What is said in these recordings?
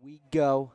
we go.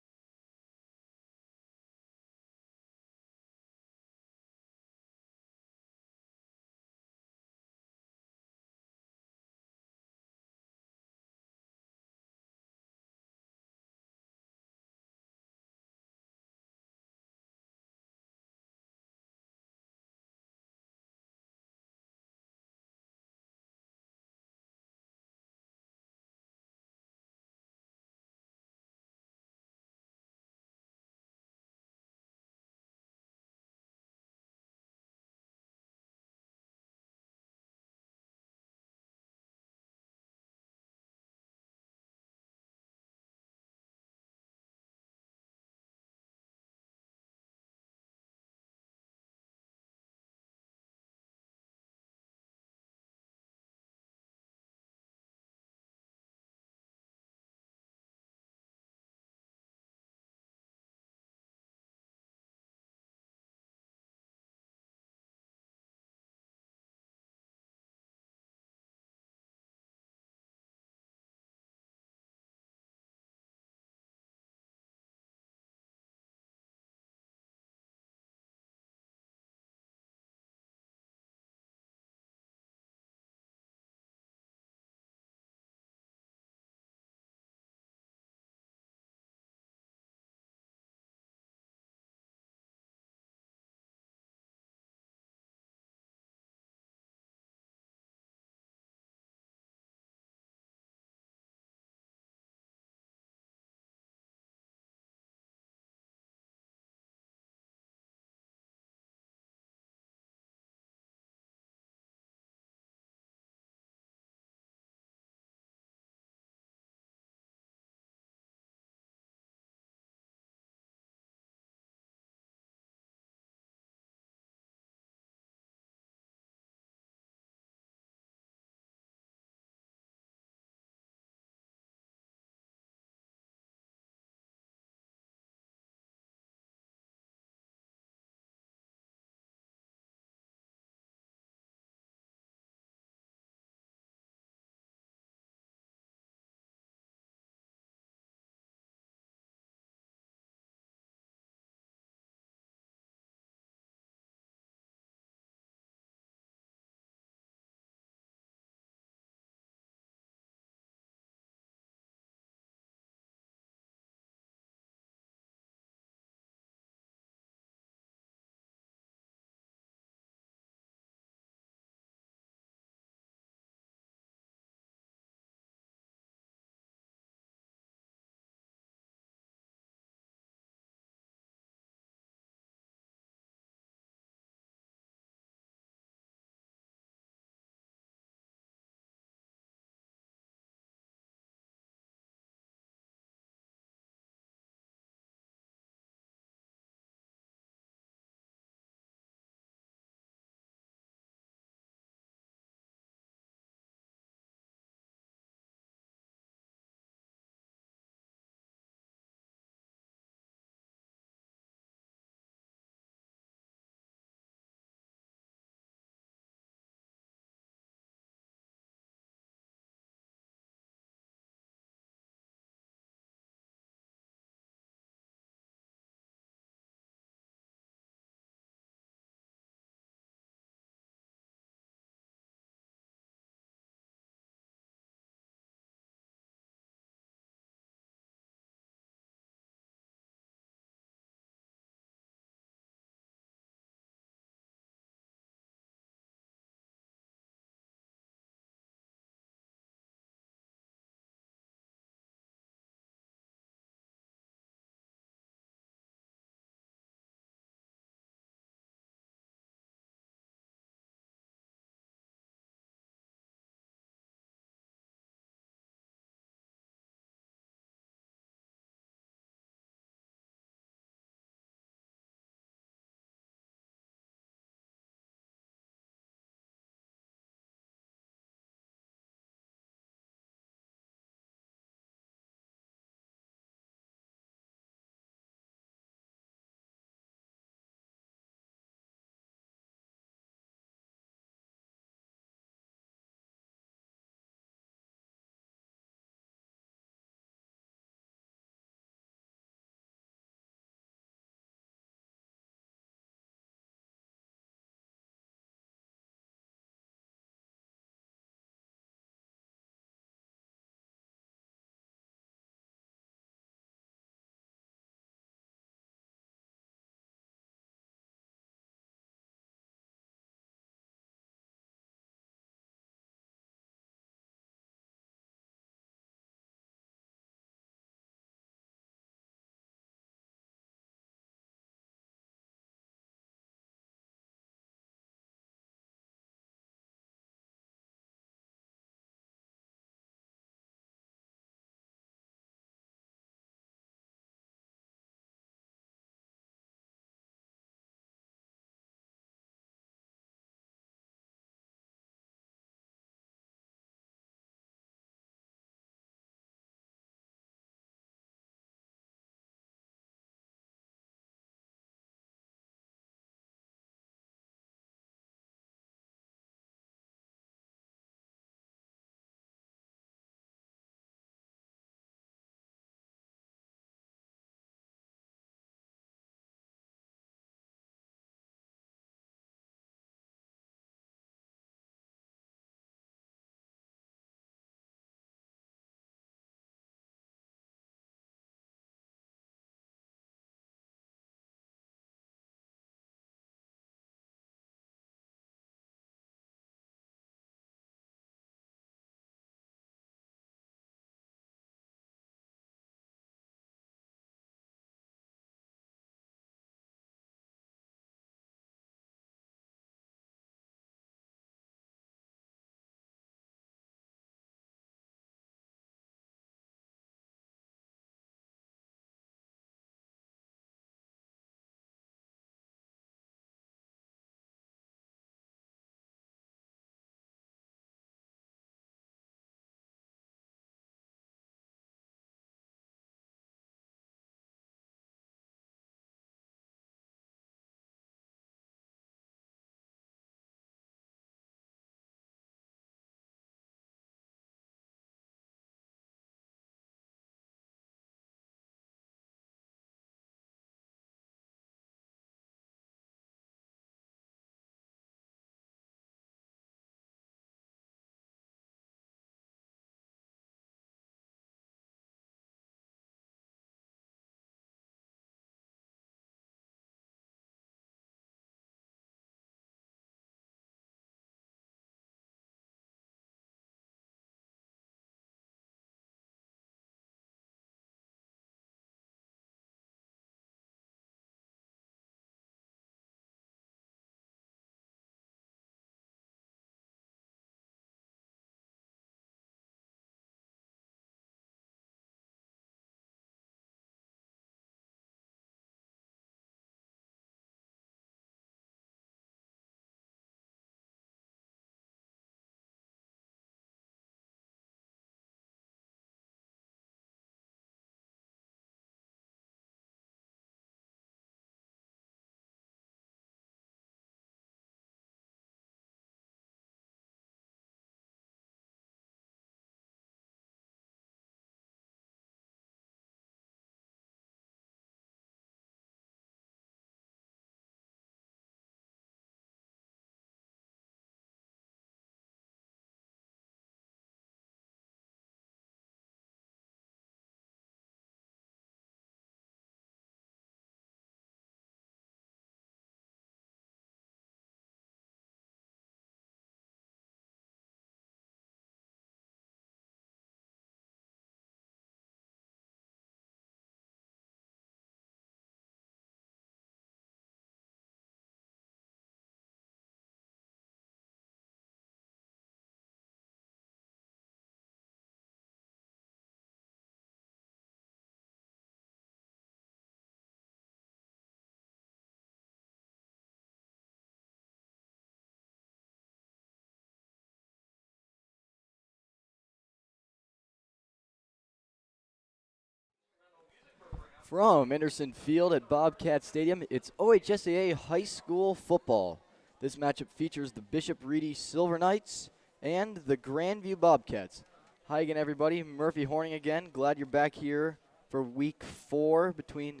From Anderson Field at Bobcat Stadium, it's OHSAA High School football. This matchup features the Bishop Reedy Silver Knights and the Grandview Bobcats. Hi again, everybody. Murphy Horning again. Glad you're back here for week 4 between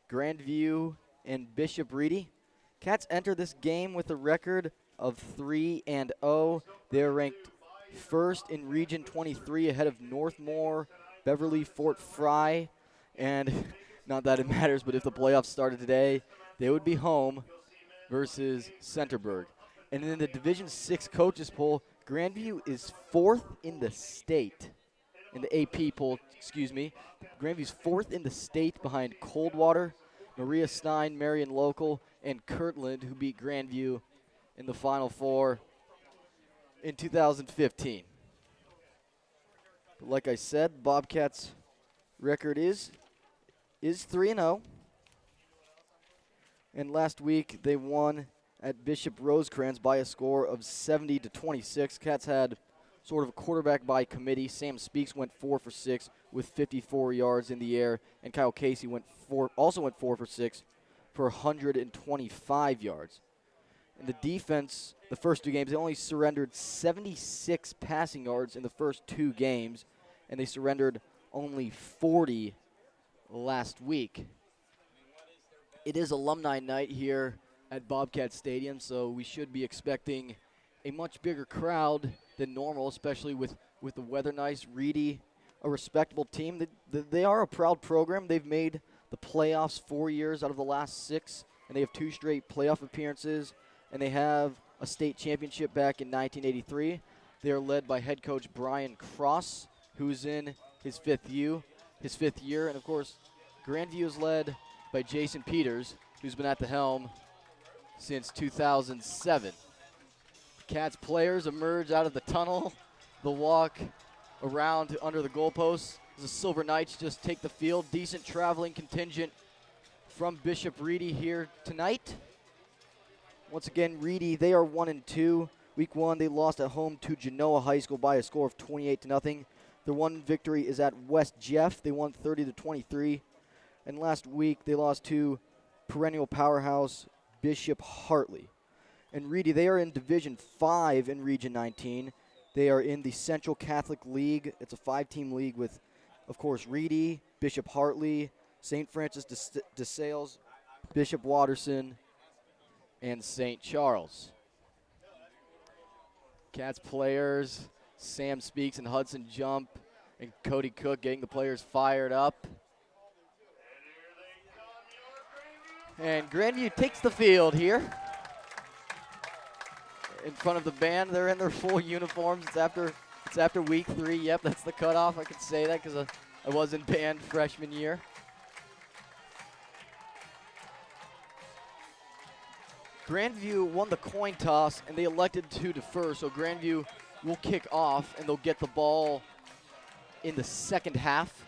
Grandview and Bishop Reedy. Cats enter this game with a record of 3-0. They're ranked first in Region 23 ahead of Northmore, Beverly, Fort Fry, and not that it matters, but if the playoffs started today, they would be home versus Centerburg. And in the Division 6 coaches poll, Grandview is 4th in the state. In the AP poll, Grandview's 4th in the state behind Coldwater, Maria Stein, Marion Local, and Kirtland, who beat Grandview in the Final Four in 2015. But like I said, Bobcats' record is 3-0. And last week they won at Bishop Rosecrans by a score of 70-26. Cats had sort of a quarterback by committee. Sam Speaks went 4 for 6 with 54 yards in the air, and Kyle Casey also went 4 for 6 for 125 yards. And the defense, the first 2 games, they only surrendered 76 passing yards in the first 2 games, and they surrendered only 40 last week. It is alumni night here at Bobcat Stadium, so we should be expecting a much bigger crowd than normal, especially with the weather nice. Reedy, a respectable team. They are a proud program. They've made the playoffs 4 years out of the last 6, and they have 2 straight playoff appearances, and they have a state championship back in 1983. They are led by head coach Brian Cross, who's in his fifth year, and of course, Grandview is led by Jason Peters, who's been at the helm since 2007. Cats players emerge out of the tunnel. The walk around under the goalposts. The Silver Knights just take the field. Decent traveling contingent from Bishop Reedy here tonight. Once again, Reedy, they are 1-2. Week 1, they lost at home to Genoa High School by a score of 28-0. Their one victory is at West Jeff. They won 30-23. And last week, they lost to perennial powerhouse Bishop Hartley. And Reedy, they are in Division 5 in Region 19. They are in the Central Catholic League. It's a 5-team league with, of course, Reedy, Bishop Hartley, St. Francis de Sales, Bishop Watterson, and St. Charles. Cats players, Sam Speaks and Hudson Jump, and Cody Cook getting the players fired up. And Grandview takes the field here. In front of the band, they're in their full uniforms. It's after week 3. Yep, that's the cutoff. I could say that because I was in band freshman year. Grandview won the coin toss, and they elected to defer, so Grandview will kick off, and they'll get the ball in the second half.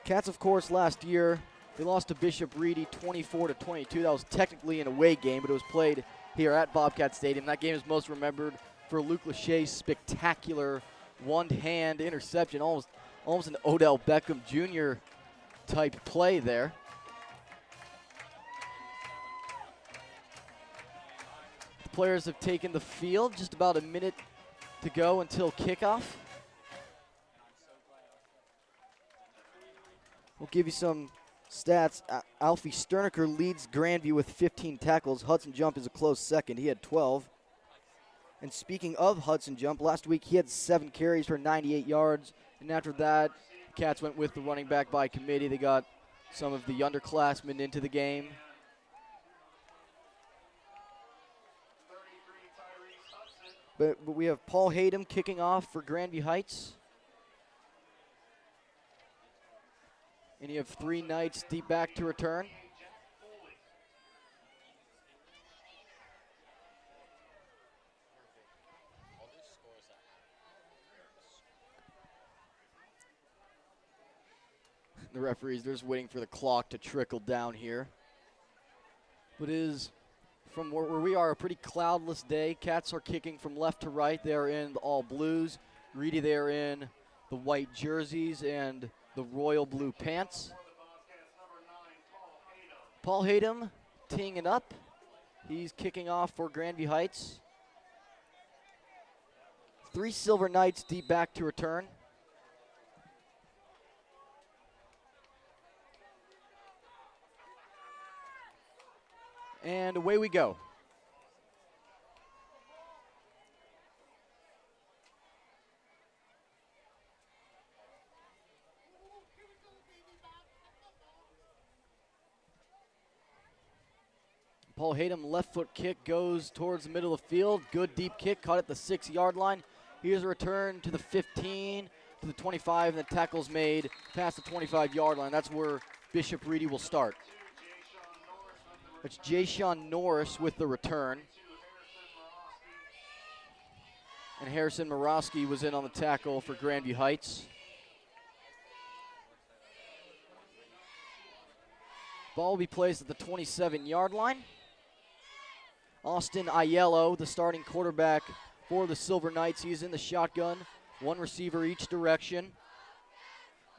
Cats, of course, last year, they lost to Bishop Reedy 24-22. That was technically an away game, but it was played here at Bobcat Stadium. That game is most remembered for Luke Lachey's spectacular one-hand interception, almost an Odell Beckham Jr. type play there. The players have taken the field, just about a minute to go until kickoff. We'll give you some stats. Alfie Sterniker leads Grandview with 15 tackles. Hudson Jump is a close second. He had 12. And speaking of Hudson Jump, last week he had 7 carries for 98 yards. And after that, Cats went with the running back by committee. They got some of the underclassmen into the game. But we have Paul Hayden kicking off for Grandview Heights. And you have 3 Knights deep back to return. The referees, they're just waiting for the clock to trickle down here. But it is, from where we are, a pretty cloudless day. Cats are kicking from left to right. They are in the all blues. Reedy, they are in the white jerseys and the royal blue pants. Paul Hayden teeing it up. He's kicking off for Grandview Heights. 3 Silver Knights deep back to return. And away we go. Paul Hayden, left foot kick, goes towards the middle of the field. Good deep kick, caught at the 6-yard line. Here's a return to the 15, to the 25, and the tackle's made past the 25-yard line. That's where Bishop Reedy will start. It's Jay-Sean Norris with the return. And Harrison Morosky was in on the tackle for Grandview Heights. Ball will be placed at the 27-yard line. Austin Aiello, the starting quarterback for the Silver Knights. He's in the shotgun, 1 receiver each direction.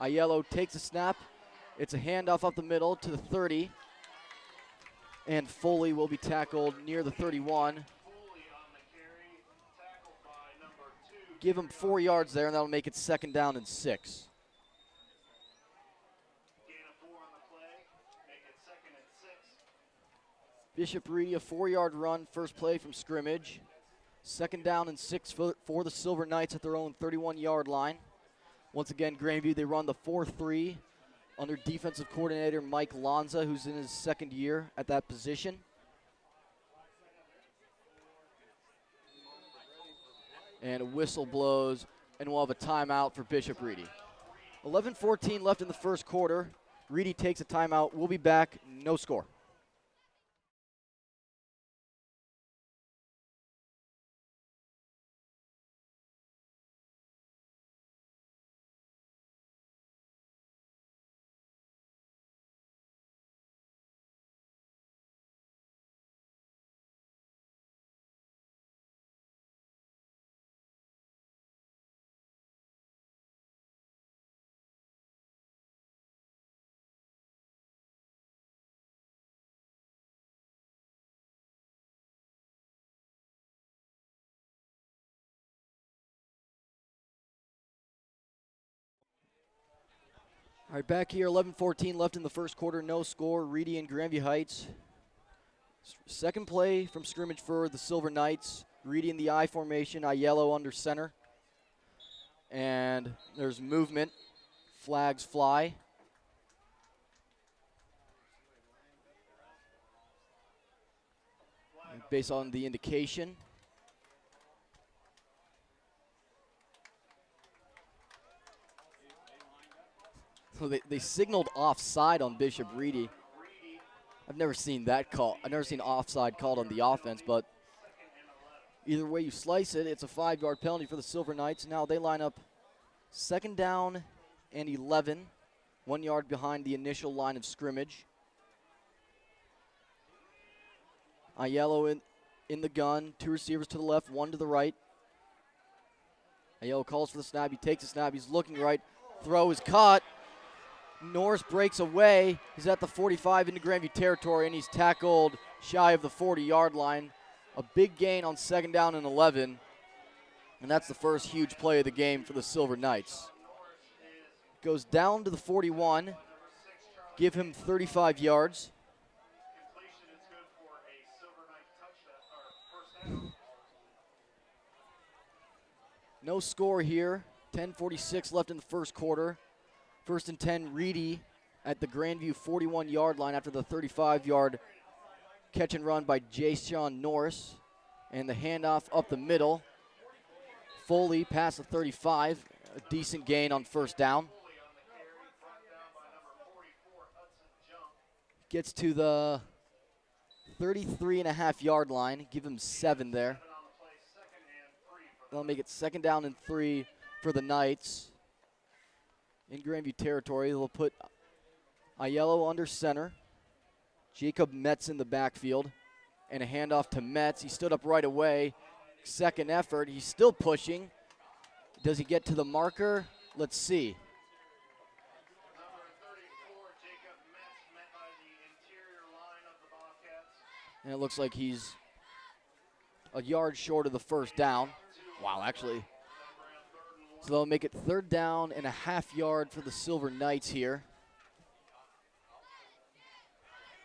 Aiello takes a snap. It's a handoff up the middle to the 30. And Foley will be tackled near the 31. Give him 4 yards there, and that'll make it 2nd down and 6. Bishop Reedy, a 4-yard run, first play from scrimmage. 2nd down and 6 for the Silver Knights at their own 31-yard line. Once again, Grandview, they run the 4-3 under defensive coordinator Mike Lanza, who's in his 2nd year at that position. And a whistle blows, and we'll have a timeout for Bishop Reedy. 11:14 left in the first quarter. Reedy takes a timeout. We'll be back, no score. All right, back here, 11:14 left in the first quarter, no score. Reedy and Grandview Heights. 2nd play from scrimmage for the Silver Knights. Reedy in the I formation, Aiello under center. And there's movement. Flags fly. Based on the indication. So they signaled offside on Bishop Reedy. I've never seen that call. I've never seen offside called on the offense, but either way you slice it, it's a 5-yard penalty for the Silver Knights. Now they line up 2nd down and 11, 1 yard behind the initial line of scrimmage. Aiello in the gun, 2 receivers to the left, 1 to the right. Aiello calls for the snap. He takes the snap. He's looking right. Throw is caught. Norris breaks away. He's at the 45 into Grandview territory, and he's tackled shy of the 40-yard line. A big gain on 2nd down and 11, and that's the first huge play of the game for the Silver Knights. Goes down to the 41. Give him 35 yards. No score here. 10:46 left in the first quarter. 1st and 10, Reedy at the Grandview 41-yard line after the 35-yard catch and run by Jay-Sean Norris. And the handoff up the middle. Foley past the 35, a decent gain on 1st down. Gets to the 33.5-yard line. Give him 7 there. They'll make it 2nd down and 3 for the Knights. In Grandview territory, they'll put Aiello under center. Jacob Metz in the backfield. And a handoff to Metz. He stood up right away. 2nd effort. He's still pushing. Does he get to the marker? Let's see. And it looks like he's a yard short of the first down. Wow, actually. So they'll make it 3rd down and a half-yard for the Silver Knights here.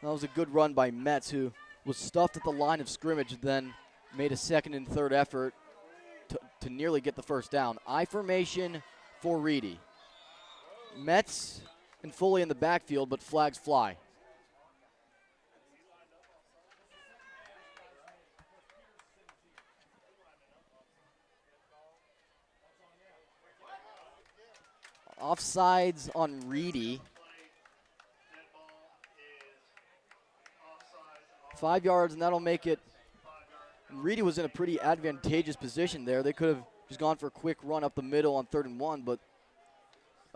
That was a good run by Metz, who was stuffed at the line of scrimmage, then made a 2nd and 3rd effort to nearly get the first down. I formation for Reedy. Metz and Foley in the backfield, but flags fly. Offsides on Reedy. 5 yards, and that'll make it. Reedy was in a pretty advantageous position there. They could have just gone for a quick run up the middle on 3rd and 1, but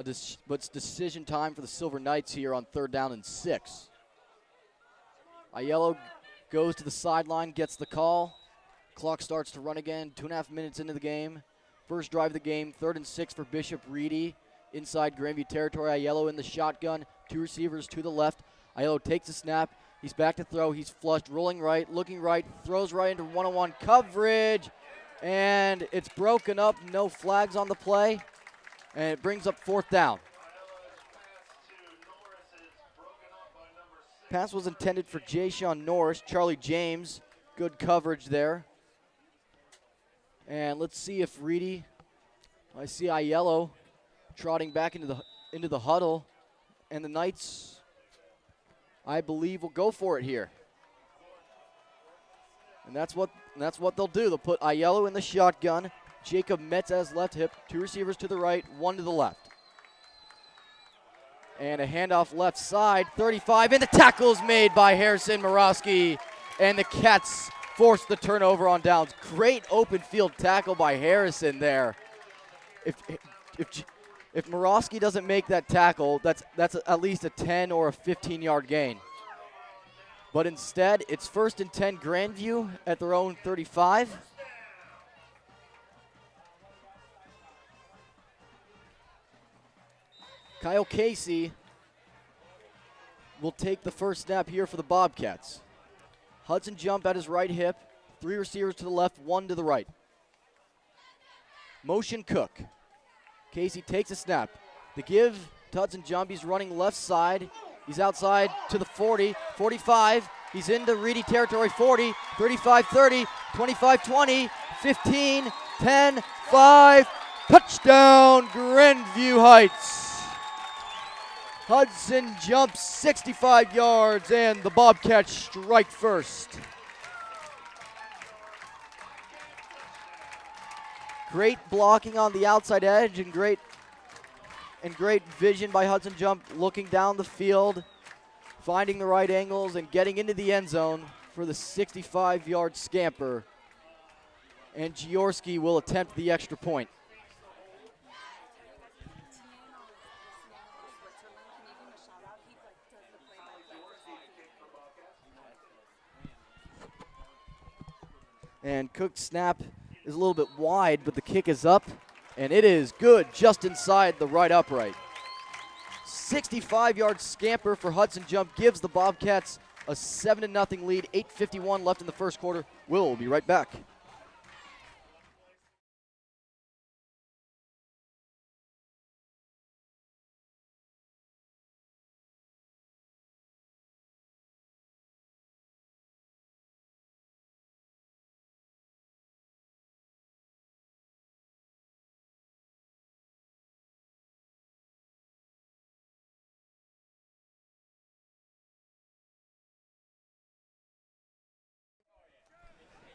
it's decision time for the Silver Knights here on 3rd down and 6. Aiello goes to the sideline, gets the call. Clock starts to run again. 2.5 minutes into the game. First drive of the game, 3rd and 6 for Bishop Reedy. Inside Grandview territory, Aiello in the shotgun. 2 receivers to the left. Aiello takes a snap. He's back to throw. He's flushed, rolling right, looking right, throws right into one-on-one coverage, and it's broken up. No flags on the play, and it brings up 4th down. Pass was intended for Jay-Sean Norris. Charlie James, good coverage there. And let's see if Reedy, I see Aiello trotting back into the huddle, and the Knights, I believe, will go for it here. And that's what they'll do. They'll put Aiello in the shotgun, Jacob Metz as left hip, 2 receivers to the right, 1 to the left. And a handoff left side, 35, and the tackle is made by Harrison Morosky, and the Cats force the turnover on downs. Great open field tackle by Harrison there. If Morosky doesn't make that tackle, that's at least a 10 or a 15-yard gain. But instead, it's 1st and 10 Grandview at their own 35. Kyle Casey will take the first snap here for the Bobcats. Hudson jump at his right hip, 3 receivers to the left, 1 to the right. Motion Cook. Casey takes a snap. The give to Hudson jump. He's running left side. He's outside to the 40, 45. He's into Reedy territory, 40, 35, 30, 25, 20, 15, 10, 5. Touchdown, Grandview Heights. Hudson jumps 65 yards, and the Bobcats strike first. Great blocking on the outside edge and great vision by Hudson Jump, looking down the field, finding the right angles, and getting into the end zone for the 65-yard scamper. And Jaworski will attempt the extra point. And Cook's snap is a little bit wide, but the kick is up, and it is good just inside the right upright. 65-yard scamper for Hudson Jump gives the Bobcats a 7-0 lead. 8:51 left in the first quarter. We'll be right back.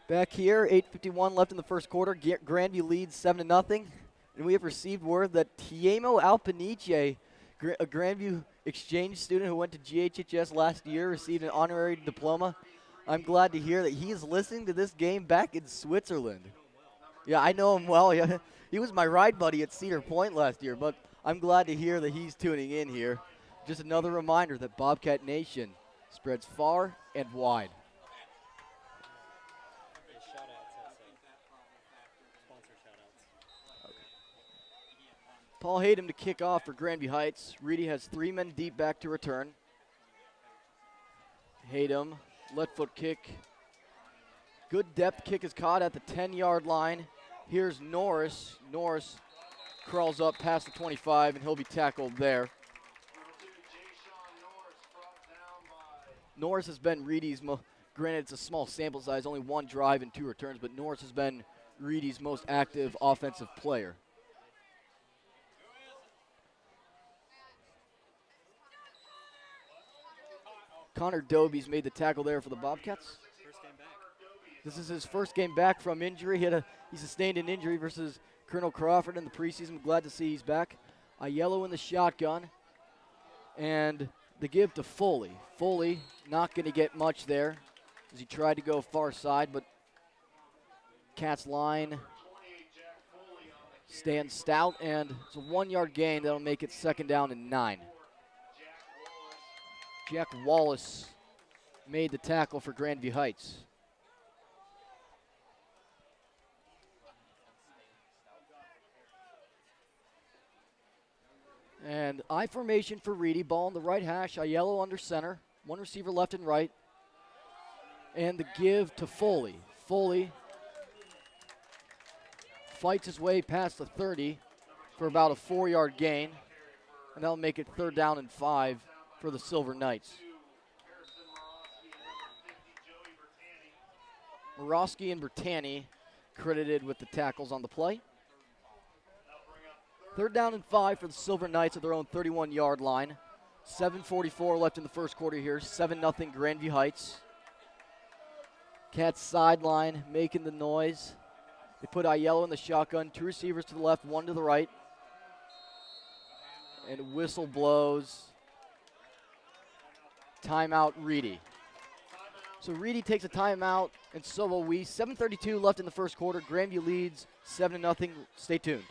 Back here, 8:51 left in the first quarter. Grandview leads 7-0, and we have received word that Tiemo Alpeniche, a Grandview exchange student who went to GHHS last year, received an honorary diploma. I'm glad to hear that he is listening to this game back in Switzerland. Yeah, I know him well. Yeah, he was my ride buddy at Cedar Point last year, but I'm glad to hear that he's tuning in here. Just another reminder that Bobcat Nation spreads far and wide. Paul Hayden to kick off for Grandview Heights. Reedy has 3 men deep back to return. Hayden, left foot kick. Good depth kick is caught at the 10-yard line. Here's Norris. Norris crawls up past the 25, and he'll be tackled there. Norris has been Reedy's, granted it's a small sample size, only 1 drive and 2 returns, but Norris has been Reedy's most active offensive player. Connor Doby's made the tackle there for the Bobcats. First game back. This is his first game back from injury. He sustained an injury versus Colonel Crawford in the preseason. Glad to see he's back. Aiello in the shotgun. And the give to Foley. Foley not going to get much there as he tried to go far side, but Cats line stands stout, and it's a 1-yard gain that'll make it 2nd down and 9. Jack Wallace made the tackle for Grandview Heights. And I formation for Reedy. Ball in the right hash. Aiello under center. 1 receiver left and right. And the give to Foley. Foley fights his way past the 30 for about a 4-yard gain. And that'll make it 3rd down and 5 for the Silver Knights. Morosky and Bertani credited with the tackles on the play. 3rd down and 5 for the Silver Knights at their own 31-yard line. 7:44 left in the first quarter here. 7-0 Grandview Heights. Cats sideline making the noise. They put Aiello in the shotgun. 2 receivers to the left, 1 to the right. And whistle blows. Timeout Reedy. So Reedy takes a timeout, and so will we. 7:32 left in the first quarter. Grandview leads 7-0. Stay tuned.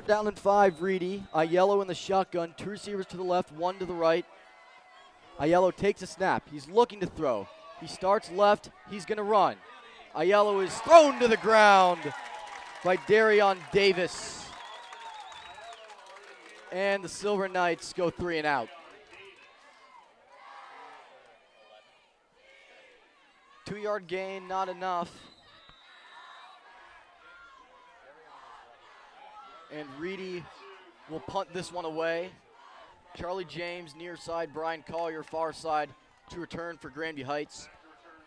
Down and 5, Reedy. Aiello in the shotgun. 2 receivers to the left, 1 to the right. Aiello takes a snap. He's looking to throw. He starts left. He's going to run. Aiello is thrown to the ground by Darion Davis. And the Silver Knights go 3 and out. 2-yard gain, not enough. And Reedy will punt this one away. Charlie James near side, Brian Collier far side to return for Grandview Heights.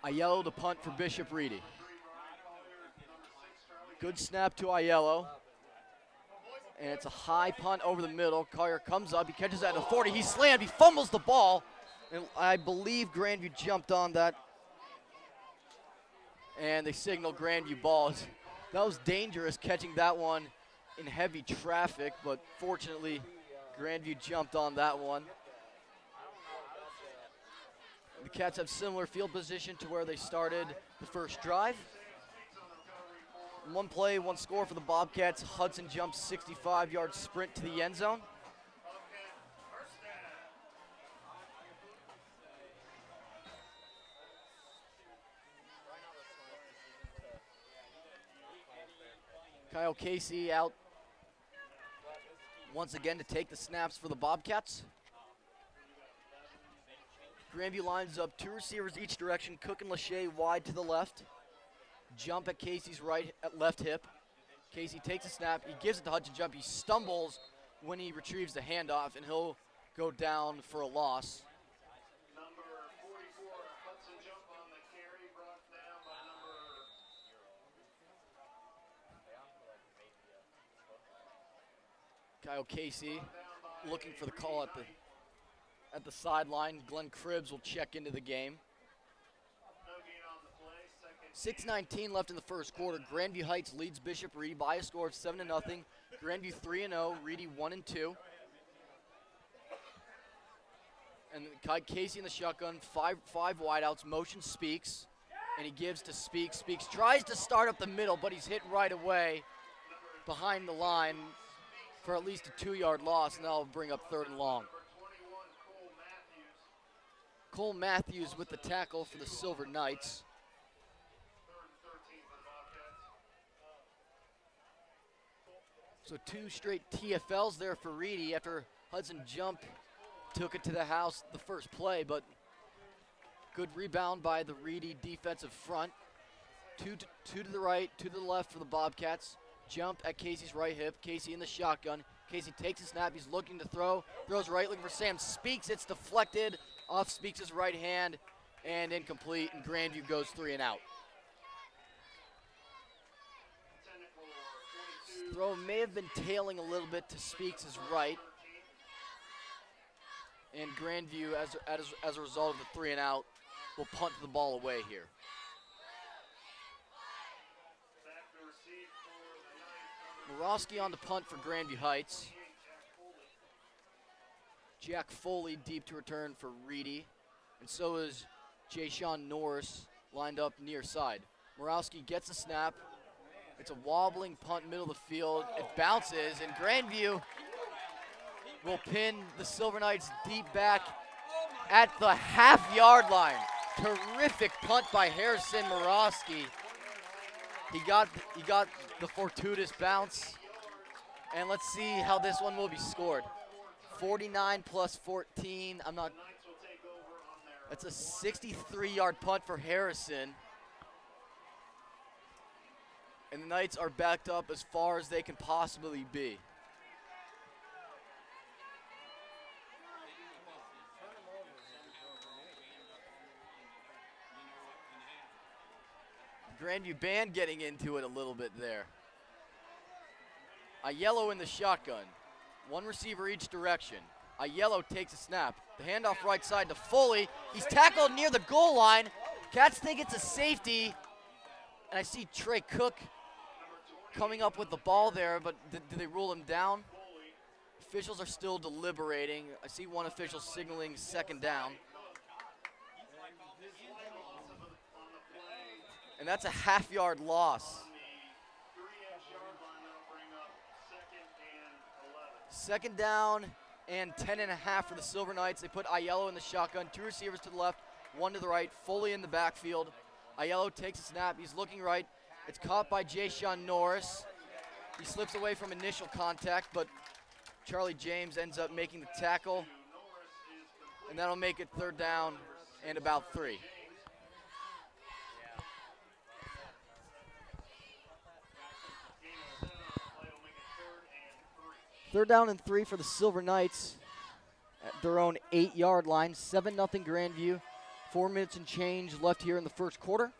Aiello to punt for Bishop Reedy. Good snap to Aiello. And it's a high punt over the middle. Collier comes up, he catches that at the 40, he's slammed, he fumbles the ball. And I believe Grandview jumped on that. And they signal Grandview balls. That was dangerous catching that one in heavy traffic, but fortunately Grandview jumped on that one. The Cats have similar field position to where they started the first drive. 1 play, 1 score for the Bobcats. Hudson jumps 65-yard sprint to the end zone. Kyle Casey out once again to take the snaps for the Bobcats. Grandview lines up 2 receivers each direction. Cook and Lachey wide to the left. Jump at Casey's left hip. Casey takes a snap. He gives it to Hudson jump. He stumbles when he retrieves the handoff, and he'll go down for a loss. Kyle Casey looking for the call at the sideline. Glenn Cribbs will check into the game. 6:19 left in the first quarter. Grandview Heights leads Bishop Reedy by a score of 7-0. Grandview 3-0, Reedy 1-2. And Kyle Casey in the shotgun, five wideouts. Motion Speaks, and he gives to Speaks. Speaks tries to start up the middle, but he's hit right away behind the line for at least a 2-yard loss, and that'll bring up 3rd and long. Cole Matthews with the tackle for the Silver Knights. So 2 straight TFLs there for Reedy after Hudson Jump took it to the house the first play, but good rebound by the Reedy defensive front. Two to the right, 2 to the left for the Bobcats. Jump at Casey's right hip. Casey in the shotgun. Casey takes a snap. He's looking to throw. Throws right, looking for Sam Speaks. It's deflected off Speaks' right hand and incomplete, and Grandview goes 3 and out. Throw may have been tailing a little bit to Speaks' right. And Grandview, as a result of the 3 and out, will punt the ball away here. Morosky on the punt for Grandview Heights. Jack Foley deep to return for Reedy. And so is Jay Sean Norris lined up near side. Morosky gets a snap. It's a wobbling punt middle of the field. It bounces, and Grandview will pin the Silver Knights deep back at the half-yard line. Terrific punt by Harrison Morosky. He got the fortuitous bounce, and let's see how this one will be scored. 49 plus 14. That's a 63-yard punt for Harrison. And the Knights are backed up as far as they can possibly be. Grandview band getting into it a little bit there. Aiello in the shotgun. 1 receiver each direction. Aiello takes a snap. The handoff right side to Foley. He's tackled near the goal line. Cats think it's a safety. And I see Trey Cook coming up with the ball there, but did they rule him down? Officials are still deliberating. I see one official signaling 2nd down. And that's a half-yard loss. 2nd down and 10.5 for the Silver Knights. They put Aiello in the shotgun. 2 receivers to the left, 1 to the right. Foley in the backfield. Aiello takes a snap. He's looking right. It's caught by Jay Sean Norris. He slips away from initial contact, but Charlie James ends up making the tackle. And that'll make it 3rd down and about 3. Third down and 3 for the Silver Knights at their own 8-yard line. 7-0 Grandview. 4 minutes and change left here in the first quarter.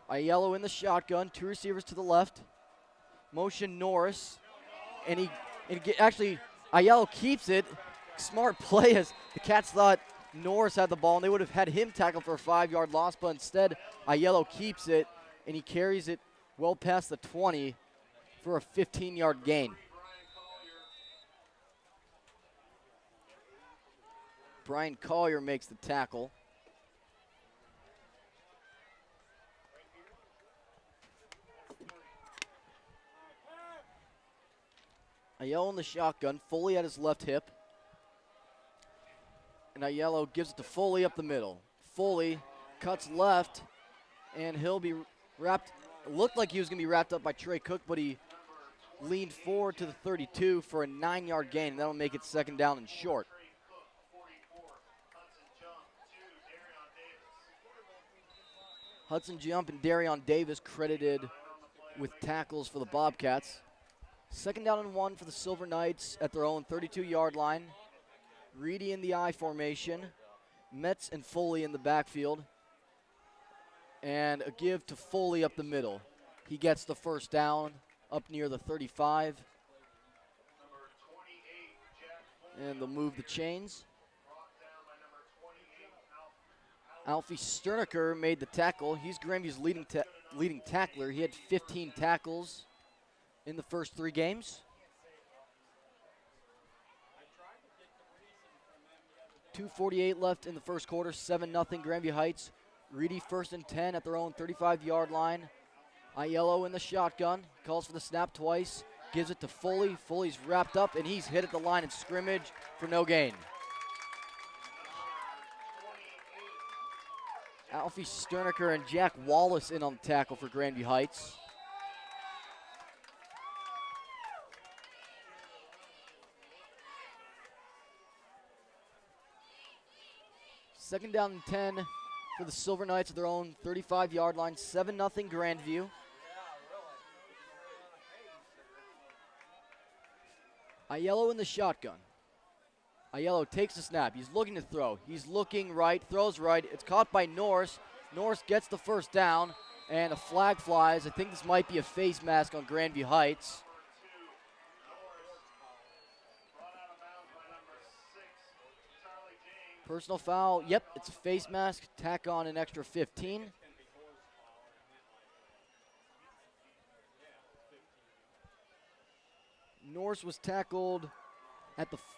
Aiello in the shotgun. 2 receivers to the left. Motion Norris. And actually, Aiello keeps it. Smart play as the Cats thought Norris had the ball, and they would have had him tackle for a 5-yard loss, but instead Aiello keeps it, and he carries it well past the 20 for a 15-yard gain. Brian Collier makes the tackle. Aiello in the shotgun, Foley at his left hip. And Aiello gives it to Foley up the middle. Foley cuts left, and he'll be wrapped. It looked like he was going to be wrapped up by Trey Cook, but he leaned forward to the 32 for a 9-yard gain, and that'll make it 2nd down and short. Hudson Jump and Darion Davis credited with tackles for the Bobcats. 2nd down and 1 for the Silver Knights at their own 32-yard line. Reedy in the I formation. Metz and Foley in the backfield. And a give to Foley up the middle. He gets the 1st down up near the 35. And they'll move the chains. Alfie Sterniker made the tackle. He's Grandview's leading tackler. He had 15 tackles in the first 3 games. 2:48 left in the first quarter, 7-0 Grandview Heights. Reedy 1st and 10 at their own 35-yard line. Aiello in the shotgun, calls for the snap twice, gives it to Foley. Foley's wrapped up, and he's hit at the line of scrimmage for no gain. Alfie Sterniker and Jack Wallace in on the tackle for Grandview Heights. Second down and 10 for the Silver Knights at their own 35-yard line. 7-0 Grandview. Aiello in the shotgun. Aiello takes the snap. He's looking to throw. He's looking right, throws right. It's caught by Norris. Norris gets the first down, and a flag flies. I think this might be a face mask on Grandview Heights. Personal foul. Yep, it's a face mask. Tack on an extra 15. Norris was tackled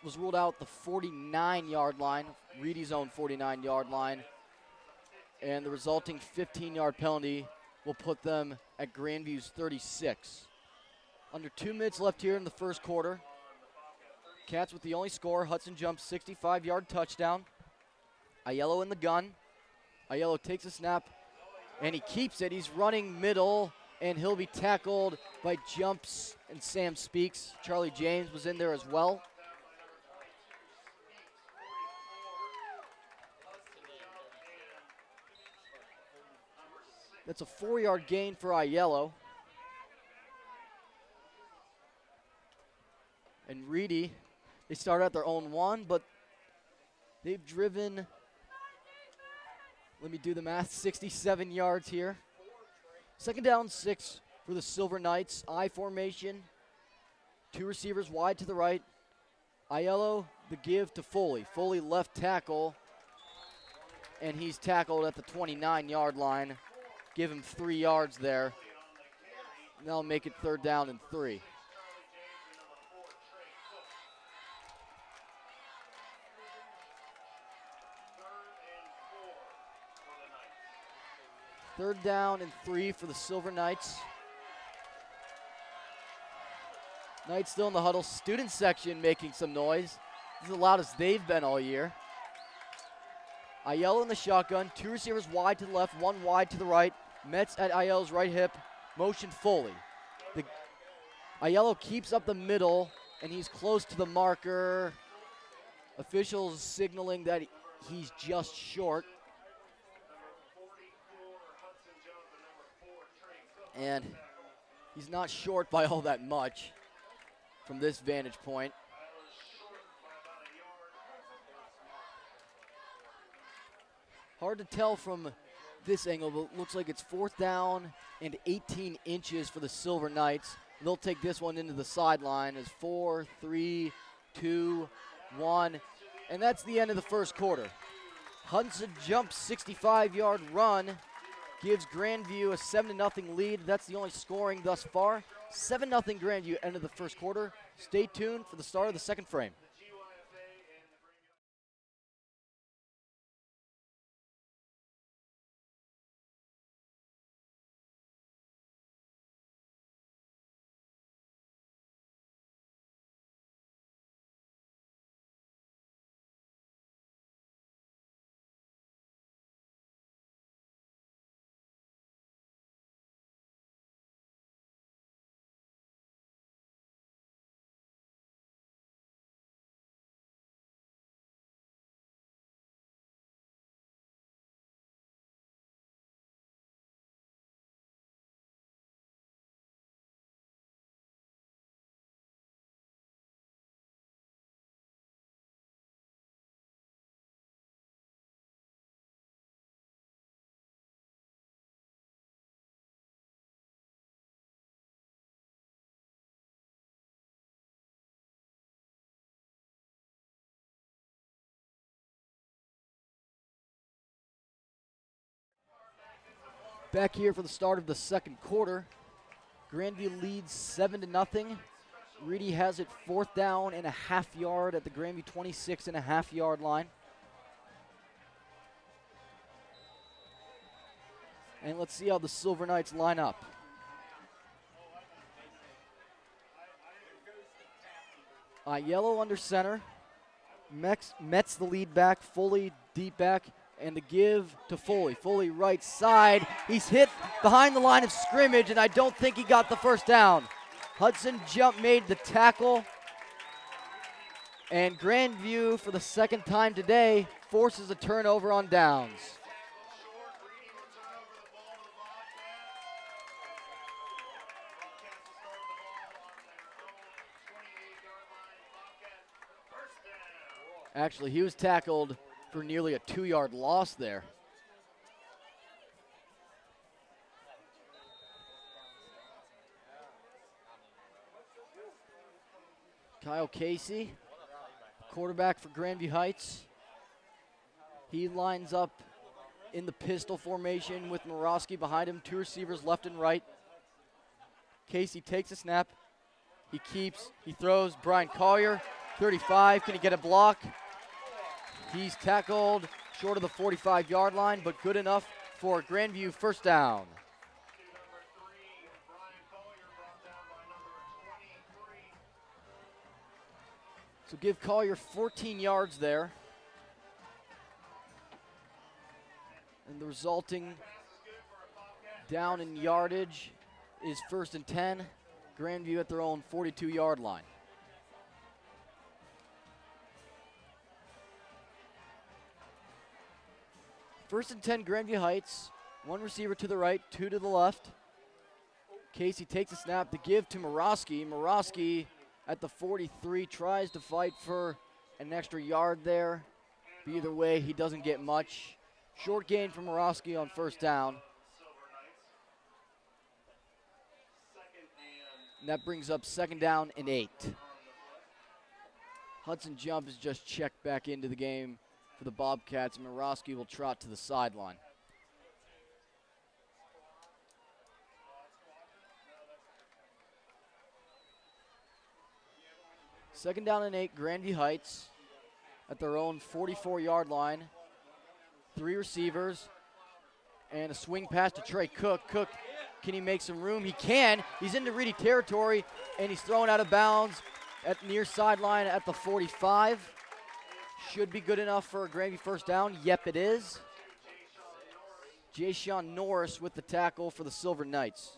was ruled out the 49-yard line, Reedy's own 49-yard line, and the resulting 15-yard penalty will put them at Grandview's 36. Under 2 minutes left here in the first quarter. Cats with the only score. Hudson jumps 65-yard touchdown. Aiello in the gun. Aiello takes a snap, and he keeps it. He's running middle, and he'll be tackled by Jumps and Sam Speaks. Charlie James was in there as well. That's a 4-yard gain for Aiello. And Reedy, they start at their own 1, but they've driven, let me do the math, 67 yards here. Second down, 6 for the Silver Knights. I formation. 2 receivers wide to the right. Aiello, the give to Foley. Foley left tackle, and he's tackled at the 29-yard line. Give him 3 yards there. And that'll make it 3rd down and 3. Third down and 3 for the Silver Knights. Knights still in the huddle. Student section making some noise. This is the loudest they've been all year. Aiello in the shotgun. 2 receivers wide to the left, 1 wide to the right. Metz at Aiello's right hip. Motion Foley. Aiello keeps up the middle, and he's close to the marker. Officials signaling that he's just short. And he's not short by all that much from this vantage point. Hard to tell from this angle, but it looks like it's 4th down and 18 inches for the Silver Knights. They'll take this one into the sideline as 4, 3, 2, 1. And that's the end of the first quarter. Hudson jumps 65-yard run. Gives Grandview a 7-0 lead. That's the only scoring thus far. 7-0 Grandview end of the first quarter. Stay tuned for the start of the second frame. Back here for the start of the second quarter. Grandview leads 7-0. Reedy has it 4th down and a half-yard at the Grandview 26.5-yard line. And let's see how the Silver Knights line up. Yellow under center. Met's the lead back, Foley deep back, and the give to Foley. Foley right side. He's hit behind the line of scrimmage, and I don't think he got the first down. Hudson Jump made the tackle. And Grandview, for the second time today, forces a turnover on downs. Actually, he was tackled for nearly a 2-yard loss there. Kyle Casey, quarterback for Grandview Heights. He lines up in the pistol formation with Morosky behind him, 2 receivers left and right. Casey takes a snap. He keeps, he throws. Brian Collier, 35, can he get a block? He's tackled short of the 45-yard line, but good enough for Grandview first down. So give Collier 14 yards there. And the resulting down in yardage is 1st and 10. Grandview at their own 42-yard line. First and 10, Grandview Heights. 1 receiver to the right, 2 to the left. Casey takes a snap to give to Morosky. Morosky at the 43 tries to fight for an extra yard there. But either way, he doesn't get much. Short gain from Morosky on first down. And that brings up 2nd down and 8. Hudson Jump is just checked back into the game for the Bobcats, and Morosky will trot to the sideline. Second down and 8, Grandview Heights at their own 44-yard line. 3 receivers and a swing pass to Trey Cook. Cook, can he make some room? He can. He's into Reedy territory, and he's thrown out of bounds at near sideline at the 45. Should be good enough for a Grandview first down. Yep, it is. Jay-Sean Norris with the tackle for the Silver Knights.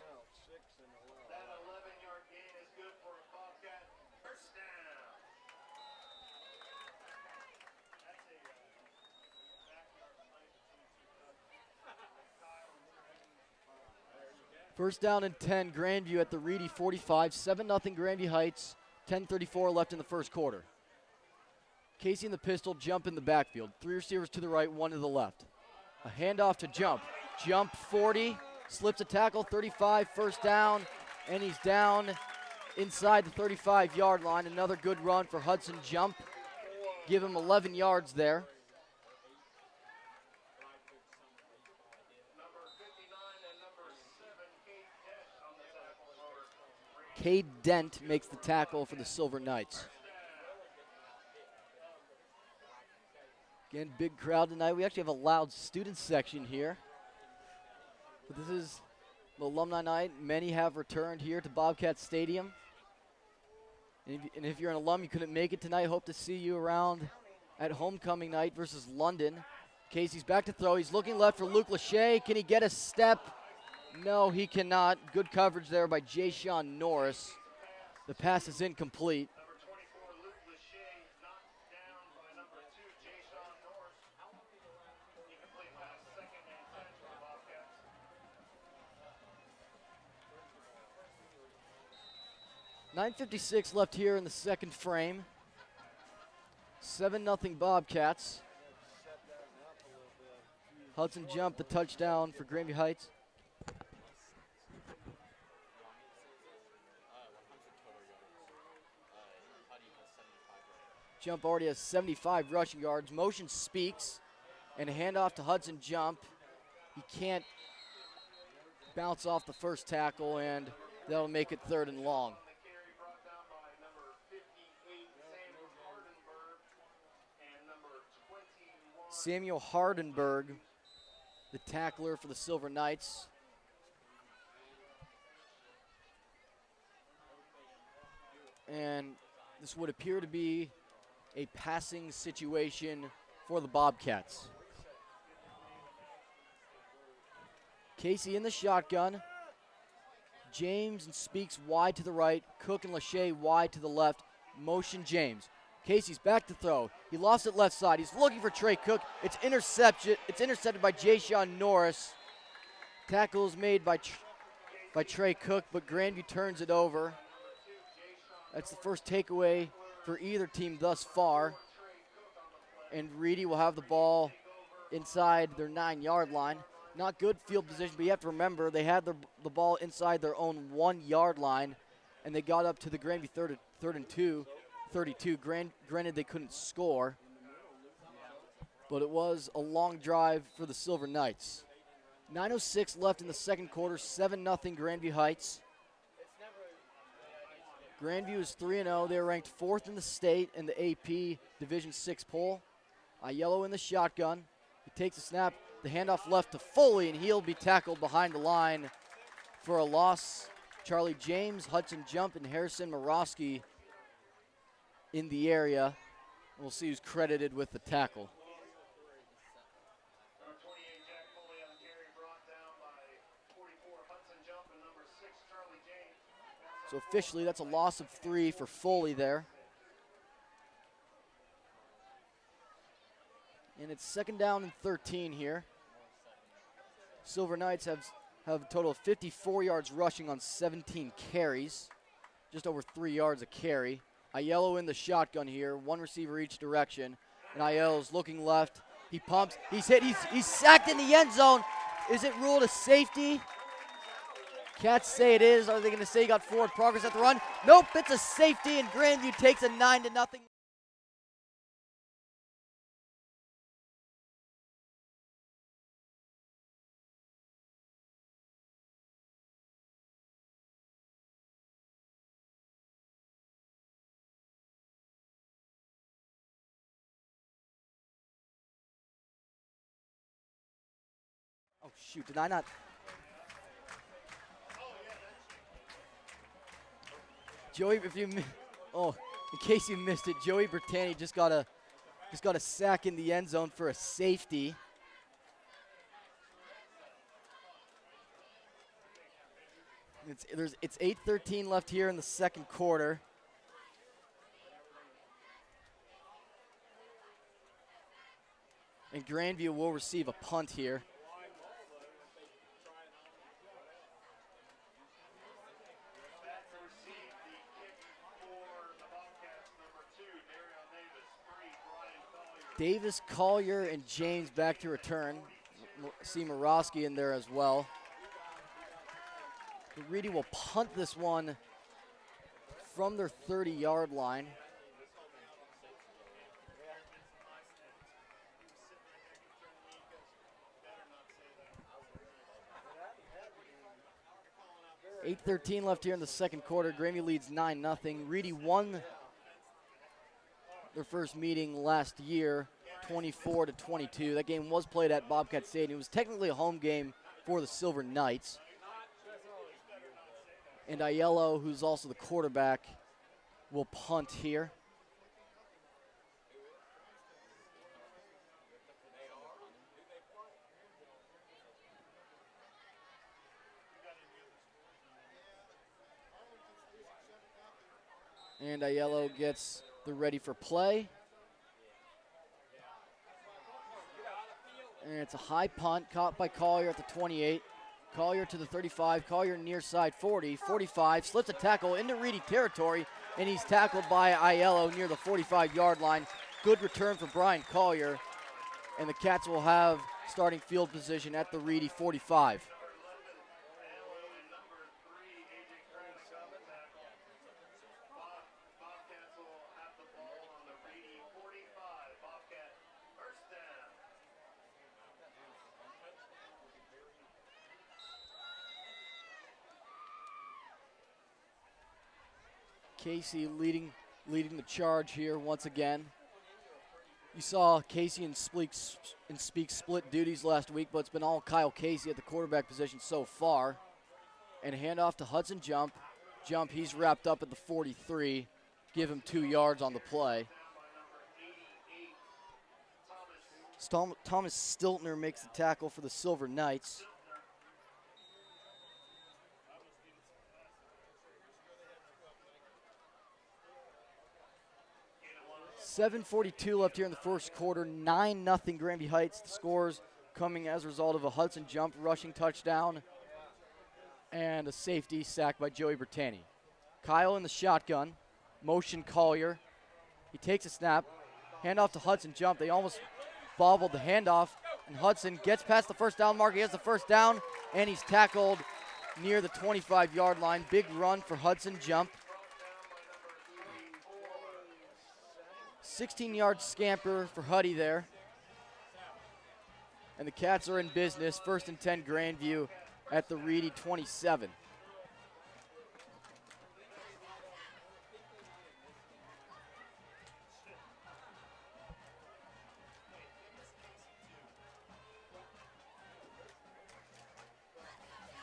First down and 10, Grandview at the Reedy 45. 7-0 Grandview Heights. 10:34 left in the first quarter. Casey in the pistol, Jump in the backfield. 3 receivers to the right, 1 to the left. A handoff to Jump. Jump 40, slips a tackle, 35, first down, and he's down inside the 35-yard line. Another good run for Hudson Jump. Give him 11 yards there. Cade Dent makes the tackle for the Silver Knights. Again, big crowd tonight. We actually have a loud student section here. But this is the alumni night. Many have returned here to Bobcat Stadium. And if you're an alum, you couldn't make it tonight, hope to see you around at homecoming night versus London. Casey's back to throw. He's looking left for Luke Lachey. Can he get a step? No, he cannot. Good coverage there by Jay-Sean Norris. The pass is incomplete. .9:56 left here in the second frame. 7-0 Bobcats. Hudson Jump, the touchdown for Grandview Heights. Jump already has 75 rushing yards. Motion speaks, and a handoff to Hudson Jump. He can't bounce off the first tackle, and that'll make it 3rd and long. Samuel Hardenberg, the tackler for the Silver Knights. And this would appear to be a passing situation for the Bobcats. Casey in the shotgun. James and Speaks wide to the right. Cook and Lachey wide to the left. Motion James. Casey's back to throw. He lost it left side. He's looking for Trey Cook. It's intercepted. It's intercepted by Jay-Sean Norris. Tackle is made by Trey Cook, but Grandview turns it over. That's the first takeaway for either team thus far. And Reedy will have the ball inside their 9-yard line. Not good field position, but you have to remember they had the ball inside their own 1-yard line, and they got up to the Grandview third and 32. Granted, they couldn't score, but it was a long drive for the Silver Knights. 9:06 left in the second quarter, 7-0 Grandview Heights. Grandview is 3-0. They're ranked 4th in the state in the AP Division 6 poll. Aiello in the shotgun. He takes a snap. The handoff left to Foley, and he'll be tackled behind the line for a loss. Charlie James, Hudson Jump, and Harrison Morosky in the area. We'll see who's credited with the tackle. So officially, that's a loss of 3 for Foley there. And it's 2nd down and 13 here. Silver Knights have a total of 54 yards rushing on 17 carries. Just over 3 yards a carry. Aiello in the shotgun here, 1 receiver each direction. And Aiello's looking left. He pumps. He's hit. He's sacked in the end zone. Is it ruled a safety? Cats say it is. Are they going to say he got forward progress at the run? Nope, it's a safety, and Grandview takes a 9-0. Oh, shoot, did I not? Joey, in case you missed it, Joey Bertani just got a sack in the end zone for a safety. It's 8:13 left here in the second quarter. And Grandview will receive a punt here. Davis, Collier, and James back to return. See Morosky in there as well. Reedy will punt this one from their 30-yard line. $8:13 left here in the second quarter. Grandview leads 9-0. Reedy won their first meeting last year, 24-22. That game was played at Bobcat Stadium. It was technically a home game for the Silver Knights. And Aiello, who's also the quarterback, will punt here. And Aiello gets the ready for play. And it's a high punt caught by Collier at the 28. Collier to the 35. Collier near side 40, 45. Slips a tackle into Reedy territory, and he's tackled by Aiello near the 45-yard line. Good return for Brian Collier. And the Cats will have starting field position at the Reedy 45. Casey leading the charge here once again. You saw Casey and Speak split duties last week, but it's been all Kyle Casey at the quarterback position so far. And handoff to Hudson Jump. He's wrapped up at the 43. Give him 2 yards on the play. Thomas Stiltner makes the tackle for the Silver Knights. .7:42 left here in the first quarter. 9-0 Grandview Heights. The scores coming as a result of a Hudson Jump rushing touchdown and a safety sack by Joey Bertani. Kyle in the shotgun. Motion Collier. He takes a snap. Handoff to Hudson Jump. They almost bobbled the handoff, and Hudson gets past the first down mark. He has the first down, and he's tackled near the 25-yard line. Big run for Hudson Jump. 16-yard scamper for Huddy there. And the Cats are in business. 1st and 10 Grandview at the Reedy 27.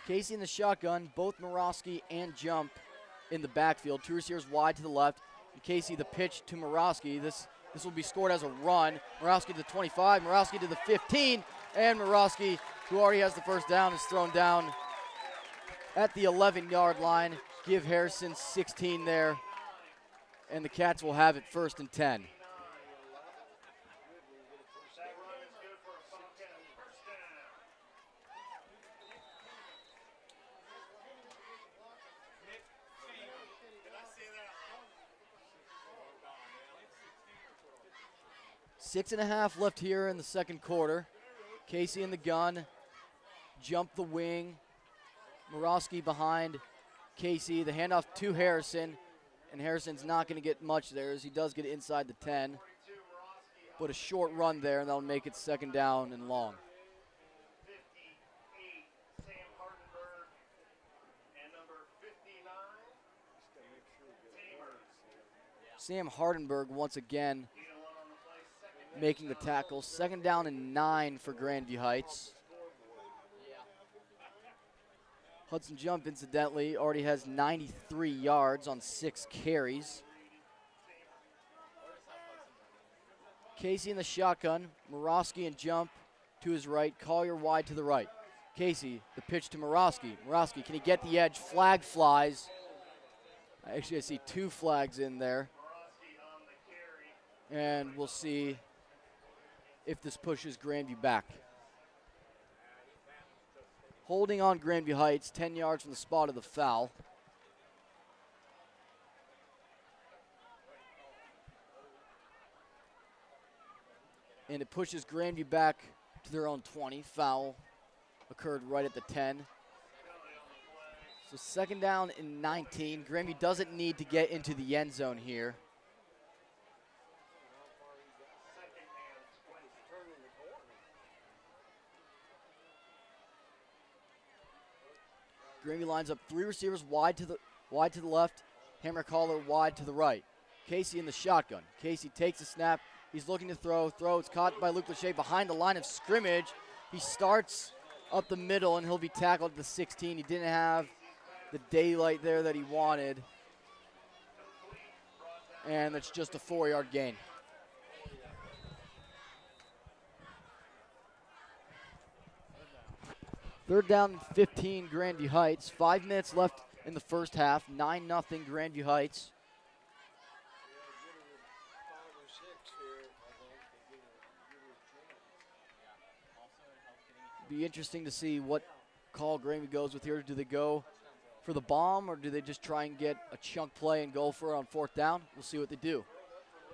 Casey in the shotgun, both Morosky and Jump in the backfield. 2 receivers wide to the left. And Casey the pitch to Morosky. This will be scored as a run. Morosky to the 25, Morosky to the 15, and Morosky, who already has the first down, is thrown down at the 11-yard line. Give Harrison 16 there, and the Cats will have it 1st and 10. Six and a half left here in the second quarter. Casey in the gun, Jump the wing. Morosky behind Casey. The handoff to Harrison, and Harrison's not going to get much there as he does get inside the 10. But a short run there, and that'll make it 2nd down and long. Sam Hardenberg once again making the tackle. 2nd down and 9 for Grandview Heights. Hudson Jump, incidentally, already has 93 yards on 6 carries. Casey in the shotgun. Morosky and Jump to his right. Collier wide to the right. Casey, the pitch to Morosky. Morosky, can he get the edge? Flag flies. Actually, I see 2 flags in there. And we'll see if this pushes Grandview back. Holding on Grandview Heights, 10 yards from the spot of the foul. And it pushes Grandview back to their own 20. Foul occurred right at the 10. So 2nd down and 19. Grandview doesn't need to get into the end zone here. Grandview lines up 3 receivers wide to the left. Hammer Collar wide to the right. Casey in the shotgun. Casey takes a snap. He's looking to throw. It's caught by Luke Lachey behind the line of scrimmage. He starts up the middle, and he'll be tackled at the 16. He didn't have the daylight there that he wanted. And it's just a 4-yard gain. Third down and 15, Grandview Heights. 5 minutes left in the first half. 9-0 Grandview Heights. Be interesting to see what call Grandview goes with here. Do they go for the bomb, or do they just try and get a chunk play and go for it on 4th down? We'll see what they do.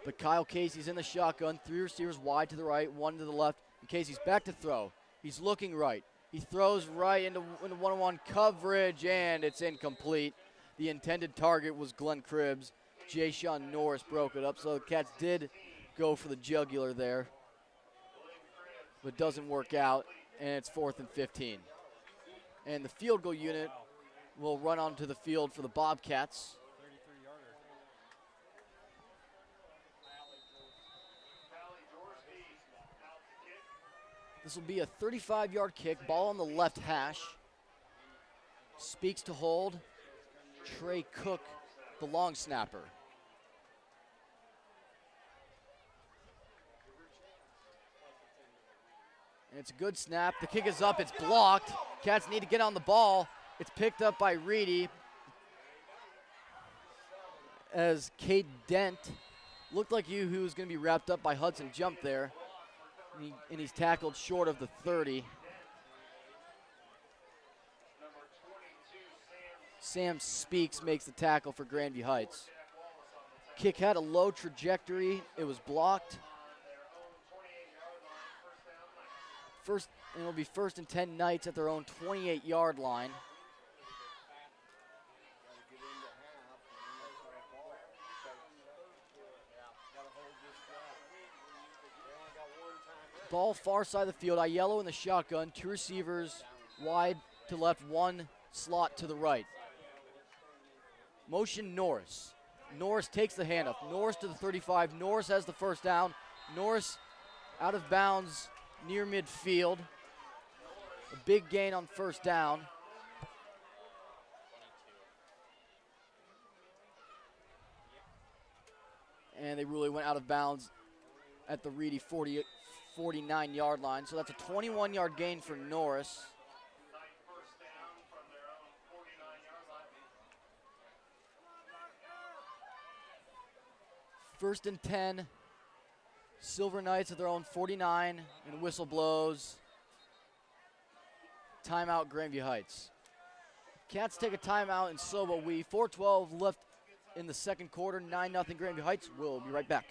But Kyle Casey's in the shotgun. 3 receivers wide to the right, 1 to the left. And Casey's back to throw. He's looking right. He throws right into one-on-one coverage, and it's incomplete. The intended target was Glenn Cribbs. Jay Sean Norris broke it up, so the Cats did go for the jugular there. But it doesn't work out, and it's 4th and 15. And the field goal unit will run onto the field for the Bobcats. This will be a 35-yard kick, ball on the left hash. Speaks to hold. Trey Cook, the long snapper. And it's a good snap. The kick is up. It's blocked. Cats need to get on the ball. It's picked up by Reedy. As Cade Dent looked like who was going to be wrapped up by Hudson jumped there. And he's tackled short of the 30. Sam Speaks makes the tackle for Grandview Heights. Kick had a low trajectory. It was blocked. It'll be first and 10 Knights at their own 28-yard line. Ball far side of the field. Aiello in the shotgun. Two receivers wide to left, one slot to the right. Motion Norris. Norris takes the handoff. Norris to the 35. Norris has the first down. Norris out of bounds near midfield. A big gain on first down. And they really went out of bounds at the Reedy 49-yard line. So that's a 21-yard gain for Norris. First and 10. Silver Knights at their own 49, and whistle blows. Timeout, Grandview Heights. Cats take a timeout, and so will we. 4:12 left in the second quarter. 9-0 Grandview Heights. We'll be right back.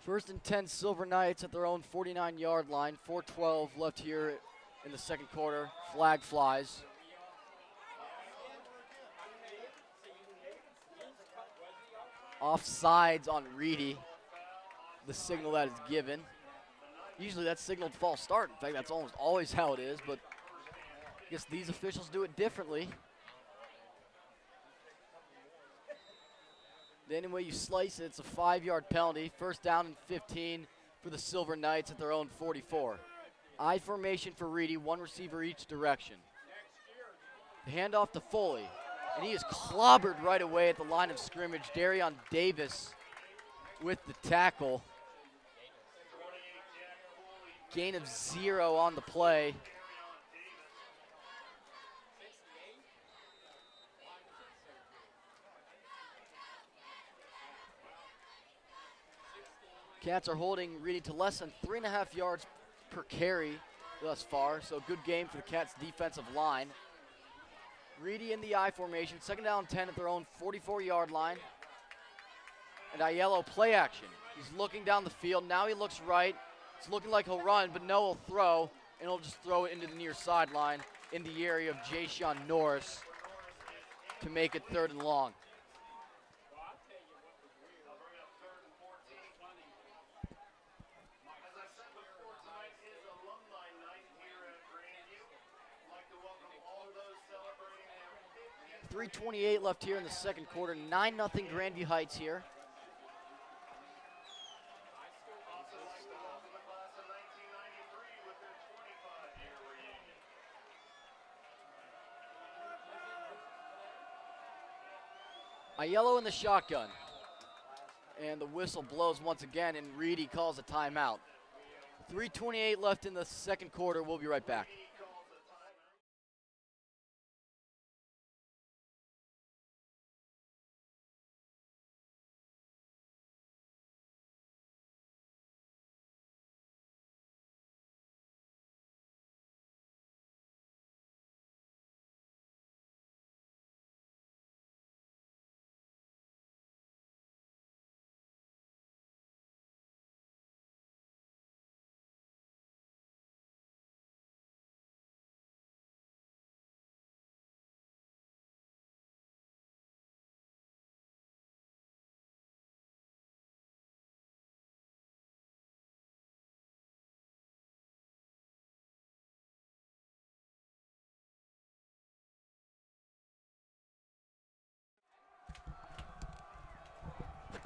First and 10 Silver Knights at their own 49-yard line. 4:12 left here in the second quarter. Flag flies. Offsides on Reedy. The signal that is given. Usually that's signaled false start. In fact, that's almost always how it is, but I guess these officials do it differently. Any way you slice it, it's a 5-yard penalty. First down and 15 for the Silver Knights at their own 44. I formation for Reedy, one receiver each direction. The handoff to Foley, and he is clobbered right away at the line of scrimmage. Darion Davis with the tackle. Gain of 0 on the play. Cats are holding Reedy to less than 3.5 yards per carry thus far, so good game for the Cats' defensive line. Reedy in the I formation, second down 10 at their own 44-yard line. And Aiello play action. He's looking down the field. Now he looks right. It's looking like he'll run, but no, he'll throw, and he'll just throw it into the near sideline in the area of Jayshon Norris to make it 3rd and long. .328 left here in the second quarter. 9-0 Grandview Heights here. A yellow in the shotgun. And the whistle blows once again, and Reedy calls a timeout. 3:28 left in the second quarter. We'll be right back.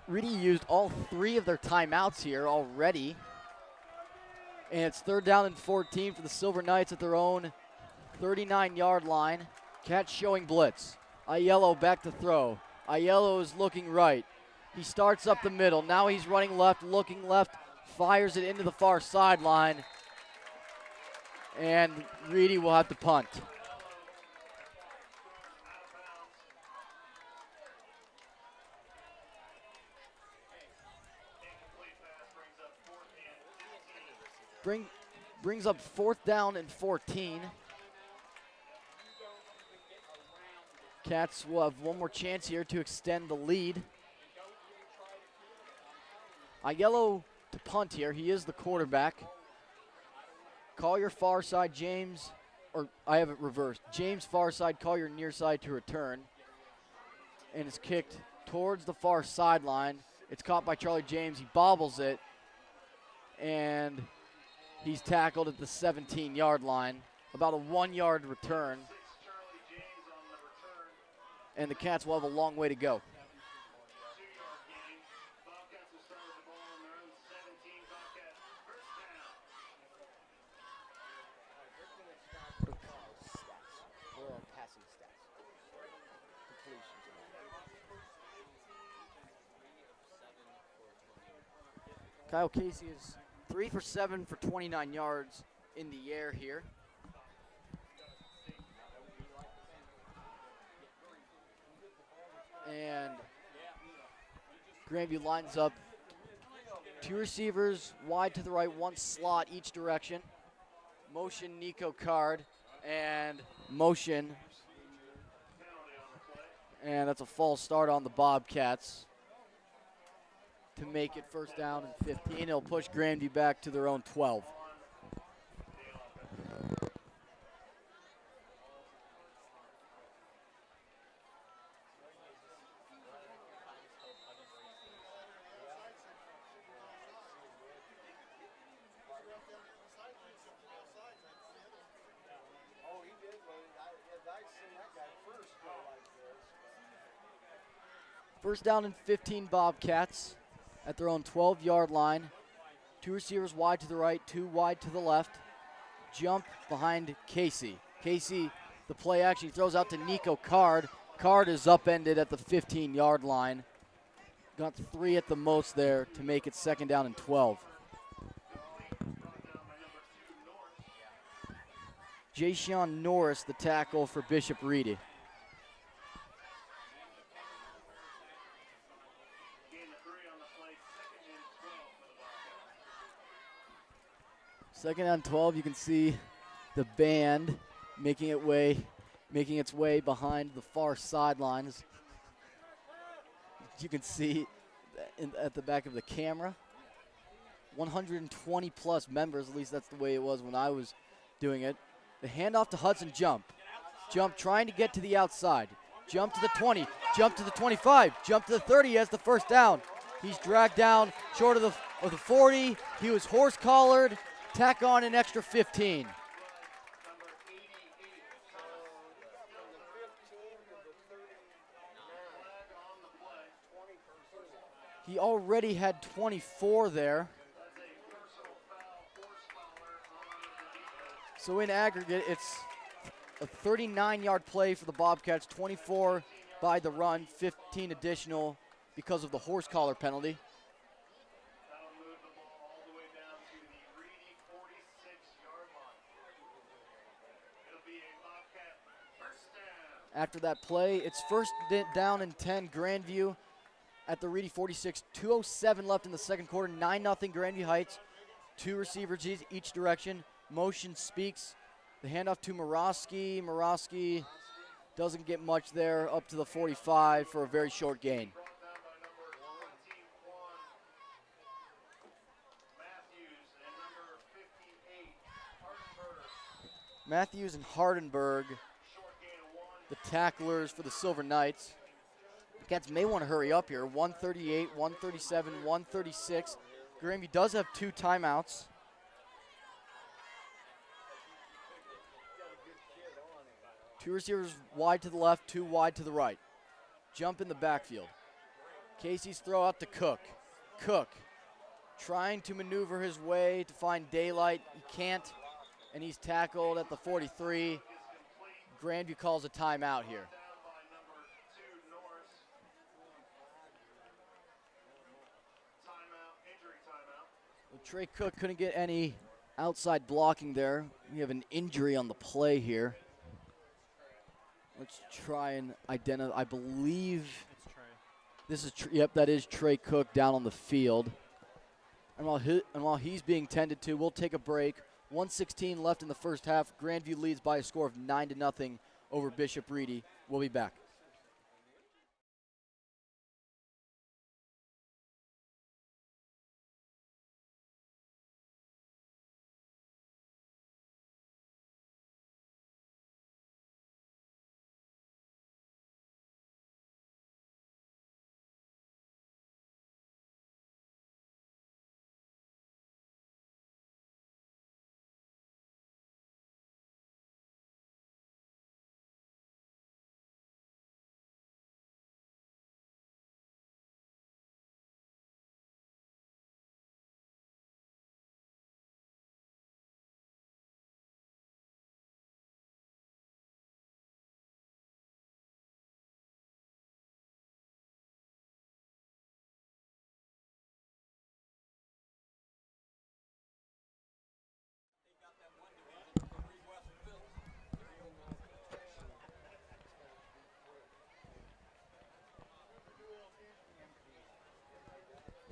Reedy used all 3 of their timeouts here already. And it's 3rd down and 14 for the Silver Knights at their own 39-yard line. Cats showing blitz. Aiello back to throw. Aiello is looking right. He starts up the middle. Now he's running left, looking left, fires it into the far sideline. And Reedy will have to punt. Brings up 4th down and 14. Cats will have one more chance here to extend the lead. Aiello to punt here. He is the quarterback. Call your far side, James, or I have it reversed. James far side, call your near side to return. And it's kicked towards the far sideline. It's caught by Charlie James. He bobbles it. And he's tackled at the 17-yard line. About a 1-yard return. And the Cats will have a long way to go. Kyle Casey is 3 for 7 for 29 yards in the air here. And Grandview lines up 2 receivers wide to the right, 1 slot each direction. Motion Nico Card and motion. And that's a false start on the Bobcats to make it 1st down and 15. It'll push Grandview back to their own 12. First down and 15 Bobcats at their own 12-yard line. 2 receivers wide to the right, 2 wide to the left. Jump behind Casey. Casey, the play action, he throws out to Nico Card. Card is upended at the 15-yard line. Got 3 at the most there to make it 2nd down and 12. Jaysean Norris, the tackle for Bishop Reedy. Second down 12, you can see the band making its way behind the far sidelines. You can see at the back of the camera. 120 plus members, at least that's the way it was when I was doing it. The handoff to Hudson, jump. Jump trying to get to the outside. Jump to the 20, jump to the 25, jump to the 30 as the 1st down. He's dragged down short of the 40. He was horse collared. Tack on an extra 15. He already had 24 there. So in aggregate, it's a 39-yard play for the Bobcats, 24 by the run, 15 additional because of the horse collar penalty. That'll move the ball all the way down to the Reedy 46-yard line. It'll be a Bobcat first down. After that play, it's first down and 10, Grandview at the Reedy 46. 2:07 left in the second quarter, 9-0 Grandview Heights. Two receivers each direction. Motion speaks. The handoff to Morosky. Morosky doesn't get much there, up to the 45 for a very short gain. Brought down by number 21, Matthews, and number 58, Hardenberg. Matthews and Hardenberg, Short gain of 1. the tacklers for the Silver Knights. The Cats may want to hurry up here. 138, 137, 136. Grandview does have 2 timeouts. Two receivers wide to the left, 2 wide to the right. Jump in the backfield. Casey's throw out to Cook. Cook trying to maneuver his way to find daylight. He can't, and he's tackled at the 43. Grandview calls a timeout here. Down by number 2, Norris. Timeout, injury timeout. Well, Trey Cook couldn't get any outside blocking there. We have an injury on the play here. Let's try and identify. I believe It's Trey. this is, yep, that is Trey Cook down on the field. And while he's being tended to, we'll take a break. 1:16 left in the first half. Grandview leads by a score of 9-0 over Bishop Reedy. We'll be back.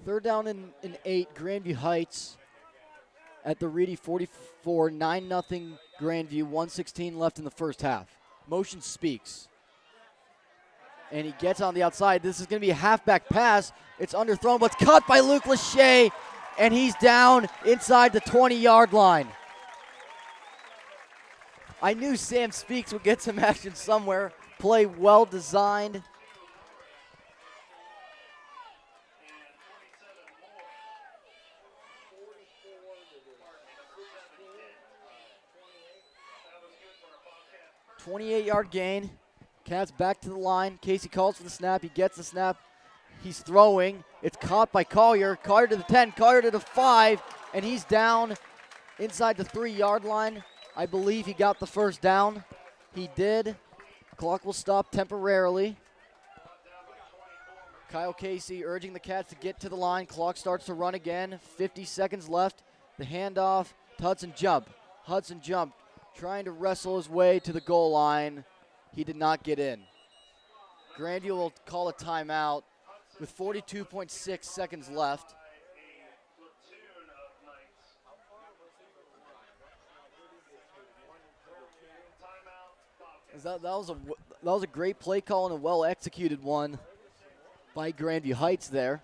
Third down and 8, Grandview Heights at the Reedy 44, 9-0 Grandview, 1:16 left in the first half. Motion speaks. And he gets on the outside. This is going to be a halfback pass. It's underthrown, but it's caught by Luke Lachey, and he's down inside the 20-yard line. I knew Sam Speaks would get some action somewhere. Play well designed. And 28-yard gain. Cats back to the line. Casey calls for the snap. He gets the snap. He's throwing. It's caught by Collier. Collier to the 10. Collier to the 5. And he's down inside the 3-yard line. I believe he got the first down. He did. Clock will stop temporarily. Kyle Casey urging the Cats to get to the line. Clock starts to run again. 50 seconds left. The handoff to Hudson Jump. Hudson Jump trying to wrestle his way to the goal line. He did not get in. Grandview will call a timeout with 42.6 seconds left. That was a great play call and a well executed one by Grandview Heights there.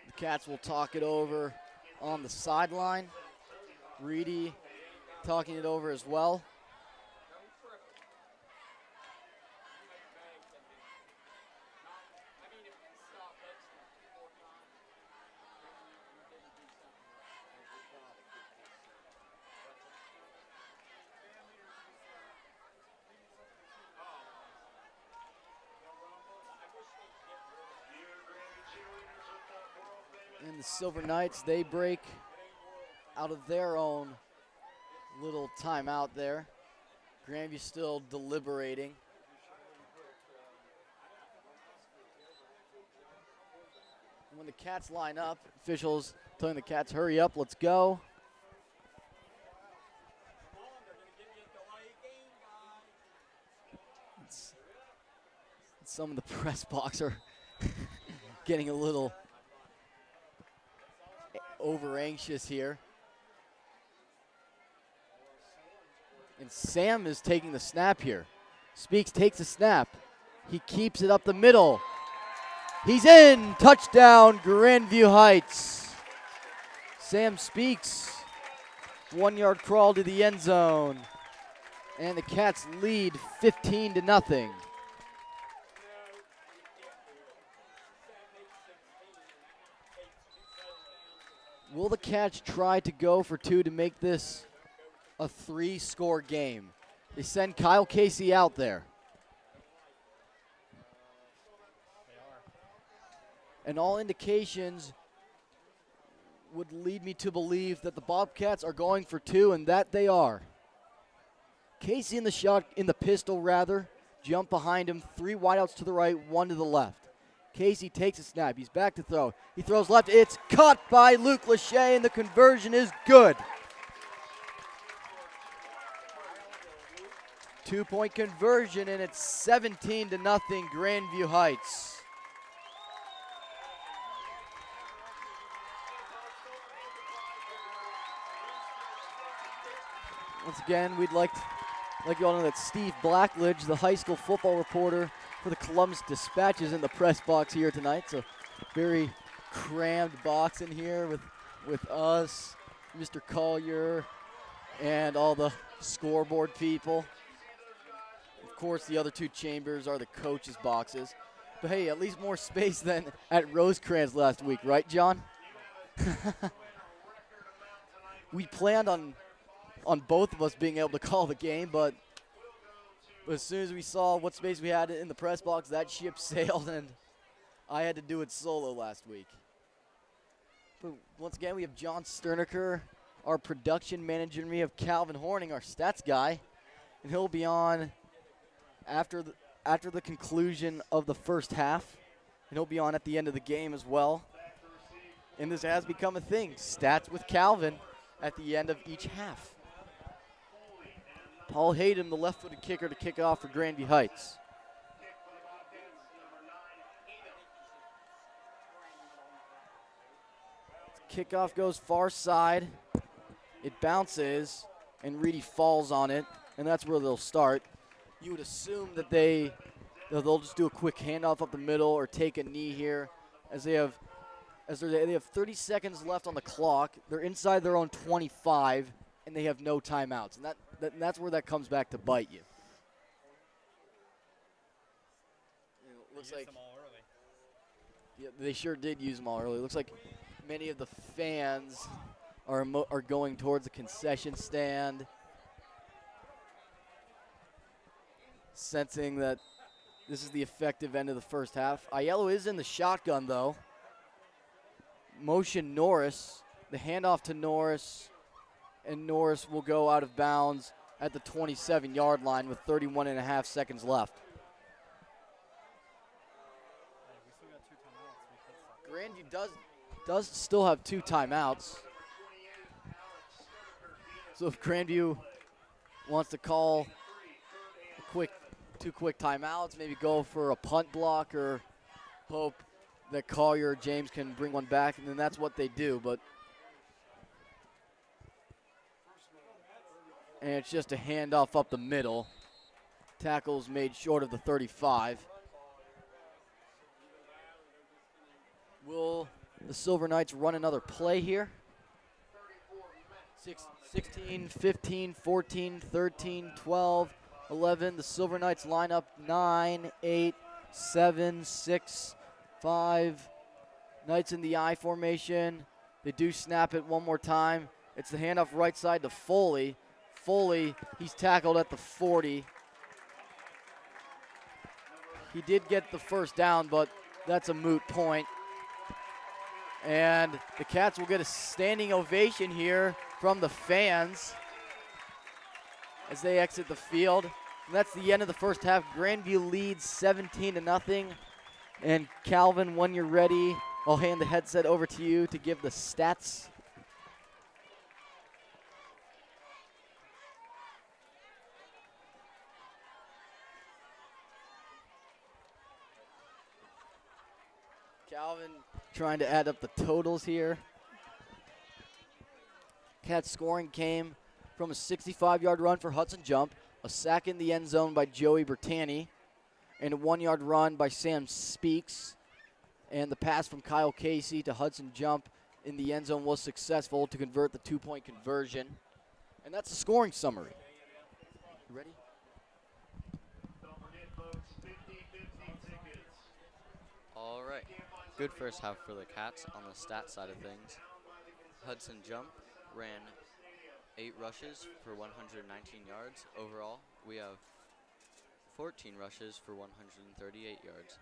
The Cats will talk it over on the sideline. Reedy talking it over as well. And the Silver Knights, they break out of their own little timeout there. Grandview still deliberating. When the Cats line up, officials telling the Cats, hurry up, let's go. Some of the press box are getting a little over anxious here. And Sam is taking the snap here. Speaks takes the snap. He keeps it up the middle. He's in. Touchdown, Grandview Heights. Sam Speaks. 1 yard crawl to the end zone. And the Cats lead 15-0. Will the Cats try to go for two to make this a 3-score game? They send Kyle Casey out there. And all indications would lead me to believe that the Bobcats are going for two, and that they are. Casey in the pistol rather, jump behind him, 3 wideouts to the right, 1 to the left. Casey takes a snap. He's back to throw. He throws left. It's caught by Luke Lachey, and the conversion is good. 2-point conversion, and it's 17-0 Grandview Heights. Once again, we'd like you all to know that Steve Blackledge, the high school football reporter for the Columbus Dispatch, is in the press box here tonight. So very crammed box in here with us, Mr. Collier, and all the scoreboard people. Of course, the other 2 chambers are the coaches' boxes. But hey, at least more space than at Rosecrans last week, right, John? We planned on both of us being able to call the game, but as soon as we saw what space we had in the press box, that ship sailed, and I had to do it solo last week. But once again, we have John Sterniker, our production manager, and we have Calvin Horning, our stats guy, and he'll be on after the conclusion of the first half, and he'll be on at the end of the game as well. And this has become a thing, stats with Calvin at the end of each half. Paul Hayden, the left-footed kicker, to kick it off for Grandview Heights. Kickoff goes far side. It bounces, and Reedy falls on it, and that's where they'll start. You would assume that they'll just do a quick handoff up the middle or take a knee here, as they have 30 seconds left on the clock. They're inside their own 25, and they have no timeouts, and that's where that comes back to bite you. It looks like them all early. Yeah, they sure did use them all early. It looks like many of the fans are going towards the concession stand, sensing that this is the effective end of the first half. Aiello is in the shotgun, though. Motion Norris, the handoff to Norris, and Norris will go out of bounds at the 27-yard line with 31.5 seconds left. Grandview does still have 2 timeouts. So if Grandview wants to call two quick timeouts, maybe go for a punt block or hope that Collier or James can bring one back, and then that's what they do. And it's just a handoff up the middle. Tackle's made short of the 35. Will the Silver Knights run another play here? 16, 15, 14, 13, 12, 11. The Silver Knights line up 9, 8, 7, 6, 5. Knights in the I formation. They do snap it one more time. It's the handoff right side to Foley. Foley, he's tackled at the 40. He did get the first down, but that's a moot point. And the Cats will get a standing ovation here from the fans. as they exit the field. And that's the end of the first half. Grandview leads 17-0. And Calvin, when you're ready, I'll hand the headset over to you to give the stats. Calvin trying to add up the totals here. Cats scoring came from a 65-yard run for Hudson Jump, a sack in the end zone by Joey Bertani, and a 1-yard run by Sam Speaks. And the pass from Kyle Casey to Hudson Jump in the end zone was successful to convert the 2-point conversion. And that's the scoring summary. You ready? Don't forget, folks, 50-50 tickets. All right. Good first half for the Cats on the stat side of things. Hudson Jump ran 8 rushes for 119 yards. Overall, we have 14 rushes for 138 yards.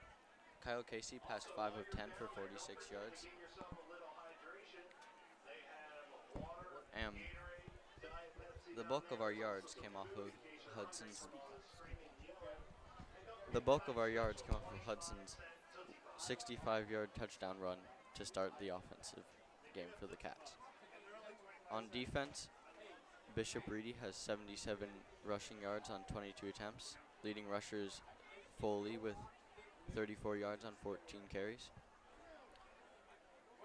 Kyle Casey passed 5 of 10 for 46 yards. And the bulk of our yards came off of Hudson's 65-yard touchdown run to start the offensive game for the Cats. On defense, Bishop Reedy has 77 rushing yards on 22 attempts, leading rushers Foley with 34 yards on 14 carries.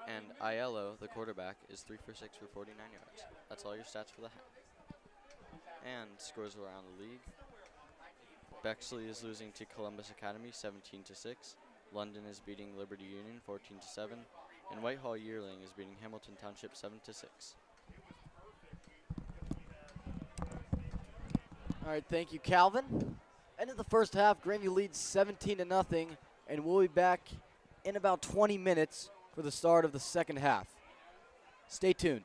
And Aiello, the quarterback, is 3 for 6 for 49 yards. That's all your stats for the half. And scores around the league. Bexley is losing to Columbus Academy 17-6. London is beating Liberty Union 14-7. And Whitehall Yearling is beating Hamilton Township 7-6. All right, thank you, Calvin. End of the first half, Grandview leads 17-0, and we'll be back in about 20 minutes for the start of the second half. Stay tuned.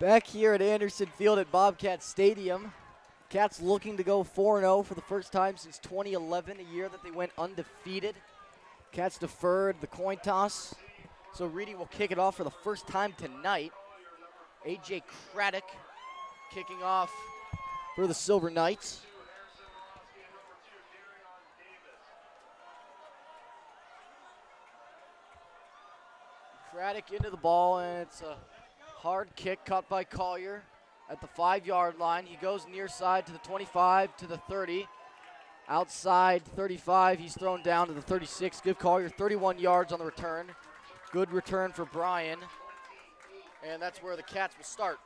Back here at Anderson Field at Bobcats Stadium, Cats looking to go 4-0 for the first time since 2011, a year that they went undefeated. Cats deferred the coin toss, so Reedy will kick it off for the first time tonight. A.J. Craddock kicking off for the Silver Knights. Craddock into the ball, and it's a hard kick caught by Collier at the 5-yard line. He goes near side to the 25, to the 30. Outside 35, he's thrown down to the 36. Give Collier 31 yards on the return. Good return for Bryan. And that's where the Cats will start.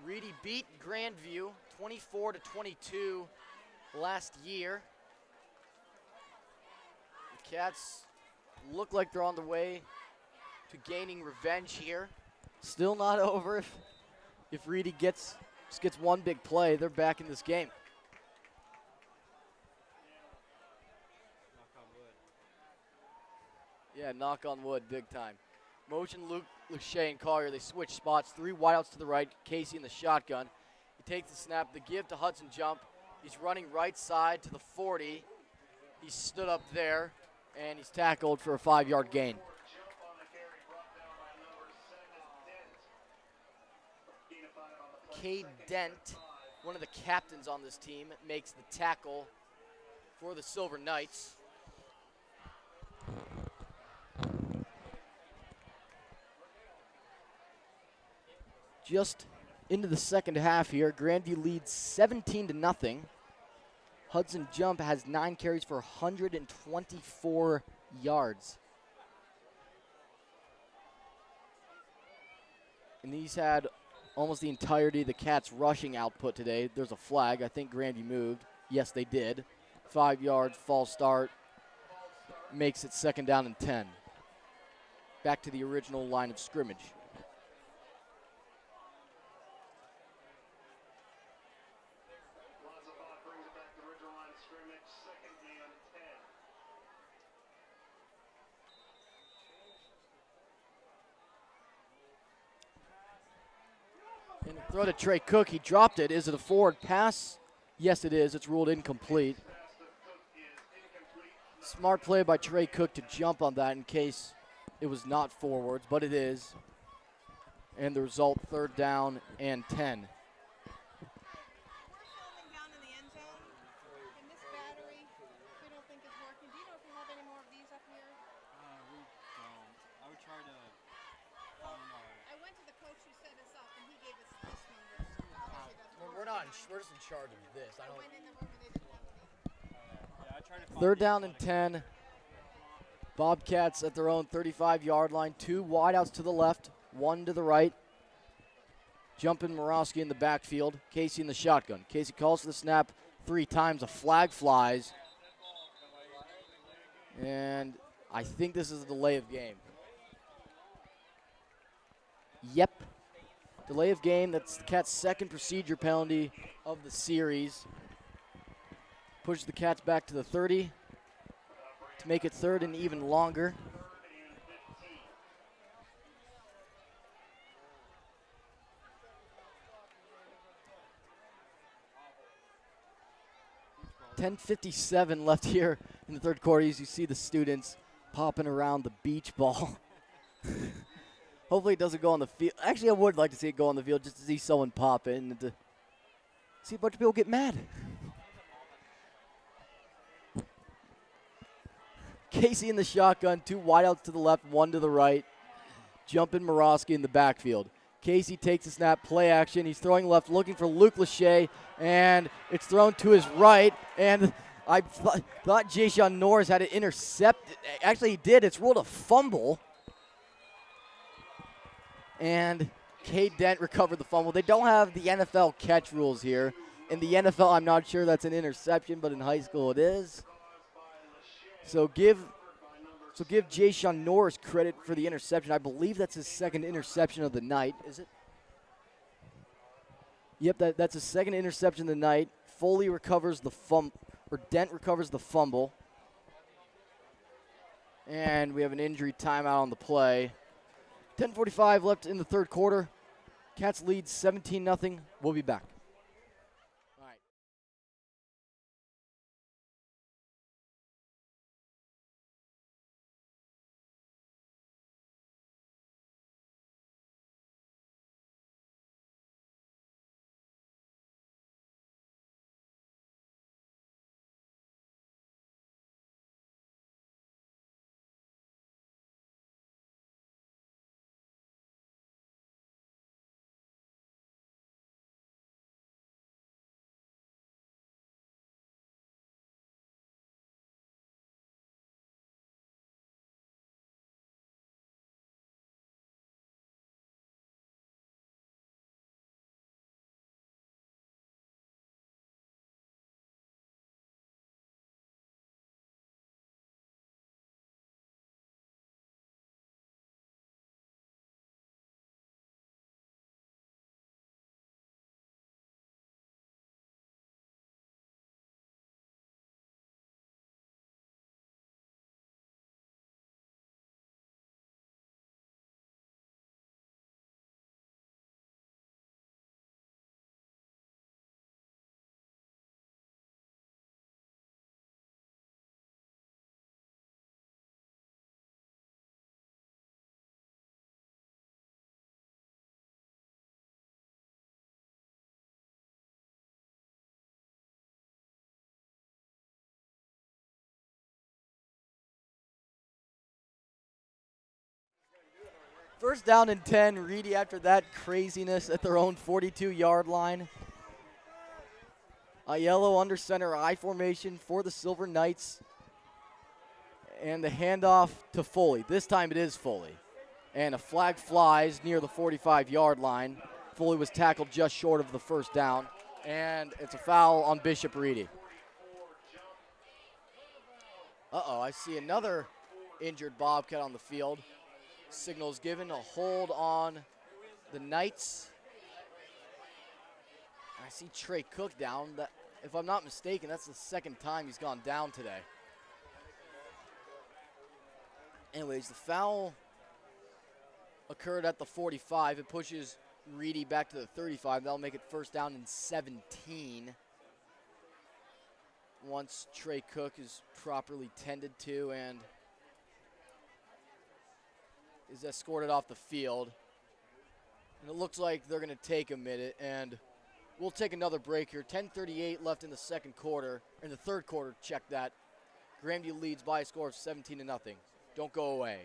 Reedy beat Grandview 24-22 last year. The Cats look like they're on the way to gaining revenge here. Still not over. If Reedy just gets one big play, they're back in this game. Yeah, knock on wood, big time. Motion Luke Lachey and Collier, they switch spots. 3 wideouts to the right, Casey in the shotgun. He takes the snap, the give to Hudson Jump. He's running right side to the 40. He stood up there, and he's tackled for a 5-yard gain. Cade Dent, one of the captains on this team, makes the tackle for the Silver Knights. Just into the second half here, Grandview leads 17-0. Hudson Jump has 9 carries for 124 yards. And he's had almost the entirety of the Cats' rushing output today. There's a flag. I think Grandview moved. Yes, they did. 5 yards, false start. Makes it 2nd down and 10. Back to the original line of scrimmage. And a throw to Trey Cook. He dropped it. Is it a forward pass? Yes, it is. It's ruled incomplete. Smart play by Trey Cook to jump on that in case it was not forwards, but it is. And the result, 3rd down and 10. We're just in charge of this. I don't. 3rd down and 10. Bobcats at their own 35-yard line. 2 wideouts to the left, 1 to the right. Jumping Morosky in the backfield. Casey in the shotgun. Casey calls for the snap 3 times. A flag flies. And I think this is a delay of game. Yep. Delay of game, that's the Cats' 2nd procedure penalty of the series. Pushes the Cats back to the 30 to make it 3rd and even longer. .57 left here in the 3rd quarter as you see the students popping around the beach ball. Hopefully it doesn't go on the field. Actually, I would like to see it go on the field just to see someone pop it and to see a bunch of people get mad. Casey in the shotgun, 2 wideouts to the left, 1 to the right. Jumping Morosky in the backfield. Casey takes a snap, play action. He's throwing left, looking for Luke Lachey, and it's thrown to his right. And I thought Jayshawn Norris had it intercepted. Actually, he did. It's ruled a fumble. And Cade Dent recovered the fumble. They don't have the NFL catch rules here. In the NFL, I'm not sure that's an interception, but in high school it is. So give Jayshawn Norris credit for the interception. I believe that's his 2nd interception of the night. Is it? Yep, that's his 2nd interception of the night. Foley recovers the Dent recovers the fumble. And we have an injury timeout on the play. 10:45 left in the third quarter. Cats lead 17-0. We'll be back. All right. First down and 10. Reedy after that craziness at their own 42-yard line. A yellow under center I formation for the Silver Knights. And the handoff to Foley. This time it is Foley. And a flag flies near the 45-yard line. Foley was tackled just short of the first down. And it's a foul on Bishop Reedy. Uh-oh, I see another injured Bobcat on the field. Signals given, a hold on the Knights. I see Trey Cook down. That, if I'm not mistaken, that's the second time he's gone down today. Anyways, the foul occurred at the 45. It pushes Reedy back to the 35. That'll make it first down and 17. Once Trey Cook is properly tended to and is escorted off the field. And it looks like they're going to take a minute, and we'll take another break here. 10:38 left in the second quarter, in the third quarter, check that. Grandview leads by a score of 17-0. Don't go away.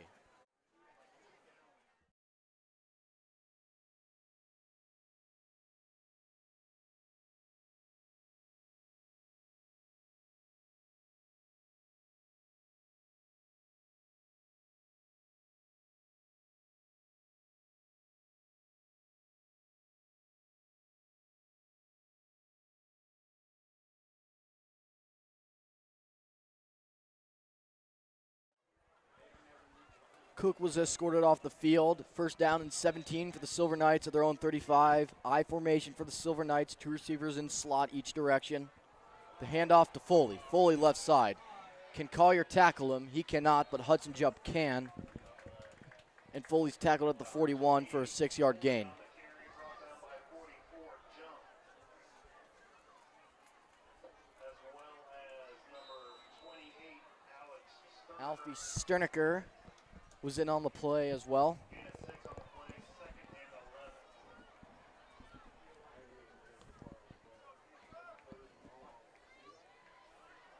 Cook was escorted off the field. First down and 17 for the Silver Knights at their own 35. I formation for the Silver Knights. Two receivers in slot each direction. The handoff to Foley. Foley left side. Can Collier tackle him? He cannot, but Hudson Jump can. And Foley's tackled at the 41 for a 6-yard gain. Alfie Sternicker was in on the play as well.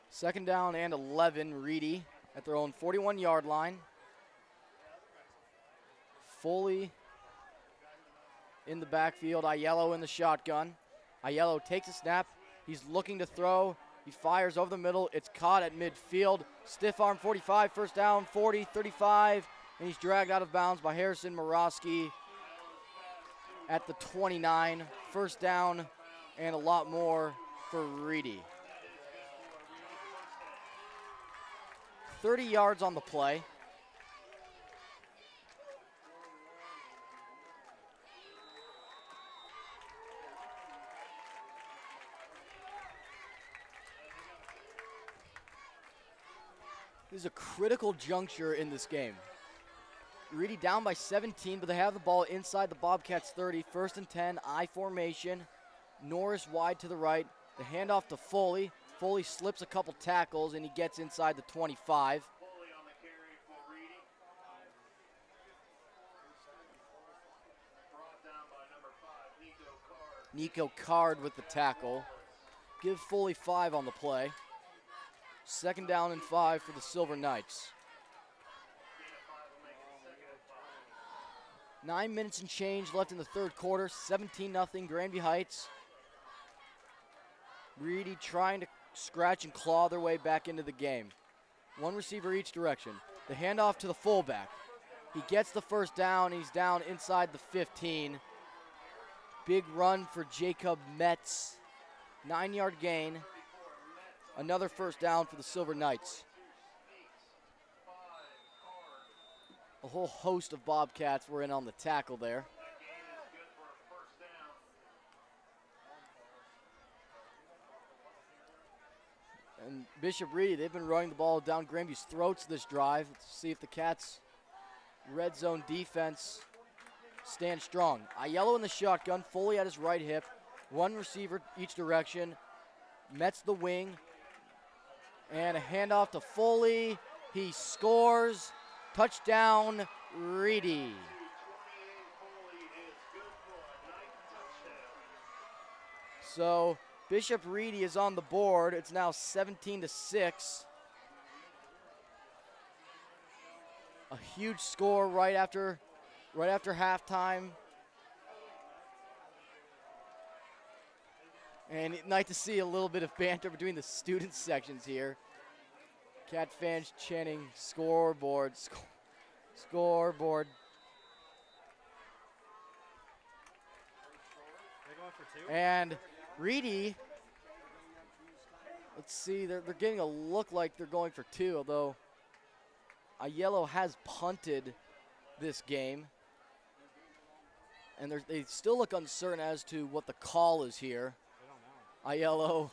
Second down and 11, Reedy at their own 41-yard line. Foley in the backfield, Aiello in the shotgun. Aiello takes a snap, he's looking to throw. He fires over the middle. It's caught at midfield. Stiff arm 45, first down, 40, 35, and he's dragged out of bounds by Harrison Morosky at the 29. First down and a lot more for Reedy. 30 yards on the play. This is a critical juncture in this game. Reedy down by 17, but they have the ball inside the Bobcats 30. 1st and 10, I formation. Norris wide to the right. The handoff to Foley. Foley slips a couple tackles, and he gets inside the 25. Foley on the carry for Reedy. Brought down by number 5, Nico Card. Nico Card with the tackle. Give Foley 5 on the play. 2nd down and 5 for the Silver Knights. 9 minutes and change left in the 3rd quarter. 17-0 Grandview Heights. Reedy trying to scratch and claw their way back into the game. One receiver each direction. The handoff to the fullback. He gets the 1st down. He's down inside the 15. Big run for Jacob Metz. 9-yard gain. Another 1st down for the Silver Knights. A whole host of Bobcats were in on the tackle there. And Bishop Reedy, they've been running the ball down Grandview's throats this drive. Let's see if the Cats' red zone defense stands strong. Aiello in the shotgun, Foley at his right hip. One receiver each direction. Metz the wing. And a handoff to Foley. He scores. Touchdown, Reedy. So Bishop Reedy is on the board. It's now 17-6. A huge score right after halftime. And nice to see a little bit of banter between the student sections here. Cat fans chanting scoreboard, scoreboard. And Reedy, let's see, they're getting a look like they're going for 2, although Aiello has punted this game. And they still look uncertain as to what the call is here. Aiello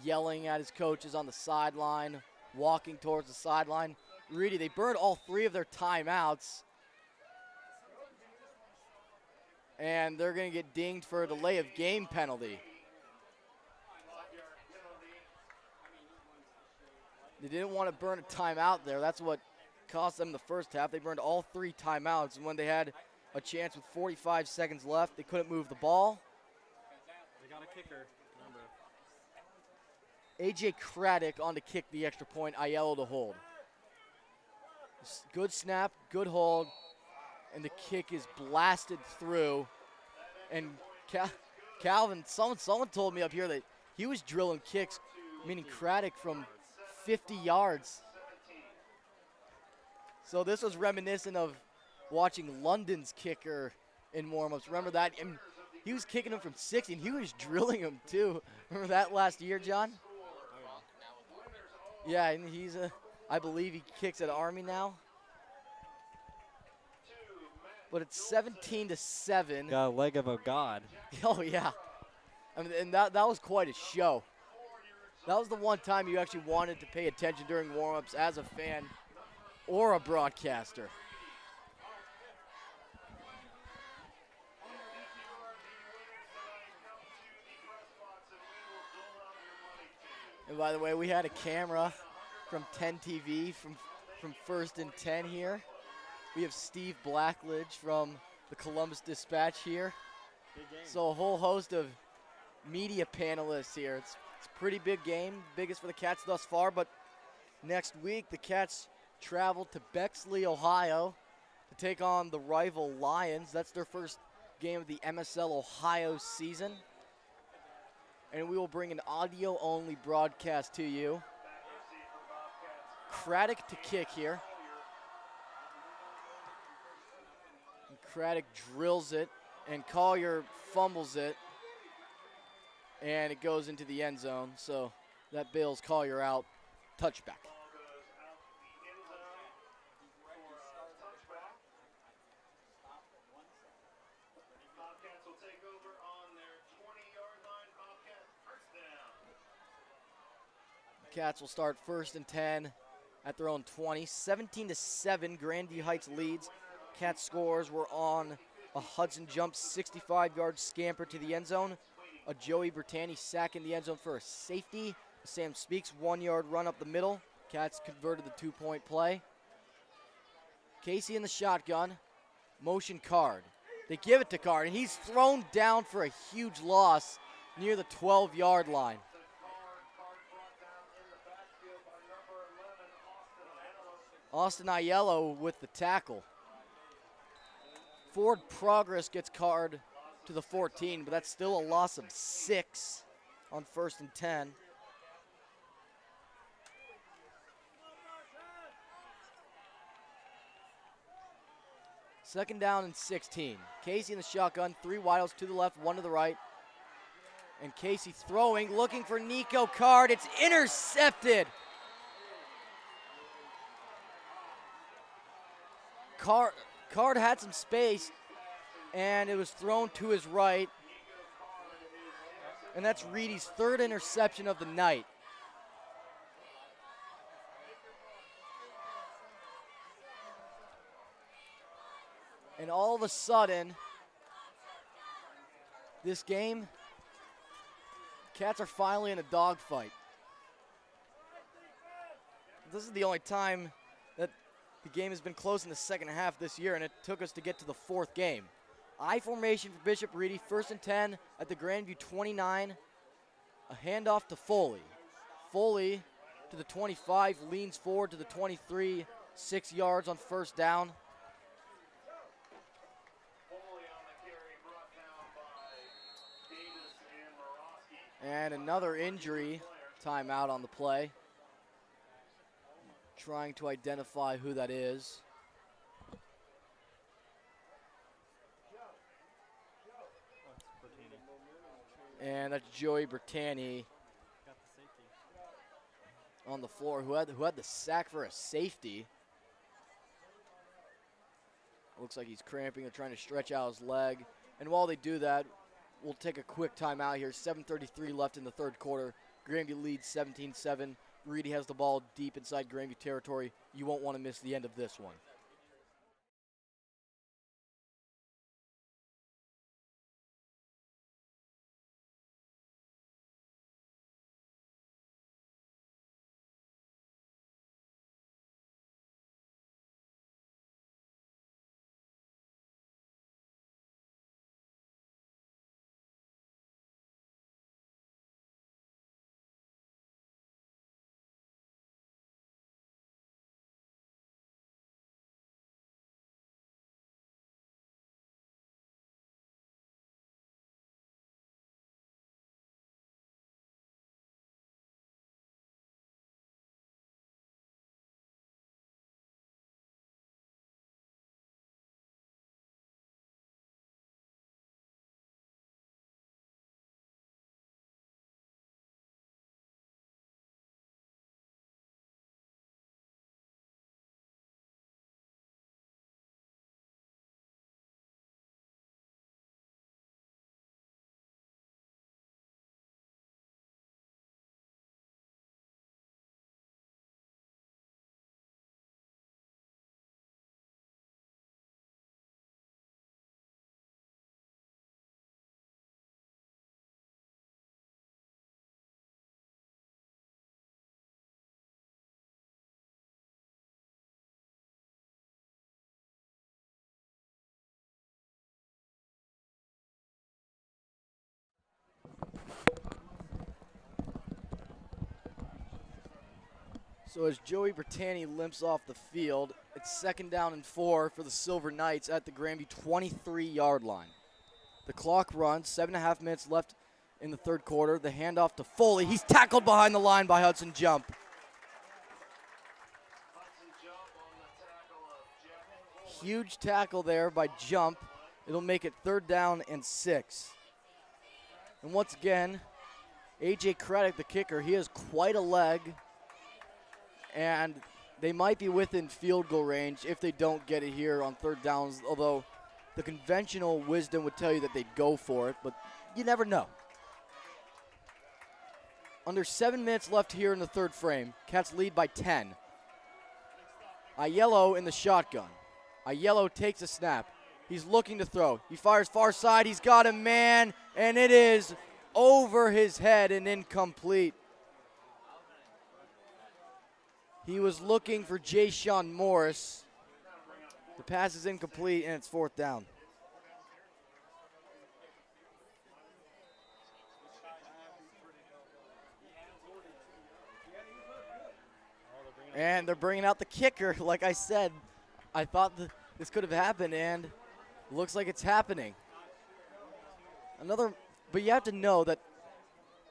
yelling at his coaches on the sideline, walking towards the sideline. Reedy, they burned all 3 of their timeouts. And they're going to get dinged for a delay of game penalty. They didn't want to burn a timeout there. That's what cost them the first half. They burned all 3 timeouts, and when they had a chance with 45 seconds left, they couldn't move the ball. They got a kicker. A.J. Craddock on to kick the extra point, Aiello to hold. Good snap, good hold, and the kick is blasted through. And Calvin, someone told me up here that he was drilling kicks, meaning Craddock, from 50 yards. So this was reminiscent of watching London's kicker in warm-ups. Remember that? And he was kicking him from 60, and he was drilling him too. Remember that last year, John? Yeah, and he's I believe he kicks at Army now. But it's 17-7. Got a leg of a god. Oh yeah, I mean, and that was quite a show. That was the one time you actually wanted to pay attention during warm-ups as a fan or a broadcaster. And by the way, we had a camera from 10 TV from 1st and 10 here. We have Steve Blackledge from the Columbus Dispatch here. So a whole host of media panelists here. It's a pretty big game, biggest for the Cats thus far, but next week the Cats travel to Bexley, Ohio to take on the rival Lions. That's their first game of the MSL Ohio season. And we will bring an audio-only broadcast to you. Craddock to kick here. And Craddock drills it, and Collier fumbles it, and it goes into the end zone. So that bails Collier out. Touchback. Bobcats will take over on their 20-yard line. Bobcat first down. Cats will start 1st and 10 at their own 20. 17-7, Grandview Heights leads. Cats scores were on a Hudson jump 65-yard scamper to the end zone. A Joey Bertani sack in the end zone for a safety. Sam Speaks 1-yard run up the middle. Cats converted the 2-point play. Casey in the shotgun. Motion Card. They give it to Card, and he's thrown down for a huge loss near the 12-yard line. Austin Aiello with the tackle. Forward Progress gets Card to the 14, but that's still a loss of 6 on 1st and 10. Second down and 16. Casey in the shotgun, 3 wideouts to the left, 1 to the right. And Casey throwing, looking for Nico Card. It's intercepted. Card had some space, and it was thrown to his right. And that's Reedy's 3rd interception of the night. And all of a sudden, this game, Cats are finally in a dogfight. This is the only time that the game has been close in the second half this year, and it took us to get to the 4th game. I formation for Bishop Reedy, 1st and 10 at the Grandview 29. A handoff to Foley. Foley to the 25, leans forward to the 23, 6 yards on 1st down. And another injury timeout on the play. Trying to identify who that is. And that's Joey Bertani on the floor, who had the sack for a safety. Looks like he's cramping or trying to stretch out his leg. And while they do that, we'll take a quick timeout here. 7:33 left in the 3rd quarter. Grandview leads 17-7. Reedy has the ball deep inside Grandview territory. You won't want to miss the end of this one. So as Joey Bertani limps off the field, it's 2nd down and 4 for the Silver Knights at the Grandview 23-yard line. The clock runs, 7.5 minutes left in the 3rd quarter. The handoff to Foley. He's tackled behind the line by Hudson Jump. Huge tackle there by Jump. It'll make it 3rd down and 6. And once again, A.J. Craddock, the kicker, he has quite a leg. And they might be within field goal range if they don't get it here on 3rd downs, although the conventional wisdom would tell you that they'd go for it, but you never know. Under 7 minutes left here in the 3rd frame. Cats lead by 10. Aiello in the shotgun. Aiello takes a snap. He's looking to throw. He fires far side. He's got a man, and it is over his head and incomplete. He was looking for Jay-Sean Morris. The pass is incomplete, and it's 4th down. And they're bringing out the kicker. Like I said, I thought this could have happened, and looks like it's happening. But you have to know that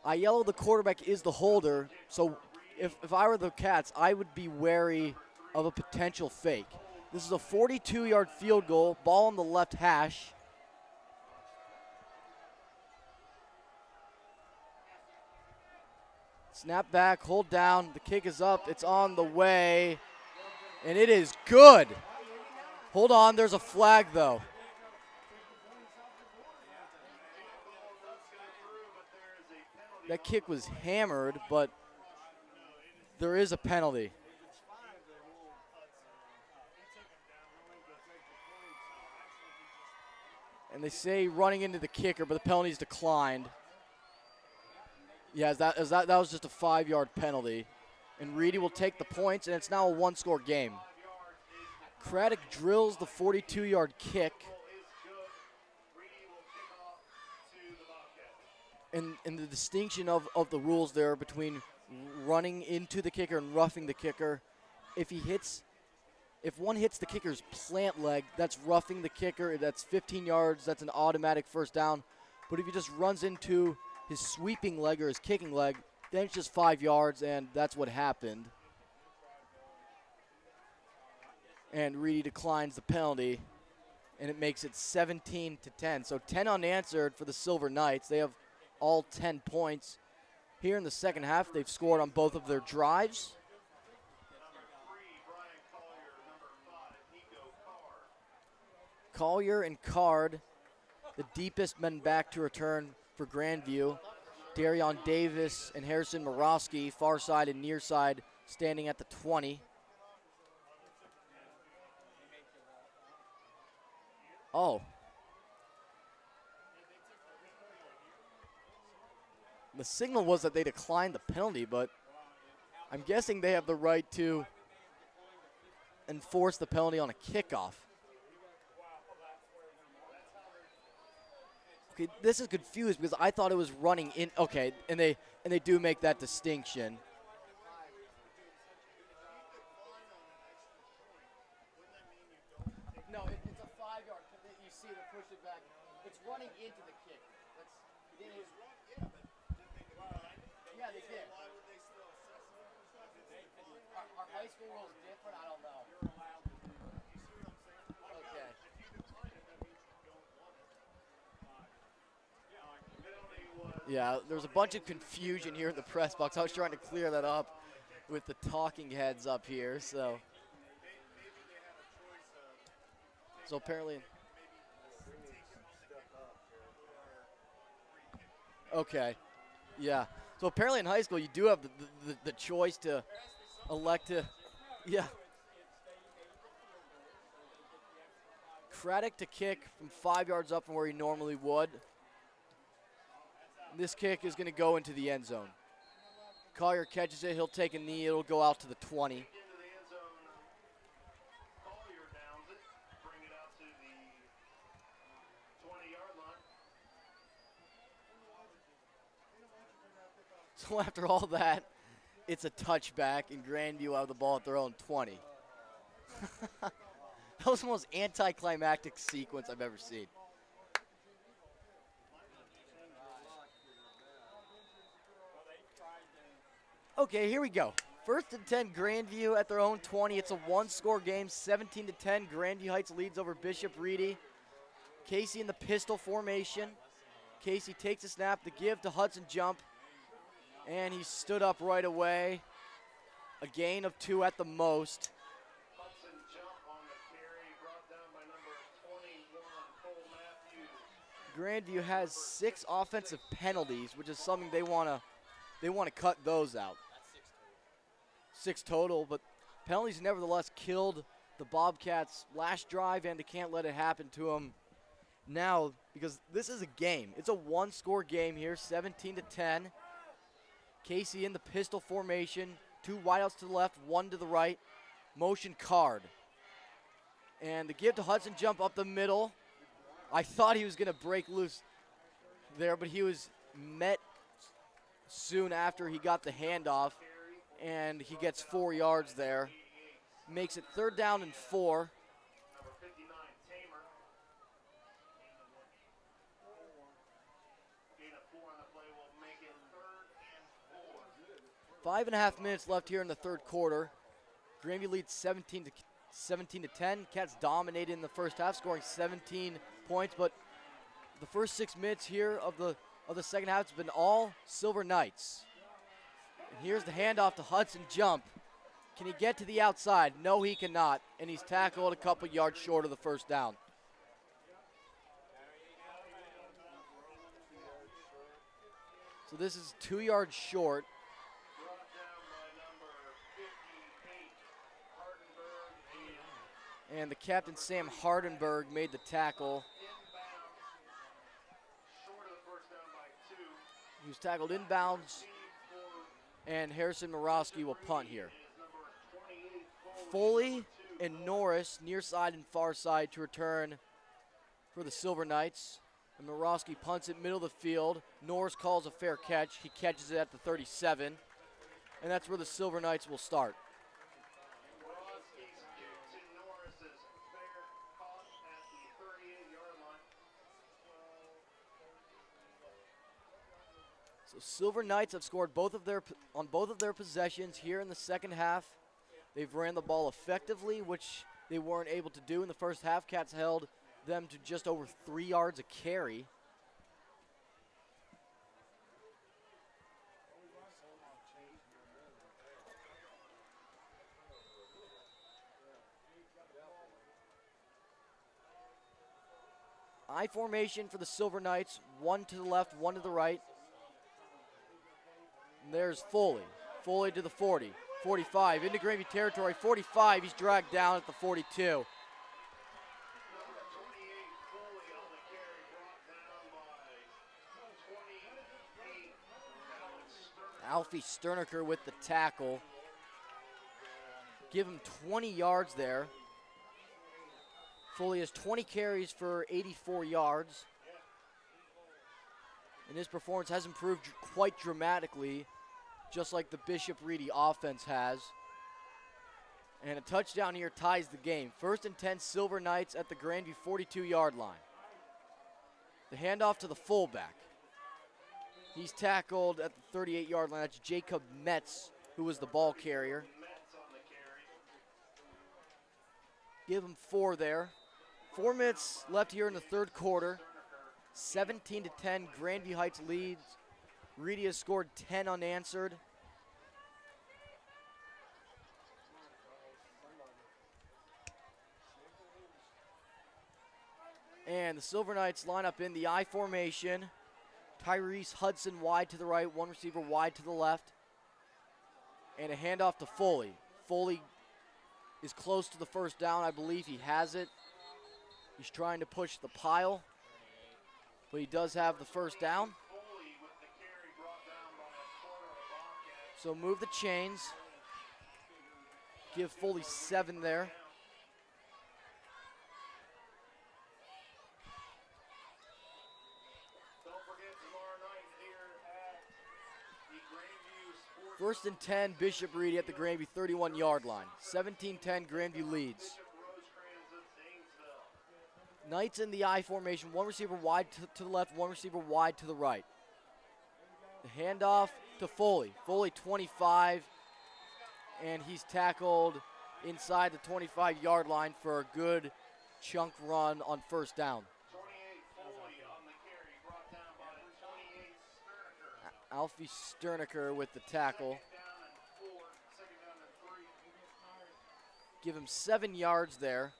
Aiello, the quarterback, is the holder. So if I were the Cats, I would be wary of a potential fake. This is a 42-yard field goal, ball on the left hash. Snap back, hold down, the kick is up, it's on the way, and it is good. Hold on, there's a flag though. That kick was hammered, but there is a penalty. And they say running into the kicker, but the penalty's declined. Yeah, that was just a 5-yard penalty. And Reedy will take the points, and it's now a 1-score game. Craddock drills the 42-yard kick. And the distinction of the rules there between running into the kicker and roughing the kicker, if one hits the kicker's plant leg, that's roughing the kicker. That's 15 yards. That's an automatic 1st down. But if he just runs into his sweeping leg or his kicking leg, then it's just 5 yards, and that's what happened. And Reedy declines the penalty, and it makes it 17-10. So 10 unanswered for the Silver Knights. They have all 10 points. Here in the second half, they've scored on both of their drives. Collier and Card, the deepest men back to return for Grandview. Darion Davis and Harrison Morosky, far side and near side, standing at the 20. Oh. The signal was that they declined the penalty, but I'm guessing they have the right to enforce the penalty on a kickoff. Okay, this is confused because I thought it was running in. Okay, and they do make that distinction. No, it's a 5-yard. You see they push it back. It's running into the kick. Yeah, they did. Our high school rules different. I don't know. Okay. Yeah, there's a bunch of confusion here in the press box. I was trying to clear that up with the talking heads up here, so apparently. Okay, yeah. So apparently in high school you do have the choice to elect to, yeah. Craddock to kick from 5 yards up from where he normally would. This kick is going to go into the end zone. Collier catches it. He'll take a knee. It'll go out to the 20. So after all that, it's a touchback, and Grandview have the ball at their own 20. That was the most anticlimactic sequence I've ever seen. Okay, here we go. 1st and 10, Grandview at their own 20. It's a 1-score game, 17-10. Grandview Heights leads over Bishop Reedy. Casey in the pistol formation. Casey takes a snap, the give to Hudson Jump, and he stood up right away. A gain of 2 at the most. Hudson Jump on the carry, brought down by number 21, Cole Matthews. Grandview has 6 offensive penalties, which is something they want to cut those out. 6 total, but Penalties nevertheless killed the Bobcats last drive, and they can't let it happen to them now because this is a game. It's a one-score game here, 17-10. Casey in the pistol formation, 2 wideouts to the left, 1 to the right. Motion card. And the give to Hudson jump up the middle. I thought he was going to break loose there, but he was met soon after he got the handoff, and he gets 4 yards there. Makes it 3rd down and 4. Number 59, Tamer. Gain of 4 on the play will make it 3rd and 4. 5.5 minutes left here in the 3rd quarter. Grandview leads 17 to 10. Cats dominated in the first half, scoring 17 points, but the first 6 minutes here of the second half has been all Silver Knights. And here's the handoff to Hudson jump. Can he get to the outside? No, he cannot, and he's tackled a couple yards short of the first down. So this is 2 yards short. Brought down by number 58, Hardenberg. And the captain, Sam Hardenberg, made the tackle. Inbound. Short of the first down by 2. He was tackled inbounds, and Harrison Morosky will punt here. Foley and Norris near side and far side to return for the Silver Knights. And Morosky punts it middle of the field. Norris calls a fair catch. He catches it at the 37. And that's where the Silver Knights will start. Morosky's kick to Norris is fair, caught at the 38-yard line. So Silver Knights have scored on both of their possessions here in the second half. They've ran the ball effectively, which they weren't able to do in the first half. Cats held them to just over 3 yards a carry. I formation for the Silver Knights, 1 to the left, 1 to the right. And there's Foley. Foley to the 40, 45, into Grandview territory, 45. He's dragged down at the 42. Number 28, Foley on the carry, brought down by 28. Alfie Sterniker with the tackle. Give him 20 yards there. Foley has 20 carries for 84 yards. And his performance has improved quite dramatically, just like the Bishop Reedy offense has. And a touchdown here ties the game. 1st and 10, Silver Knights at the Grandview 42-yard line. The handoff to the fullback. He's tackled at the 38-yard line. That's Jacob Metz, who was the ball carrier. Metz on the carry. Give him 4 there. 4 minutes left here in the 3rd quarter. 17 to 10, Grandview Heights leads. Reedy has scored 10 unanswered. And the Silver Knights line up in the I formation. Tyrese Hudson wide to the right, 1 receiver wide to the left. And a handoff to Foley. Foley is close to the first down. I believe he has it. He's trying to push the pile, but he does have the first down. Foley with the carry, brought down by a corner of Bobcats. So move the chains. Give Foley 7 there. Don't forget tomorrow night here at the Grandview Sports 1st and 10, Bishop Reedy at the Grandview 31-yard line. 17-10, Grandview leads. Bishop Rosecrans of Zanesville. Knights in the I formation, 1 receiver wide to the left, 1 receiver wide to the right. The handoff to Foley. Foley 25, and he's tackled inside the 25-yard line for a good chunk run on first down. 28 Foley on the carry, brought down by 28 Sterniker. Alfie Sterniker with the tackle. Second down and 3. Give him 7 yards there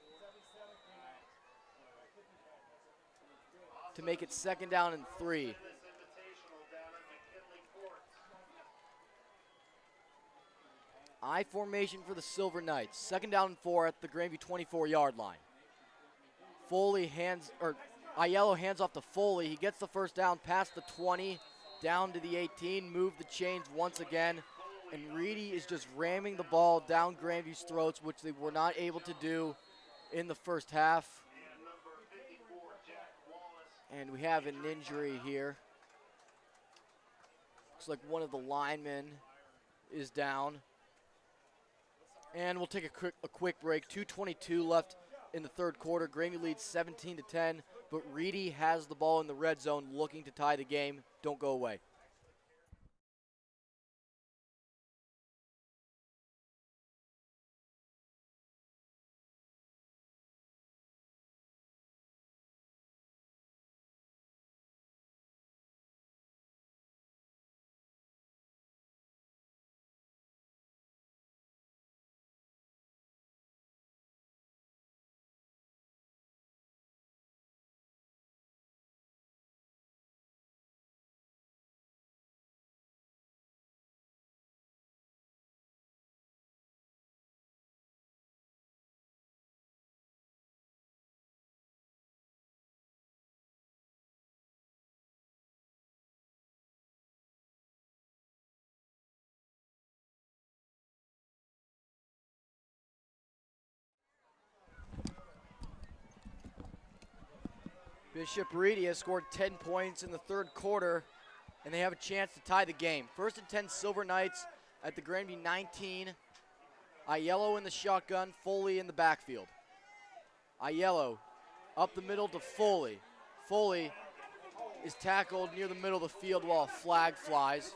to make it 2nd down and 3. This invitational down at McKinley Court. I formation for the Silver Knights. 2nd down and 4 at the Grandview 24-yard line. Aiello hands off to Foley. He gets the first down past the 20, down to the 18, move the chains once again. And Reedy is just ramming the ball down Grandview's throats, which they were not able to do in the first half. And we have an injury here. Looks like one of the linemen is down. And we'll take a quick break. 2:22 left in the third quarter. Grandview leads 17-10, but Reedy has the ball in the red zone looking to tie the game. Don't go away. Bishop Reedy has scored 10 points in the third quarter, and they have a chance to tie the game. 1st and 10 Silver Knights at the Grandview 19. Aiello in the shotgun, Foley in the backfield. Aiello up the middle to Foley. Foley is tackled near the middle of the field while a flag flies.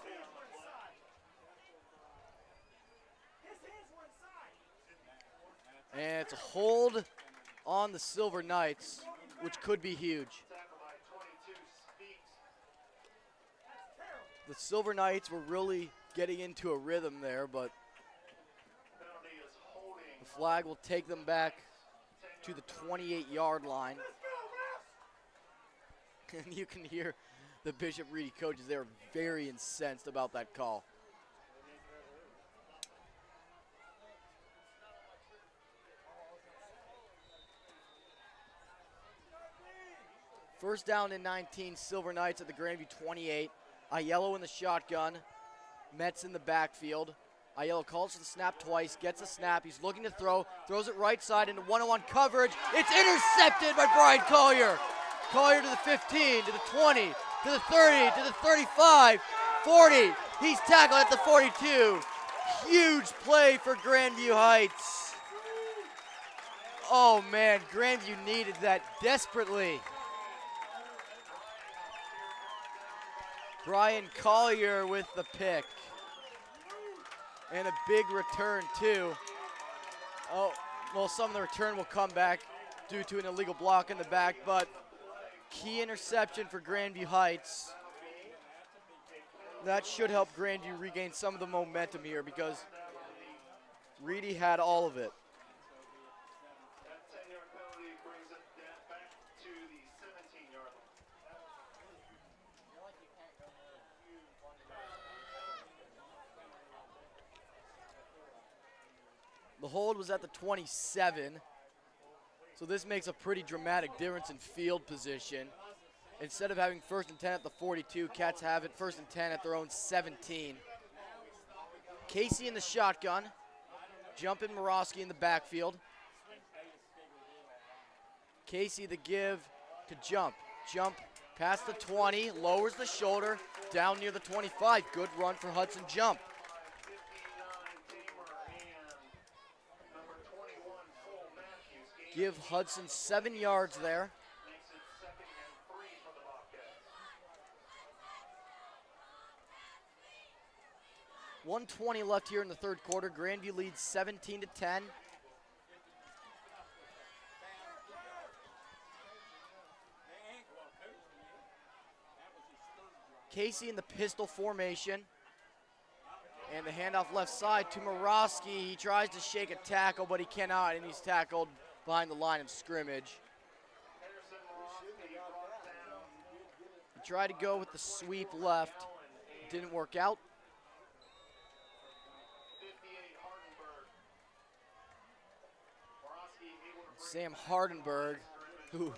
And it's a hold on the Silver Knights, which could be huge. The Silver Knights were really getting into a rhythm there, but the flag will take them back to the 28-yard line. And you can hear the Bishop Reedy coaches, they're very incensed about that call. First down and 19, Silver Knights at the Grandview 28. Aiello in the shotgun. Metz in the backfield. Aiello calls for the snap twice, gets a snap. He's looking to throw, throws it right side into one-on-one coverage. It's intercepted by Brian Collier. Collier to the 15, to the 20, to the 30, to the 35, 40. He's tackled at the 42. Huge play for Grandview Heights. Oh man, Grandview needed that desperately. Brian Collier with the pick. And a big return too. Oh, well, some of the return will come back due to an illegal block in the back, but key interception for Grandview Heights. That should help Grandview regain some of the momentum here because Reedy had all of it. The hold was at the 27, so this makes a pretty dramatic difference in field position. Instead of having 1st and 10 at the 42, Cats have it 1st and 10 at their own 17. Casey in the shotgun, Jumpin' Morosky in the backfield. Casey the give to Jump. Jump past the 20, lowers the shoulder, down near the 25. Good run for Hudson Jump. Give Hudson 7 yards there. .120 left here in the third quarter. Grandview leads 17-10. Casey in the pistol formation. And the handoff left side to Morosky. He tries to shake a tackle, but he cannot, and he's tackled behind the line of scrimmage. He tried to go with the sweep left. Didn't work out. Sam Hardenberg, who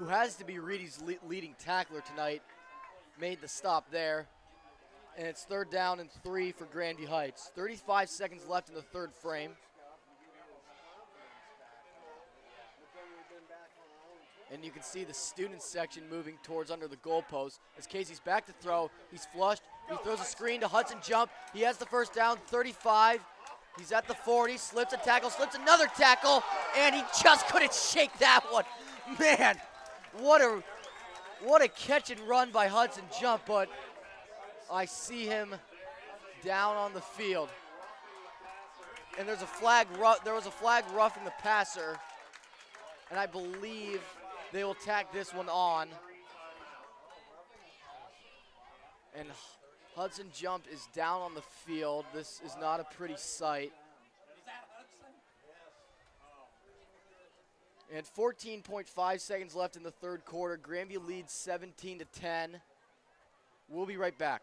has to be Reedy's leading tackler tonight, made the stop there. And it's 3rd down and 3 for Grandview Heights. 35 seconds left in the 3rd frame. And you can see the student section moving towards under the goalpost. As Casey's back to throw, he's flushed. He throws a screen to Hudson Jump. He has the first down, 35. He's at the 40, slips a tackle, slips another tackle, and he just couldn't shake that one. Man, what a catch and run by Hudson Jump, but I see him down on the field. And there's a flag. There was a flag roughing the passer, and I believe they will tack this one on. And Hudson Jump is down on the field. This is not a pretty sight. And 14.5 seconds left in the 3rd quarter. Grandview leads 17-10. We'll be right back.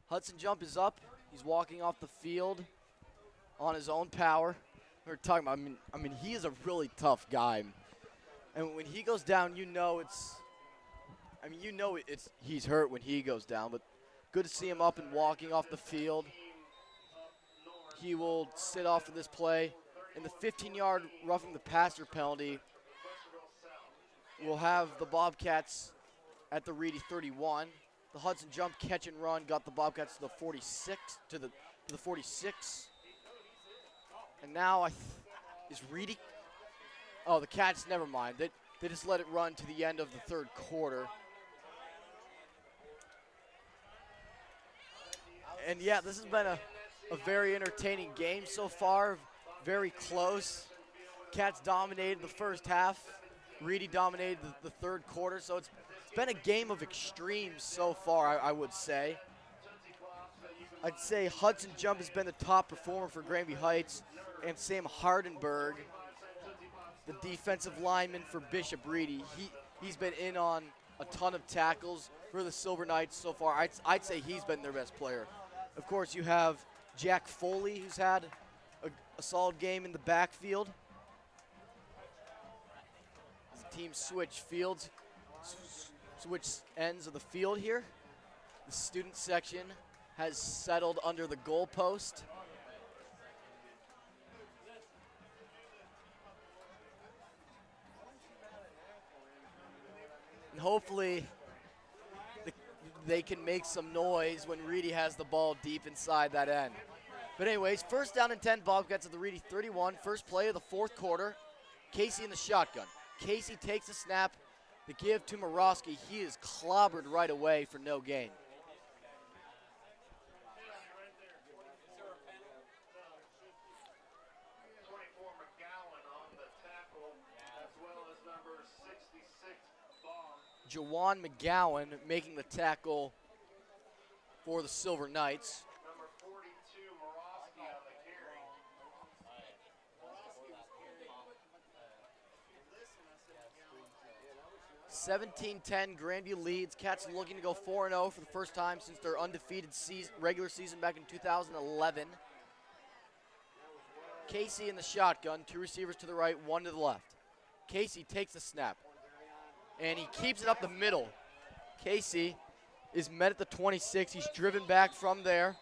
Hudson Jump is up. He's walking off the field on his own power. We're talking about, I mean, he is a really tough guy. And when he goes down, you know he's hurt when he goes down, but good to see him up and walking off the field. He will sit off for this play. And the 15-yard roughing the passer penalty will have the Bobcats at the Reedy 31. The Hudson Jump catch and run got the Bobcats to the 46, to the 46. And now is Reedy? Oh, the Cats, never mind. They just let it run to the end of the 3rd quarter. And yeah, this has been a very entertaining game so far. Very close. Cats dominated the first half. Reedy dominated the 3rd quarter. So it's been a game of extremes so far, I would say. I'd say Hudson Jump has been the top performer for Grandview Heights, and Sam Hardenberg, the defensive lineman for Bishop Reedy, he's been in on a ton of tackles for the Silver Knights so far. I'd say he's been their best player. Of course, you have Jack Foley, who's had a solid game in the backfield. As the team switch ends of the field here. The student section has settled under the goalpost. And hopefully they can make some noise when Reedy has the ball deep inside that end. But anyways, 1st down and 10, Bobcats at the Reedy 31. First play of the 4th quarter. Casey in the shotgun. Casey takes the snap. The give to Morosky. He is clobbered right away for no gain. Jawan McGowan making the tackle for the Silver Knights. Number 42, Morosky on the carry. 17-10, Grandview leads. Cats looking to go 4-0 for the first time since their undefeated regular season back in 2011. Casey in the shotgun, 2 receivers to the right, 1 to the left. Casey takes the snap, and he keeps it up the middle. Casey is met at the 26. He's driven back from there.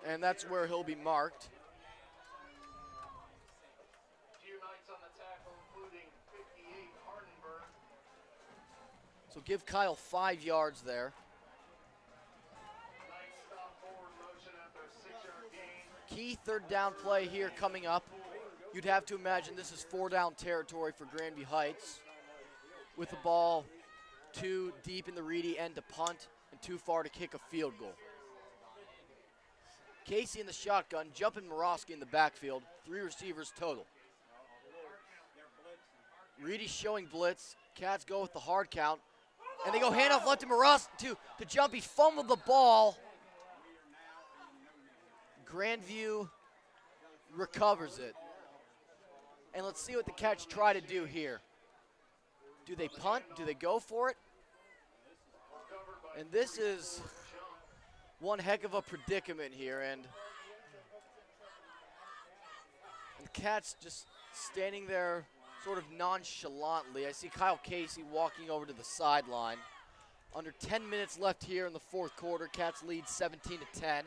And that's where he'll be marked. Few Knights on the tackle, including 58 Hardenberg. So give Kyle 5 yards there. Knights stop forward motion after a 6-yard gain. Key third down play here coming up. You'd have to imagine this is 4 down territory for Grandview Heights, with the ball too deep in the Reedy end to punt and too far to kick a field goal. Casey in the shotgun, jumping Morosky in the backfield, 3 receivers total. Reedy showing blitz. Cats go with the hard count, and they go handoff left to Morosky to jump. He fumbled the ball. Grandview recovers it. And let's see what the Cats try to do here. Do they punt? Do they go for it? And this is one heck of a predicament here. And the Cats just standing there sort of nonchalantly. I see Kyle Casey walking over to the sideline. Under 10 minutes left here in the fourth quarter. Cats lead 17-10.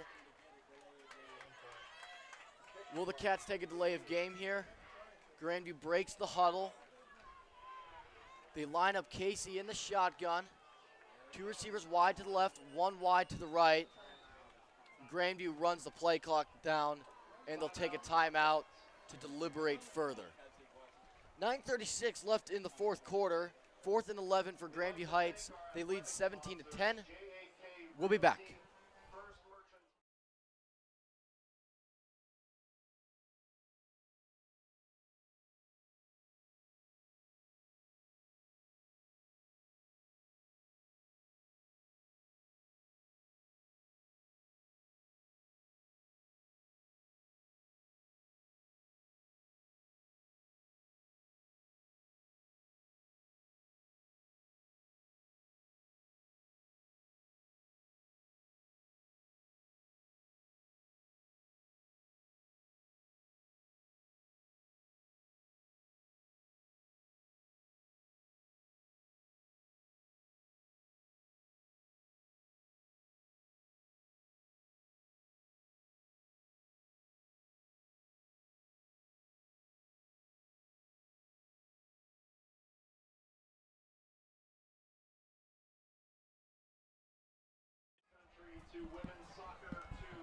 Will the Cats take a delay of game here? Grandview breaks the huddle. They line up Casey in the shotgun. 2 receivers wide to the left, 1 wide to the right. Grandview runs the play clock down, and they'll take a timeout to deliberate further. 9:36 left in the fourth quarter. 4th and 11 for Grandview Heights. They lead 17-10. We'll be back.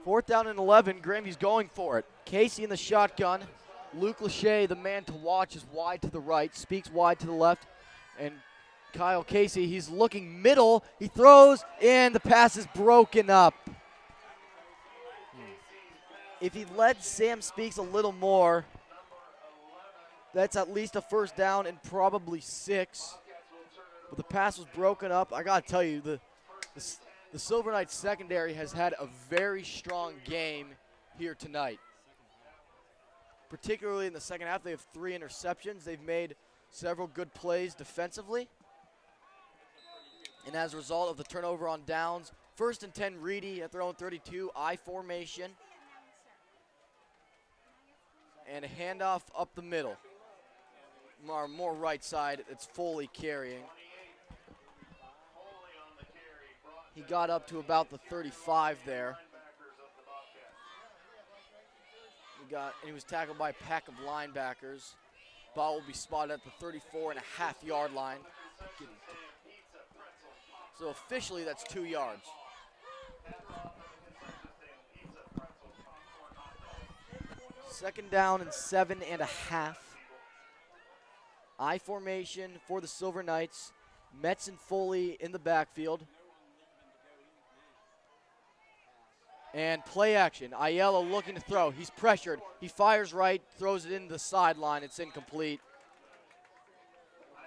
Fourth down and 11. Grandview's going for it. Casey in the shotgun. Luke Lachey, the man to watch, is wide to the right. Speaks wide to the left. And Kyle Casey, he's looking middle. He throws, and the pass is broken up. If he led Sam Speaks a little more, that's at least a first down and probably 6. But the pass was broken up. I got to tell you, the Silver Knights secondary has had a very strong game here tonight. Particularly in the second half, they have 3 interceptions. They've made several good plays defensively. And as a result of the turnover on downs, 1st and 10 Reedy at their own 32, I formation. And a handoff up the middle. More right side, it's Foley carrying. He got up to about the 35 there. He was tackled by a pack of linebackers. Ball will be spotted at the 34.5-yard line. So officially, that's 2 yards. Second down and 7.5. I formation for the Silver Knights. Metz and Foley in the backfield. And play action. Aiello looking to throw. He's pressured. He fires right, throws it into the sideline. It's incomplete.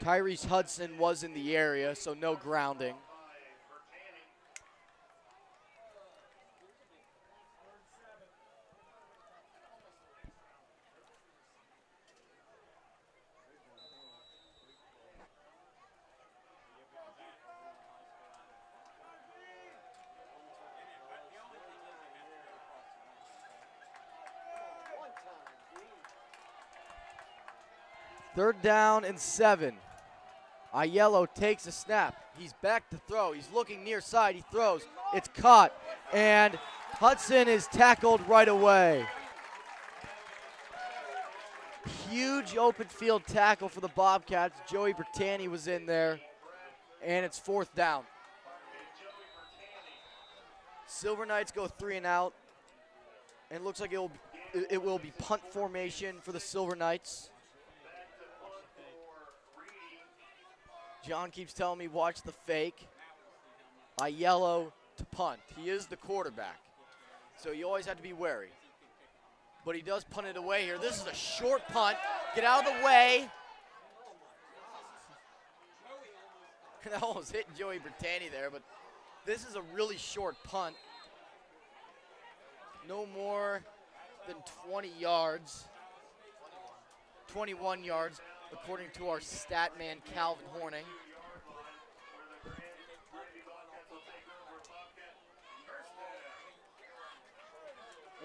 Tyrese Hudson was in the area, so no grounding. Third down and 7. Aiello takes a snap. He's back to throw. He's looking near side. He throws. It's caught. And Hudson is tackled right away. Huge open field tackle for the Bobcats. Joey Bertani was in there, and it's 4th down. Silver Knights go 3 and out, and it looks like it will be punt formation for the Silver Knights. John keeps telling me watch the fake. Yellow to punt. He is the quarterback, so you always have to be wary. But he does punt it away here. This is a short punt. Get out of the way. That almost hit Joey Bertani there, but this is a really short punt. No more than 20 yards. 21 yards, according to our stat man, Calvin Horning.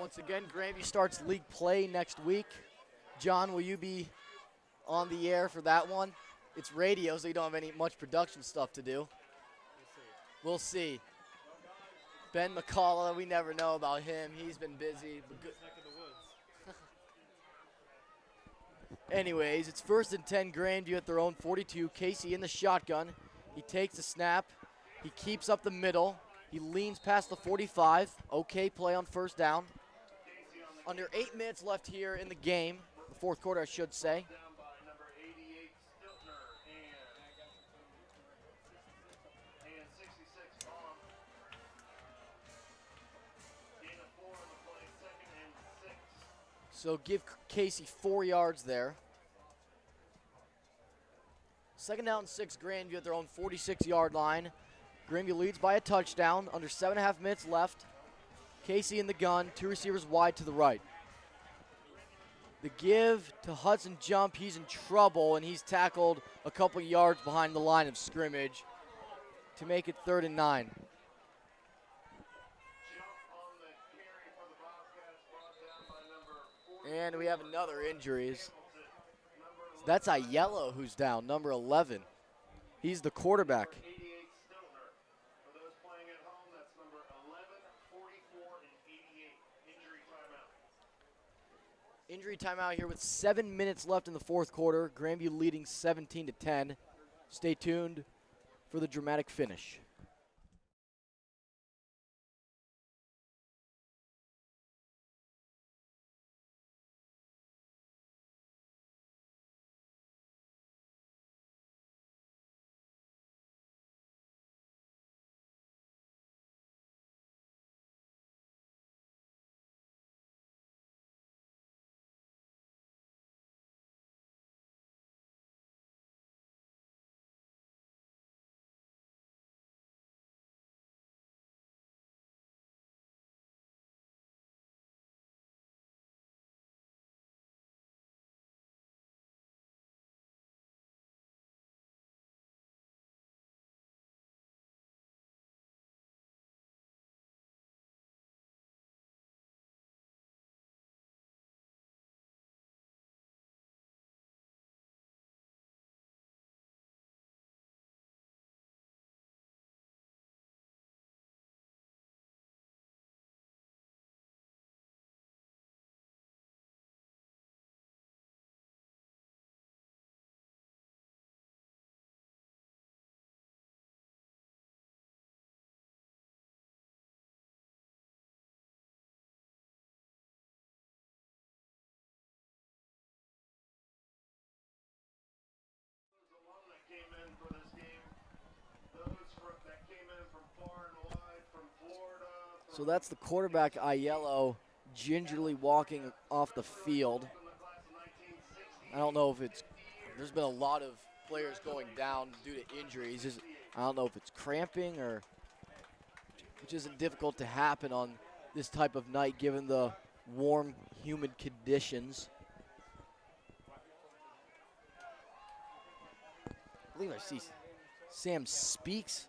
Once again, Grandview starts league play next week. John, will you be on the air for that one? It's radio, so you don't have much production stuff to do. We'll see. Ben McCullough, we never know about him. He's been busy. Anyways, it's 1st and 10, Grandview at their own 42. Casey in the shotgun. He takes the snap. He keeps up the middle. He leans past the 45. Okay play on 1st down. Under 8 minutes left here in the game, the 4th quarter, I should say. So give Casey 4 yards there. 2nd down and 6, Grandview at their own 46-yard line. Grandview leads by a touchdown. Under 7.5 minutes left. Casey in the gun, 2 receivers wide to the right. The give to Hudson Jump, he's in trouble, and he's tackled a couple yards behind the line of scrimmage to make it 3rd and 9. And we have another injuries. So that's Aiello who's down, number 11. He's the quarterback. Injury timeout here with 7 minutes left in the 4th quarter. Grandview leading 17-10. Stay tuned for the dramatic finish. So that's the quarterback, Aiello, gingerly walking off the field. I don't know if there's been a lot of players going down due to injuries. I don't know if it's cramping or, which isn't difficult to happen on this type of night given the warm, humid conditions. I believe I see Sam Speaks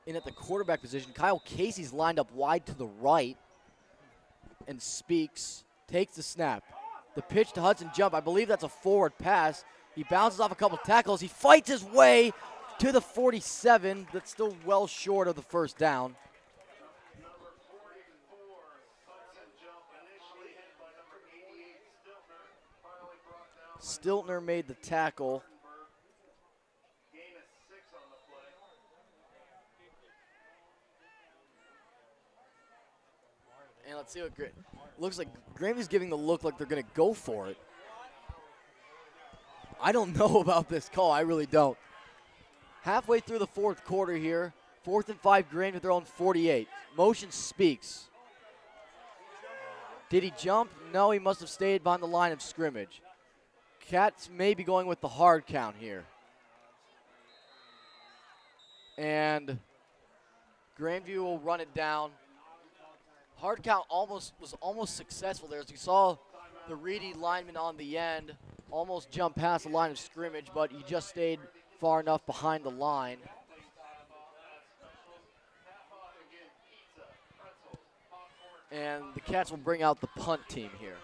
in at the quarterback position. Kyle Casey's lined up wide to the right. And Speaks takes the snap. The pitch to Hudson Jump, I believe that's a forward pass. He bounces off a couple tackles. He fights his way to the 47. That's still well short of the 1st down. Stiltner made the tackle. Gain of 6 on the play. And let's see what looks like Grandview's giving the look like they're going to go for it. I don't know about this call. I really don't. Halfway through the fourth quarter here, 4th and 5, Grandview at their own 48. Motion speaks. Did he jump? No, he must have stayed behind the line of scrimmage. Cats may be going with the hard count here. And Grandview will run it down. Hard count was almost successful there. As you saw the Reedy lineman on the end almost jump past the line of scrimmage, but he just stayed far enough behind the line. And the Cats will bring out the punt team here.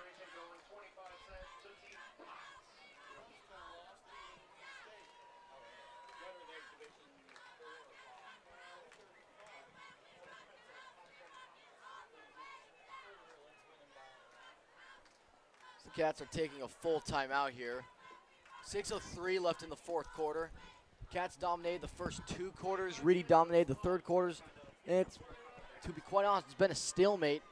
The Cats are taking a full timeout here. 6:03 left in the fourth quarter. Cats dominated the first 2 quarters. Reedy dominated the third quarters. And it's, to be quite honest, it's been a stalemate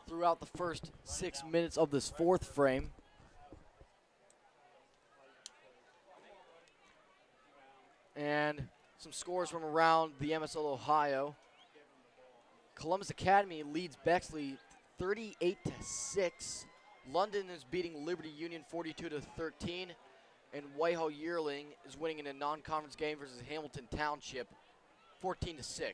throughout the first 6 minutes of this fourth frame. And some scores from around the MSL Ohio. Columbus Academy leads Bexley 38-6. London is beating Liberty Union 42-13. And Whitehall Yearling is winning in a non-conference game versus Hamilton Township 14-6.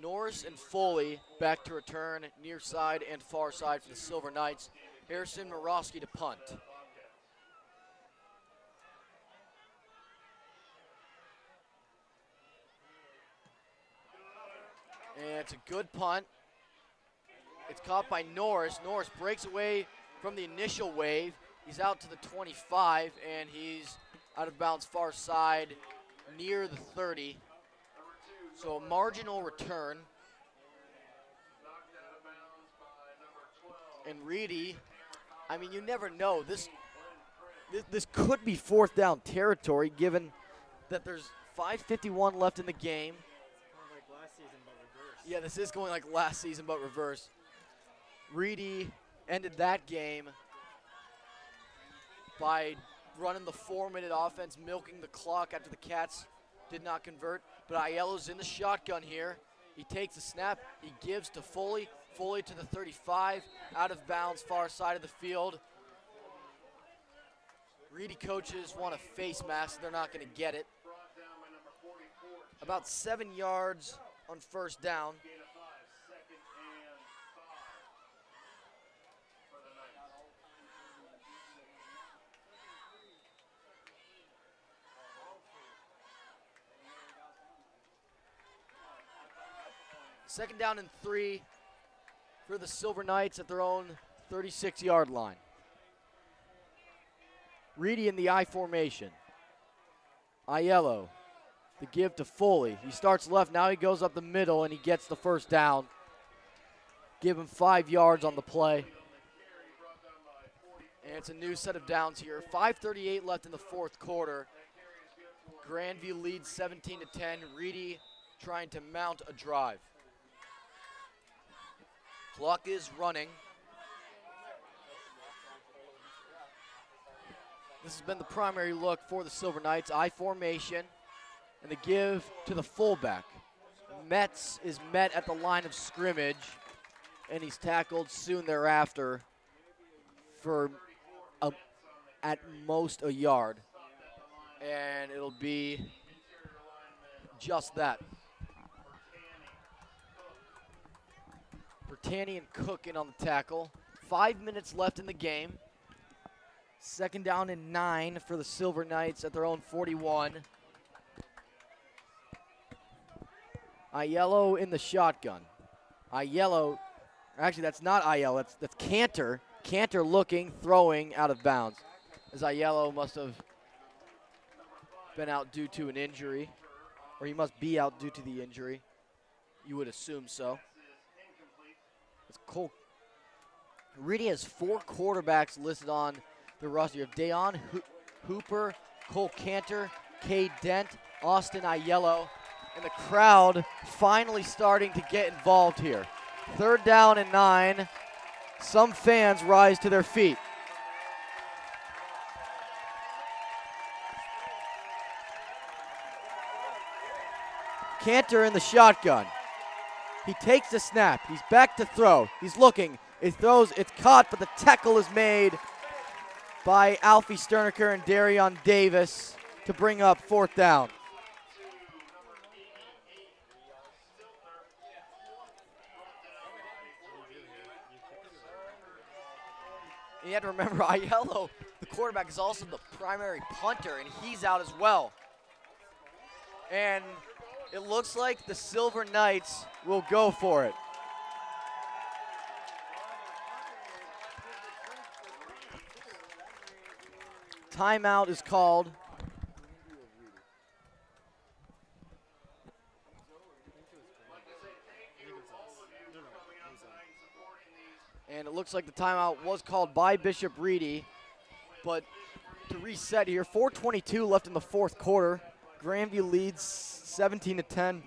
Norris and Foley back to return near side and far side for the Silver Knights. Harrison Morosky to punt. And it's a good punt. It's caught by Norris. Norris breaks away from the initial wave. He's out to the 25, and he's out of bounds far side near the 30. So a marginal return. And Reedy, I mean, you never know. This could be 4th down territory given that there's 5:51 left in the game. Like last season, but reverse. Yeah, this is going like last season, but reverse. Reedy ended that game by running the 4-minute offense, milking the clock after the Cats did not convert. But Aiello's in the shotgun here. He takes the snap. He gives to Foley. Foley to the 35, out of bounds, far side of the field. Reedy coaches want a face mask. They're not going to get it. About 7 yards on first down. Second down and 3 for the Silver Knights at their own 36-yard line. Reedy in the I formation. Aiello, the give to Foley. He starts left, now he goes up the middle and he gets the first down. Give him 5 yards on the play. And it's a new set of downs here. 5:38 left in the fourth quarter. Grandview leads 17-10. Reedy trying to mount a drive. Clock is running. This has been the primary look for the Silver Knights. I formation and the give to the fullback. Metz is met at the line of scrimmage and he's tackled soon thereafter for at most a yard. And it'll be just that. Bertani and Cook in on the tackle. 5 minutes left in the game. Second down and 9 for the Silver Knights at their own 41. Aiello in the shotgun. Aiello, actually that's not Aiello, that's Cantor. Cantor looking, throwing, out of bounds. As Aiello must have been out due to an injury, or he must be out due to the injury. You would assume so. It's Cole. Reedy has 4 quarterbacks listed on the roster. You have Dayon Hooper, Cole Cantor, Cade Dent, Austin Aiello, and the crowd finally starting to get involved here. 3rd down and 9. Some fans rise to their feet. Cantor in the shotgun. He takes the snap. He's back to throw. He's looking. He throws. It's caught, but the tackle is made by Alfie Sterniker and Darion Davis to bring up 4th down. And you have to remember, Aiello, the quarterback, is also the primary punter, and he's out as well. And it looks like the Silver Knights will go for it. Timeout is called. And it looks like the timeout was called by Bishop Reedy. But to reset here, 4:22 left in the 4th quarter. Grandview leads 17-10.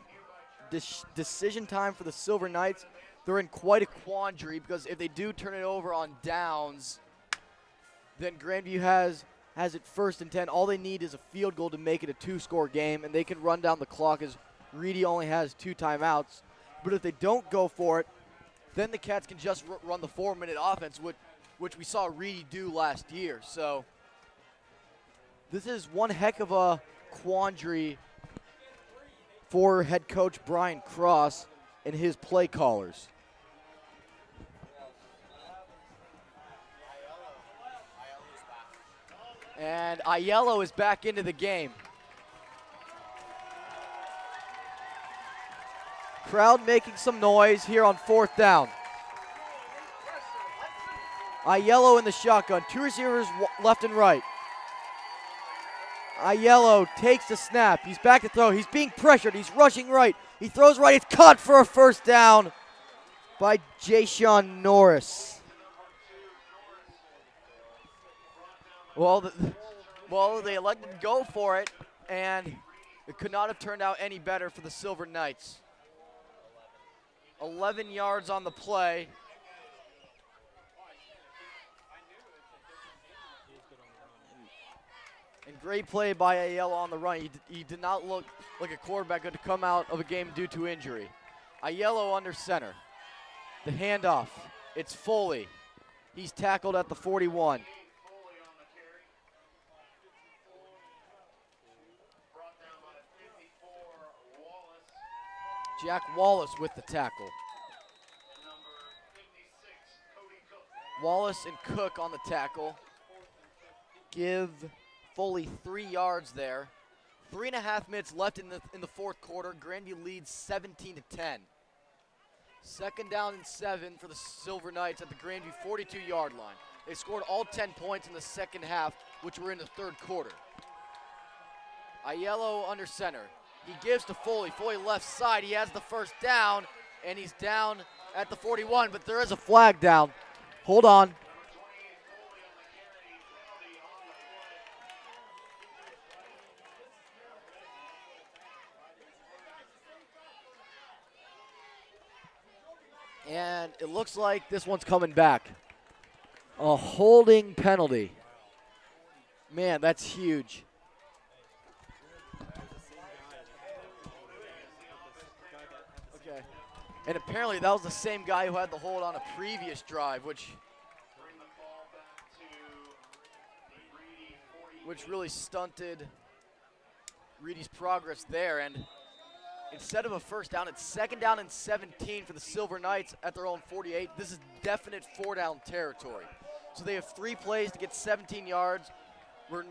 Decision time for the Silver Knights. They're in quite a quandary because if they do turn it over on downs, then Grandview has it 1st and 10. All they need is a field goal to make it a 2-score game, and they can run down the clock as Reedy only has 2 timeouts. But if they don't go for it, then the Cats can just run the 4-minute offense, which we saw Reedy do last year. So this is one heck of a quandary for head coach Brian Cross and his play callers. And Aiello is back into the game. Crowd making some noise here on 4th down. Aiello in the shotgun. 2 receivers left and right. Aiello takes the snap. He's back to throw. He's being pressured. He's rushing right. He throws right. It's caught for a 1st down by Jashawn Norris. Well, they elected to go for it, and it could not have turned out any better for the Silver Knights. 11 yards on the play. And great play by Aiello on the run. He did not look like a quarterback going to come out of a game due to injury. Aiello under center. The handoff. It's Foley. He's tackled at the 41. Jack Wallace with the tackle. Wallace and Cook on the tackle. Give Foley 3 yards there. 3.5 minutes left in the 4th quarter. Grandview leads 17-10. 2nd down and 7 for the Silver Knights at the Grandview 42-yard line. They scored all 10 points in the 2nd half, which were in the 3rd quarter. Aiello under center. He gives to Foley. Foley left side. He has the 1st down, and he's down at the 41, but there is a flag down. Hold on. And it looks like this one's coming back. A holding penalty. Man, that's huge. Okay. And apparently that was the same guy who had the hold on a previous drive, which really stunted Reedy's progress there. And instead of a 1st down, it's 2nd down and 17 for the Silver Knights at their own 48. This is definite 4-down territory. So they have 3 plays to get 17 yards. We're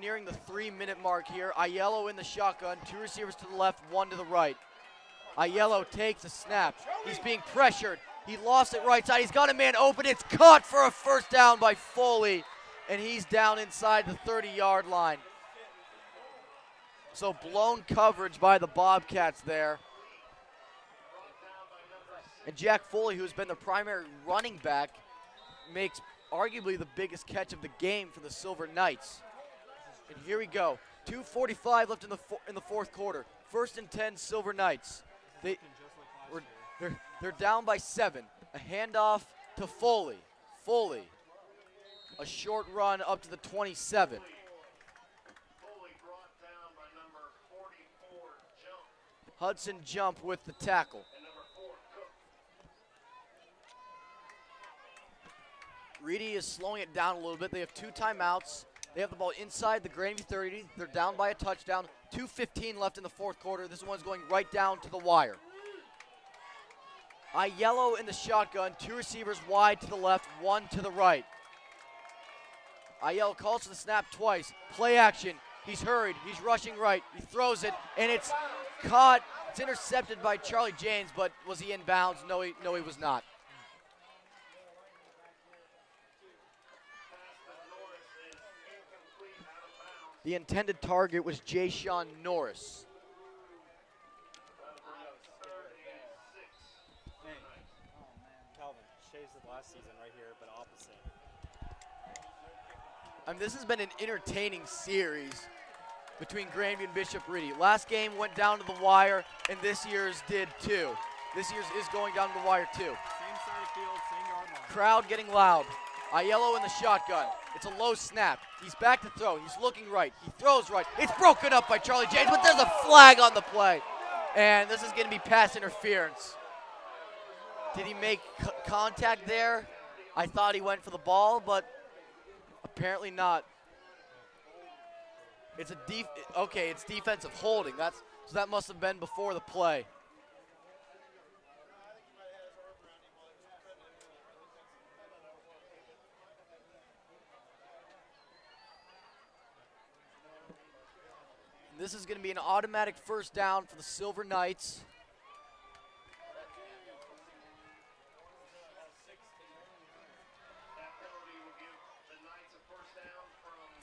nearing the 3-minute mark here. Aiello in the shotgun, 2 receivers to the left, 1 to the right. Aiello takes a snap. He's being pressured. He lost it right side. He's got a man open. It's caught for a 1st down by Foley, and he's down inside the 30-yard line. So blown coverage by the Bobcats there. And Jack Foley, who's been the primary running back, makes arguably the biggest catch of the game for the Silver Knights. And here we go. 2:45 left in the fourth quarter. 1st and 10, Silver Knights. They're down by 7. A handoff to Foley. Foley, a short run up to the 27. Hudson Jump with the tackle. Reedy is slowing it down a little bit. They have 2 timeouts. They have the ball inside the Grandview 30. They're down by a touchdown. 2:15 left in the fourth quarter. This one's going right down to the wire. Aiello in the shotgun. 2 receivers wide to the left, 1 to the right. Aiello calls for the snap twice. Play action. He's hurried. He's rushing right. He throws it, and it's caught. It's intercepted by Charlie James, but was he in bounds? No, he was not. The intended target was Jay Sean Norris. Calvin, shaves it last season right here, but opposite. I mean, this has been an entertaining series between Grandview and Bishop Reedy. Last game went down to the wire, and this year's did too. This year's is going down to the wire too. Same side of field, same yard line. Crowd getting loud. Aiello in the shotgun. It's a low snap. He's back to throw. He's looking right. He throws right. It's broken up by Charlie James, but there's a flag on the play. And this is going to be pass interference. Did he make contact there? I thought he went for the ball, but apparently not. It's it's defensive holding. So that must have been before the play. This is going to be an automatic first down for the Silver Knights.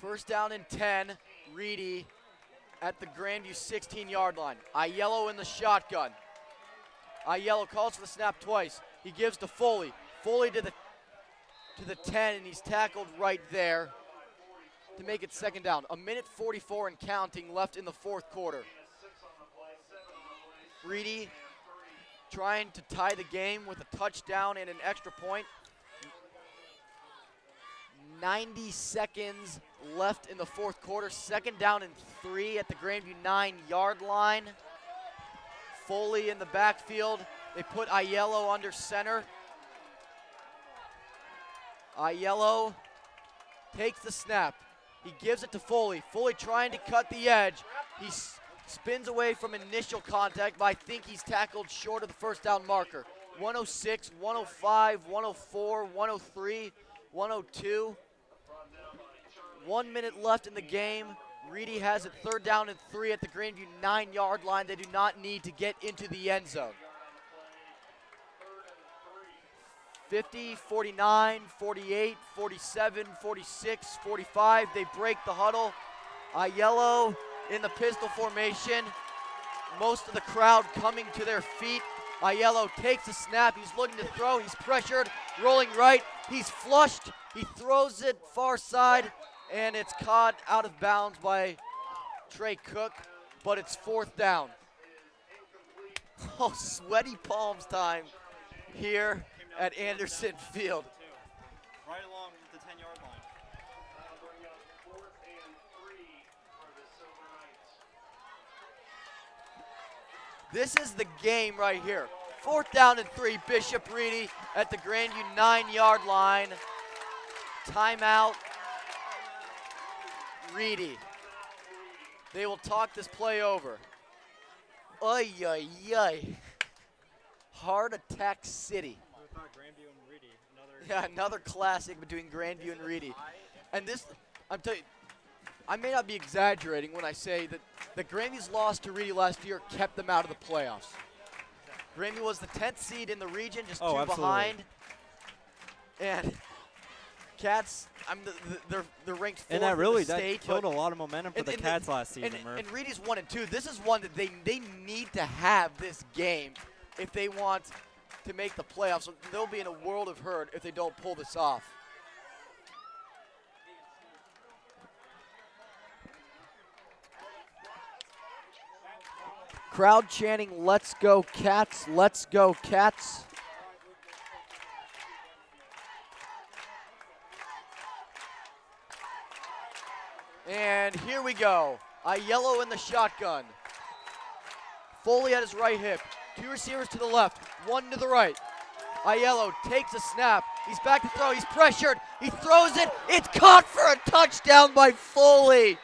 First down and 10, Reedy at the Grandview 16-yard line. Aiello in the shotgun. Aiello calls for the snap twice. He gives to Foley. Foley to the 10, and he's tackled right there to make it second down. 1:44 and counting left in the fourth quarter. Reedy trying to tie the game with a touchdown and an extra point. 90 seconds left in the fourth quarter. Second down and 3 at the Grandview 9-yard line. Foley in the backfield. They put Aiello under center. Aiello takes the snap. He gives it to Foley. Foley trying to cut the edge. He spins away from initial contact, but I think he's tackled short of the first down marker. 106, 105, 104, 103, 102. 1 minute left in the game. Reedy has it third down and 3 at the Grandview 9-yard line. They do not need to get into the end zone. 50, 49, 48, 47, 46, 45. They break the huddle. Aiello in the pistol formation. Most of the crowd coming to their feet. Aiello takes a snap. He's looking to throw. He's pressured. Rolling right. He's flushed. He throws it far side, and it's caught out of bounds by Trey Cook, but it's fourth down. Oh, sweaty palms time here at Anderson Field. Right along the 10-yard line. This is the game right here. Fourth down and 3, Bishop Reedy at the Grandview 9-yard line. Timeout, Reedy. They will talk this play over. Ay, ay, ay. Heart Attack City. Grandview and Reedy. Another classic between Grandview and Reedy. And this, I'm telling you, I may not be exaggerating when I say that Grandview's loss to Reedy last year kept them out of the playoffs. Grandview was the 10th seed in the region, just two absolutely. behind. And Cats, they're ranked 4th And that in really the state, killed a but lot of momentum for the Cats last season, Murph. and Reedy's 1-2. This is one that they need to have this game if they want to make the playoffs. So they'll be in a world of hurt if they don't pull this off. Crowd chanting, "Let's go Cats, let's go Cats." And here we go. Aiello in the shotgun. Foley at his right hip. 2 receivers to the left, 1 to the right. Aiello takes a snap. He's back to throw. He's pressured. He throws it. It's caught for a touchdown by Foley.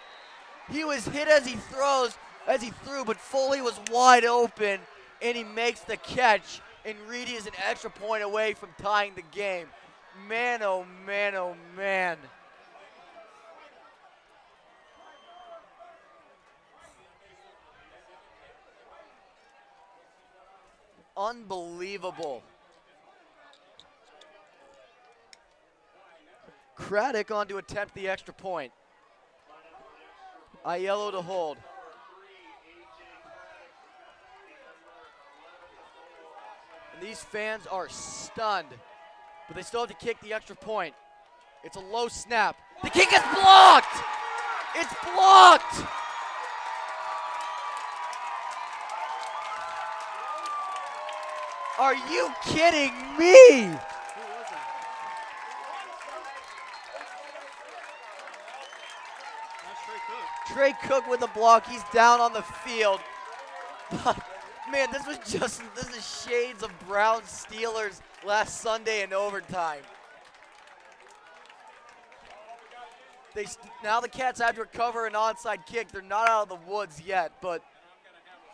He was hit as he threw, but Foley was wide open, and he makes the catch. And Reedy is an extra point away from tying the game. Man, oh man, oh man. Unbelievable. Craddock on to attempt the extra point. Aiello to hold. And these fans are stunned, but they still have to kick the extra point. It's a low snap. The kick is blocked! It's blocked! Are you kidding me? Trey Cook with the block. He's down on the field. But, man, this is shades of Brown Steelers last Sunday in overtime. Now the Cats have to recover an onside kick. They're not out of the woods yet, but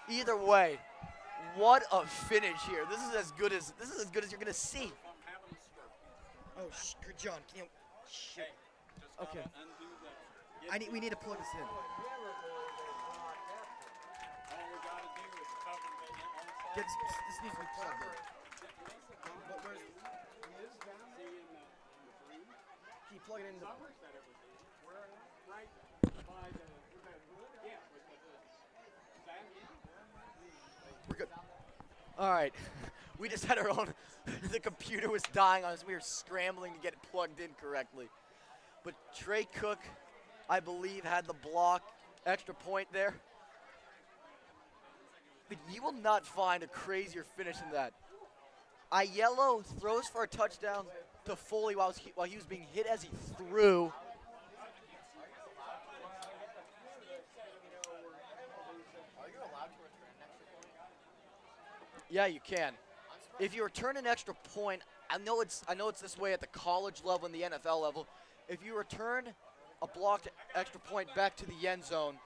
either way, what a finish here. This is as good as you're gonna see. Oh, John, can you? Shit. Okay. We need to plug this in. This needs to be plugged in. Can you plug it in the? We're good. All right. We just had our own. The computer was dying on us. We were scrambling to get it plugged in correctly. But Trey Cook, I believe, had the block extra point there. But you will not find a crazier finish than that. Aiello throws for a touchdown to Foley while he was being hit as he threw. Yeah, you can. If you return an extra point, I know it's this way at the college level and the NFL level. If you return a blocked extra point back to the end zone,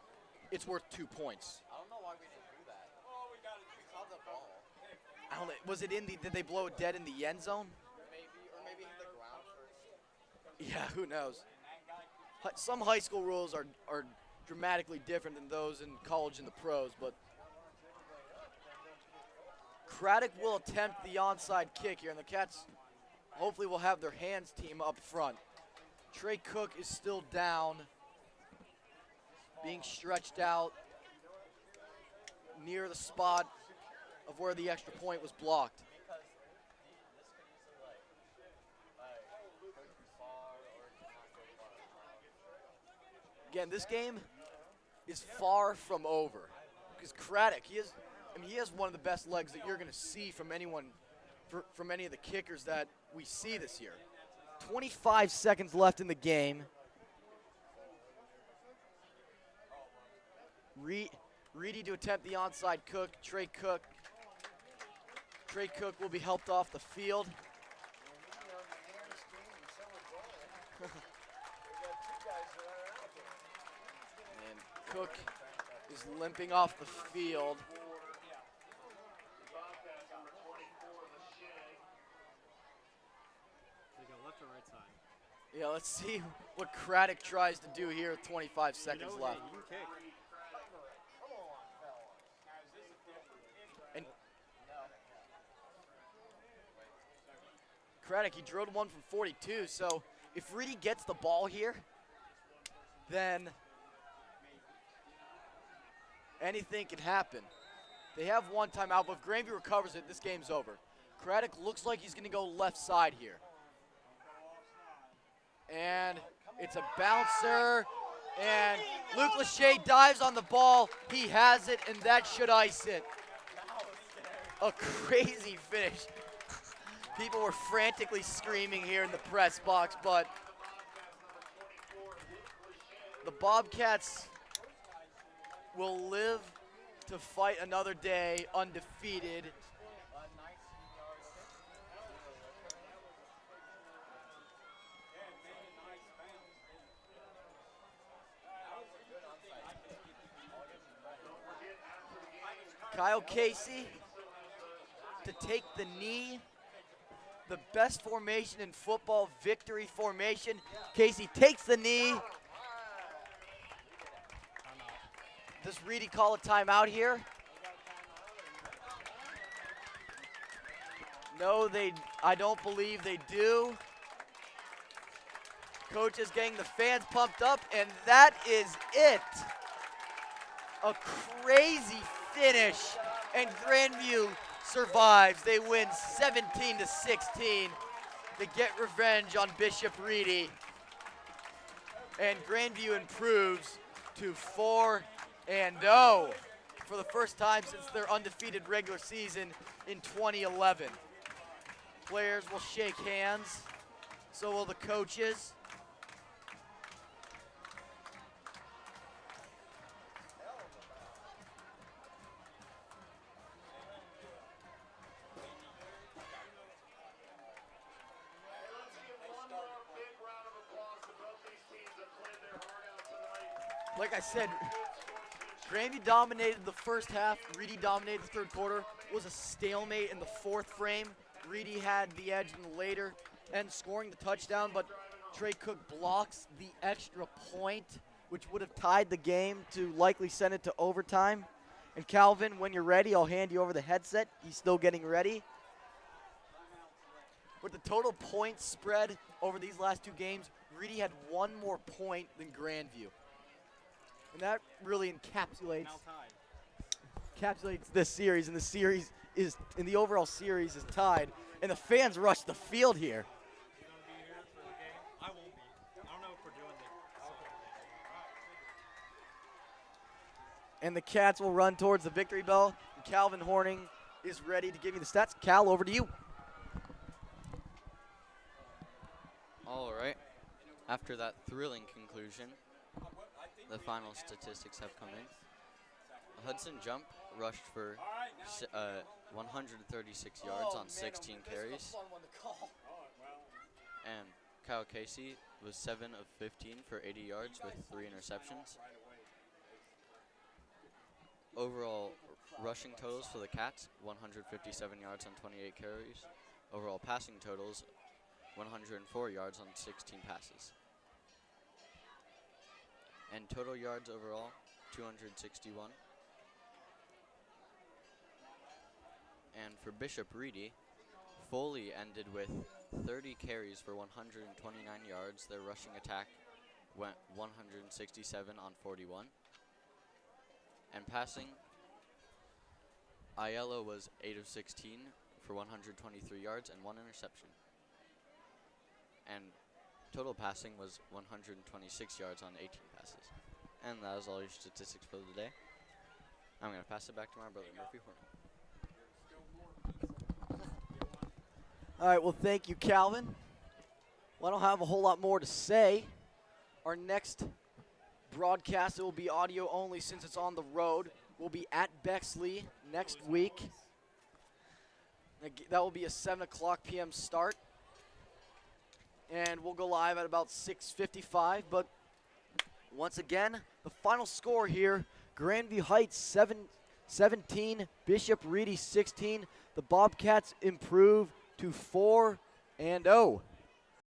it's worth 2 points. I don't know why we didn't do that. Oh, we saw the ball. I don't know, was it did they blow it dead in the end zone? Maybe hit the ground first. Yeah, who knows? Some high school rules are dramatically different than those in college and the pros, but Craddock will attempt the onside kick here, and the Cats hopefully will have their hands team up front. Trey Cook is still down, being stretched out near the spot of where the extra point was blocked. Again, this game is far from over because Craddock, he has one of the best legs that you're going to see from anyone, from any of the kickers that we see this year. 25 seconds left in the game. Reedy to attempt the onside cook. Trey Cook will be helped off the field. And Cook is limping off the field. Bobcats number 24, Lachey. They go left or right side? Yeah, let's see what Craddock tries to do here with 25 seconds left. You can kick. And Craddock, he drilled one from 42, so If Reedy gets the ball here, then anything can happen. They have one timeout, but if Grandview recovers it, this game's over. Craddock looks like he's going to go left side here. And it's a bouncer, and Luke Lachey dives on the ball. He has it, and that should ice it. A crazy finish. People were frantically screaming here in the press box, but the Bobcats will live to fight another day undefeated. Kyle Casey to take the knee. The best formation in football, victory formation. Casey takes the knee. Does Reedy call a timeout here? No, I don't believe they do. Coach is getting the fans pumped up, and that is it. A crazy finish, and Grandview survives. They win 17-16. They get revenge on Bishop Reedy, and Grandview improves to 4-0 for the first time since their undefeated regular season in 2011. Players will shake hands, so will the coaches. Like I said, Grandview dominated the first half. Reedy dominated the third quarter. It was a stalemate in the fourth frame. Reedy had the edge in the later and scoring the touchdown, but Trey Cook blocks the extra point, which would have tied the game to likely send it to overtime. And Calvin, when you're ready, I'll hand you over the headset. He's still getting ready. With the total points spread over these last two games, Reedy had one more point than Grandview. And that really encapsulates this series, and the series is, in the overall series, is tied. And the fans rush the field here. I won't be. I don't know if we're doing And the Cats will run towards the victory bell. And Calvin Horning is ready to give you the stats. Cal, over to you. All right. After that thrilling conclusion, the final statistics have come in. Hudson Jump rushed for 136 yards on 16 carries. And Kyle Casey was 7 of 15 for 80 yards with 3 interceptions. Overall rushing totals for the Cats, 157 yards on 28 carries. Overall passing totals, 104 yards on 16 passes. And total yards overall, 261. And for Bishop Reedy, Foley ended with 30 carries for 129 yards. Their rushing attack went 167 on 41. And passing, Aiello was 8 of 16 for 123 yards and 1 interception. And total passing was 126 yards on 18 passes. And that is all your statistics for the day. I'm going to pass it back to my brother, Murphy Hornell. All right, well, thank you, Calvin. Well, I don't have a whole lot more to say. Our next broadcast, it will be audio only since it's on the road. We'll be at Bexley next week. That will be a 7 o'clock p.m. start. And we'll go live at about 6:55. But once again, the final score here, Grandview Heights 17, Bishop Reedy 16. The Bobcats improve to 4-0.